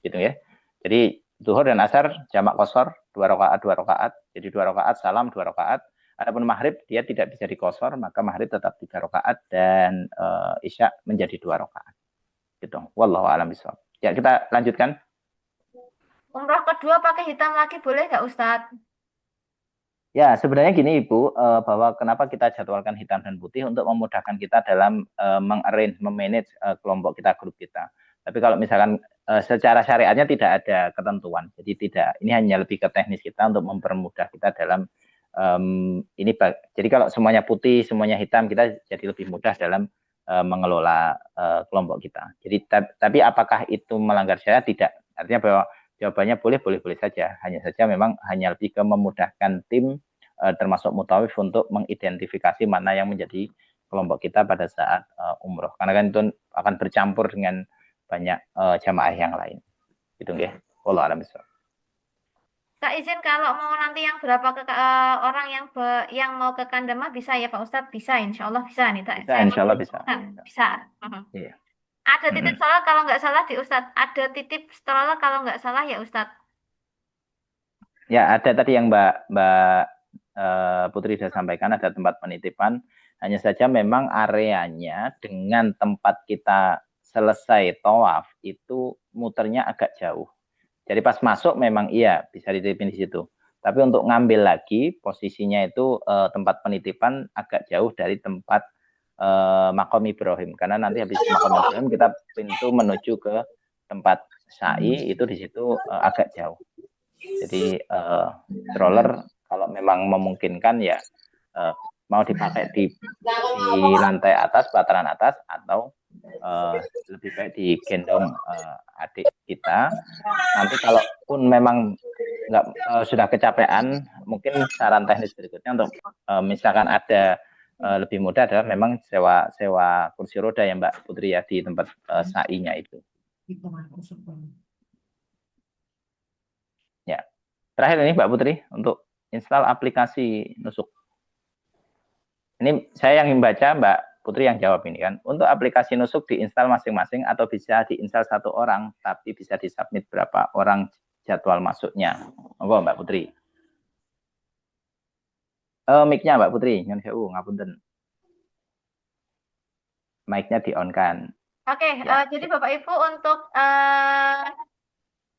Gitu ya. Jadi zuhur dan asar jamak kosor 2 rakaat. Jadi 2 rakaat salam 2 rakaat. Adapun maghrib dia tidak bisa dikosor, maka maghrib tetap 3 rakaat dan isya menjadi 2 rakaat. Gitu. Wallahu a'lam bishawab. Ya, kita lanjutkan. Umroh kedua pakai hitam lagi boleh nggak Ustadz? Ya, sebenarnya gini Ibu, bahwa kenapa kita jadwalkan hitam dan putih untuk memudahkan kita dalam mengarrange, memanage kelompok kita, grup kita. Tapi kalau misalkan secara syariatnya tidak ada ketentuan, jadi tidak, ini hanya lebih ke teknis kita untuk mempermudah kita dalam ini. Jadi kalau semuanya putih, semuanya hitam, kita jadi lebih mudah dalam mengelola kelompok kita. Jadi tapi apakah itu melanggar syariat? Tidak. Artinya bahwa jawabannya boleh saja. Hanya saja memang hanya lebih ke memudahkan tim termasuk mutawif untuk mengidentifikasi mana yang menjadi kelompok kita pada saat umroh. Karena kan itu akan bercampur dengan banyak jamaah yang lain. Gitu nggih. Wallahu a'lam bishawab. Kak izin kalau mau nanti yang berapa orang yang mau ke Kandama bisa ya Pak Ustadz? Bisa, insya Allah bisa nih. Bisa, Saya insya Allah bisa. bisa. Mhm. Iya. Ada titip sholat kalau nggak salah di Ustadz. Ada titip sholat kalau nggak salah ya Ustadz. Ya, ada tadi yang Mbak Putri sudah sampaikan, ada tempat penitipan. Hanya saja memang areanya dengan tempat kita selesai tawaf itu muternya agak jauh. Jadi pas masuk memang iya bisa dititipin di situ. Tapi untuk ngambil lagi posisinya itu tempat penitipan agak jauh dari tempat Makom Ibrahim. Karena nanti habis Makom Ibrahim kita pintu menuju ke tempat sa'i, itu di situ agak jauh. Jadi stroller kalau memang memungkinkan ya mau dipakai di lantai atas, pelataran atas, atau lebih baik digendong adik kita. Nanti kalaupun memang nggak sudah kecapean, mungkin saran teknis berikutnya untuk misalkan ada lebih mudah adalah memang sewa kursi roda ya Mbak Putri ya di tempat sa'inya itu. Ya. Terakhir ini Mbak Putri untuk install aplikasi Nusuk. Ini saya yang membaca, Mbak Putri yang jawab ini kan. Untuk aplikasi Nusuk diinstal masing-masing atau bisa diinstal satu orang, tapi bisa disubmit berapa orang jadwal masuknya. Monggo Mbak Putri. Mic-nya Mbak Putri, nyun sewu, ngapunten. Mic-nya di-on kan. Oke, Ya. jadi Bapak Ibu untuk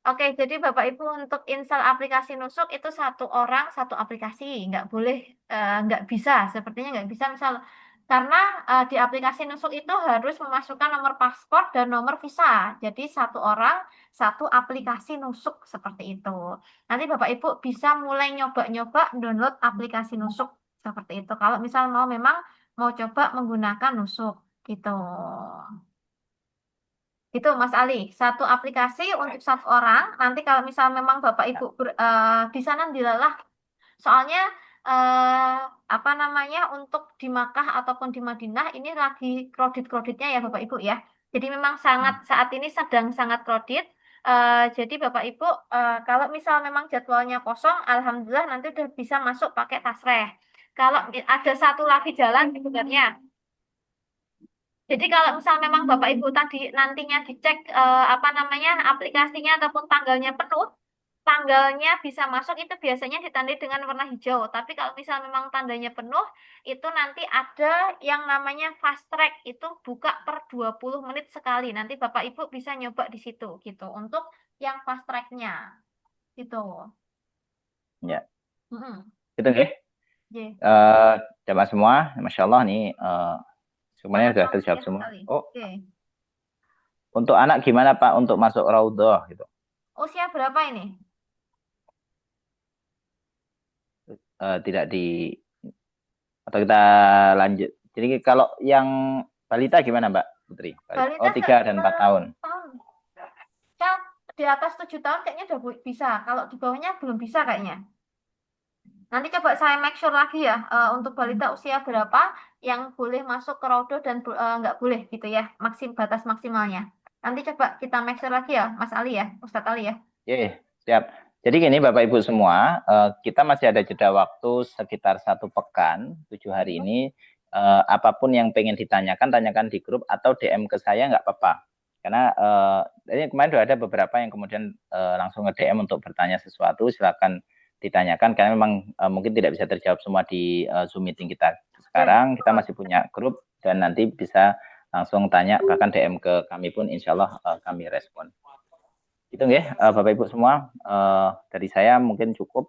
Oke, jadi Bapak Ibu untuk install aplikasi Nusuk itu satu orang satu aplikasi, nggak boleh, nggak bisa, sepertinya nggak bisa misal karena di aplikasi Nusuk itu harus memasukkan nomor paspor dan nomor visa. Jadi satu orang satu aplikasi Nusuk seperti itu. Nanti Bapak Ibu bisa mulai nyoba-nyoba download aplikasi Nusuk seperti itu. Kalau misal memang mau coba menggunakan Nusuk gitu. Itu Mas Ali, satu aplikasi untuk satu orang. Nanti kalau misal memang Bapak Ibu di sana dilalah, soalnya apa namanya untuk di Makkah ataupun di Madinah ini lagi kredit-kreditnya ya Bapak Ibu ya. Jadi memang sangat saat ini sedang sangat kredit. Jadi Bapak Ibu kalau misal memang jadwalnya kosong, alhamdulillah nanti udah bisa masuk pakai tasreh. Kalau ada satu lagi jalan sebenarnya. Jadi kalau misal memang Bapak Ibu tadi nantinya dicek apa namanya aplikasinya ataupun tanggalnya penuh, tanggalnya bisa masuk itu biasanya ditandai dengan warna hijau. Tapi kalau misal memang tandanya penuh, itu nanti ada yang namanya fast track itu buka per 20 menit sekali. Nanti Bapak Ibu bisa nyoba di situ gitu untuk yang fast tracknya gitu. Ya. Mm-mm. Gitu nggih. Yeah. Jamaah semua, Masya Allah nih semuanya sudah terjawab Ya, semua. sekali. Oh, Oke. untuk anak gimana Pak untuk masuk raudhah gitu? Usia berapa ini? Tidak di atau kita lanjut. Jadi kalau yang balita gimana Mbak Putri? Balita Oh 3 dan 4 tahun. Kan di atas 7 tahun kayaknya udah bisa. Kalau di bawahnya belum bisa kayaknya. Nanti coba saya make sure lagi ya untuk balita usia berapa yang boleh masuk ke raudhah dan nggak boleh gitu ya, batas maksimalnya. Nanti coba kita make sure lagi ya, Mas Ali ya, Ustadz Ali ya. Oke, siap. Jadi gini Bapak Ibu semua, kita masih ada jeda waktu sekitar 1 pekan, 7 hari ini. Apapun yang pengen ditanyakan, tanyakan di grup atau DM ke saya nggak apa-apa. Karena ini kemarin sudah ada beberapa yang kemudian langsung nge-DM untuk bertanya sesuatu, silakan ditanyakan karena memang mungkin tidak bisa terjawab semua di Zoom meeting kita sekarang. Kita masih punya grup dan nanti bisa langsung tanya, bahkan DM ke kami pun insya Allah kami respon. Gitu ya Bapak Ibu semua, dari saya mungkin cukup.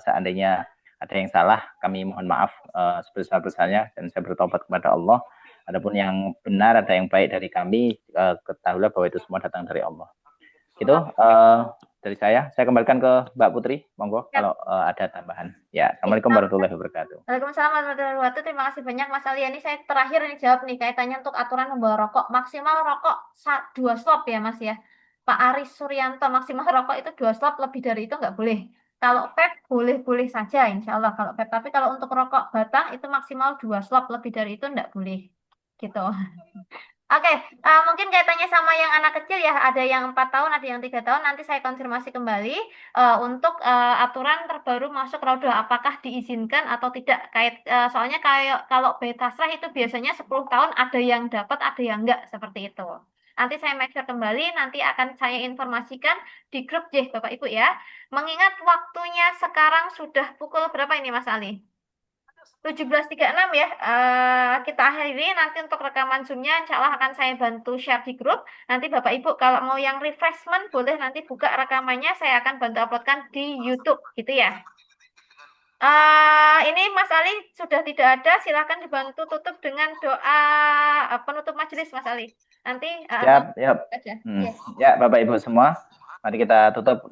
Seandainya ada yang salah kami mohon maaf sebesar-besarnya dan saya bertobat kepada Allah. Adapun yang benar, ada yang baik dari kami, ketahuilah bahwa itu semua datang dari Allah. Gitu dari saya kembalikan ke Mbak Putri, monggo kalau ada tambahan. Ya, Assalamualaikum warahmatullahi wabarakatuh. Waalaikumsalam warahmatullahi wabarakatuh. Terima kasih banyak Mas Ali. Ini saya terakhir nih jawab nih kaitannya untuk aturan membawa rokok. Maksimal rokok 2 slop ya Mas ya. Pak Aris Suryanto maksimal rokok itu 2 slop, lebih dari itu nggak boleh. Kalau vape boleh-boleh saja insya Allah kalau vape. Tapi kalau untuk rokok batang itu maksimal 2 slop, lebih dari itu nggak boleh. Gitu. Oke, mungkin kaitannya sama yang anak kecil ya, ada yang 4 tahun, ada yang 3 tahun. Nanti saya konfirmasi kembali untuk aturan terbaru masuk raudhah, apakah diizinkan atau tidak. Soalnya kayak kalau bayi tasrah itu biasanya 10 tahun ada yang dapat, ada yang enggak, seperti itu. Nanti saya make sure kembali, nanti akan saya informasikan di grup Bapak Ibu ya. Mengingat waktunya sekarang sudah pukul berapa ini Mas Ali? 17.36 ya. Kita akhiri nanti untuk rekaman Zoom-nya insya Allah akan saya bantu share di grup. Nanti Bapak Ibu kalau mau yang refreshment boleh nanti buka rekamannya, saya akan bantu uploadkan di YouTube gitu ya. Ini Mas Ali sudah tidak ada, silahkan dibantu tutup dengan doa penutup majelis Mas Ali. Nanti siap. Ya Bapak Ibu semua, mari kita tutup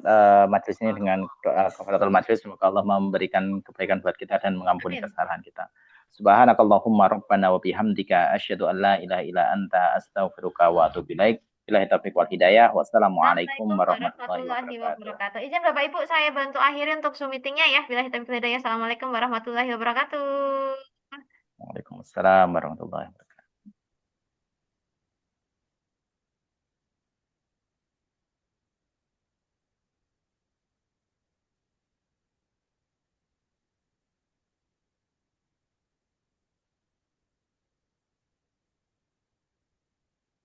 majelis ini dengan doa kafaratul majelis. Semoga Allah memberikan kebaikan buat kita dan mengampuni kesalahan kita. Subhanakallahumma rabbana wa bihamdika asyhadu an la ilaha illa anta astaghfiruka wa atubu ilaik. Billahi taufiq wal hidayah. Wassalamualaikum warahmatullahi wabarakatuh. Izin Bapak Ibu saya bantu akhiri untuk Zoom meetingnya ya. Billahi taufiq wal hidayah. Assalamualaikum warahmatullahi wabarakatuh. Waalaikumsalam warahmatullahi wabarakatuh.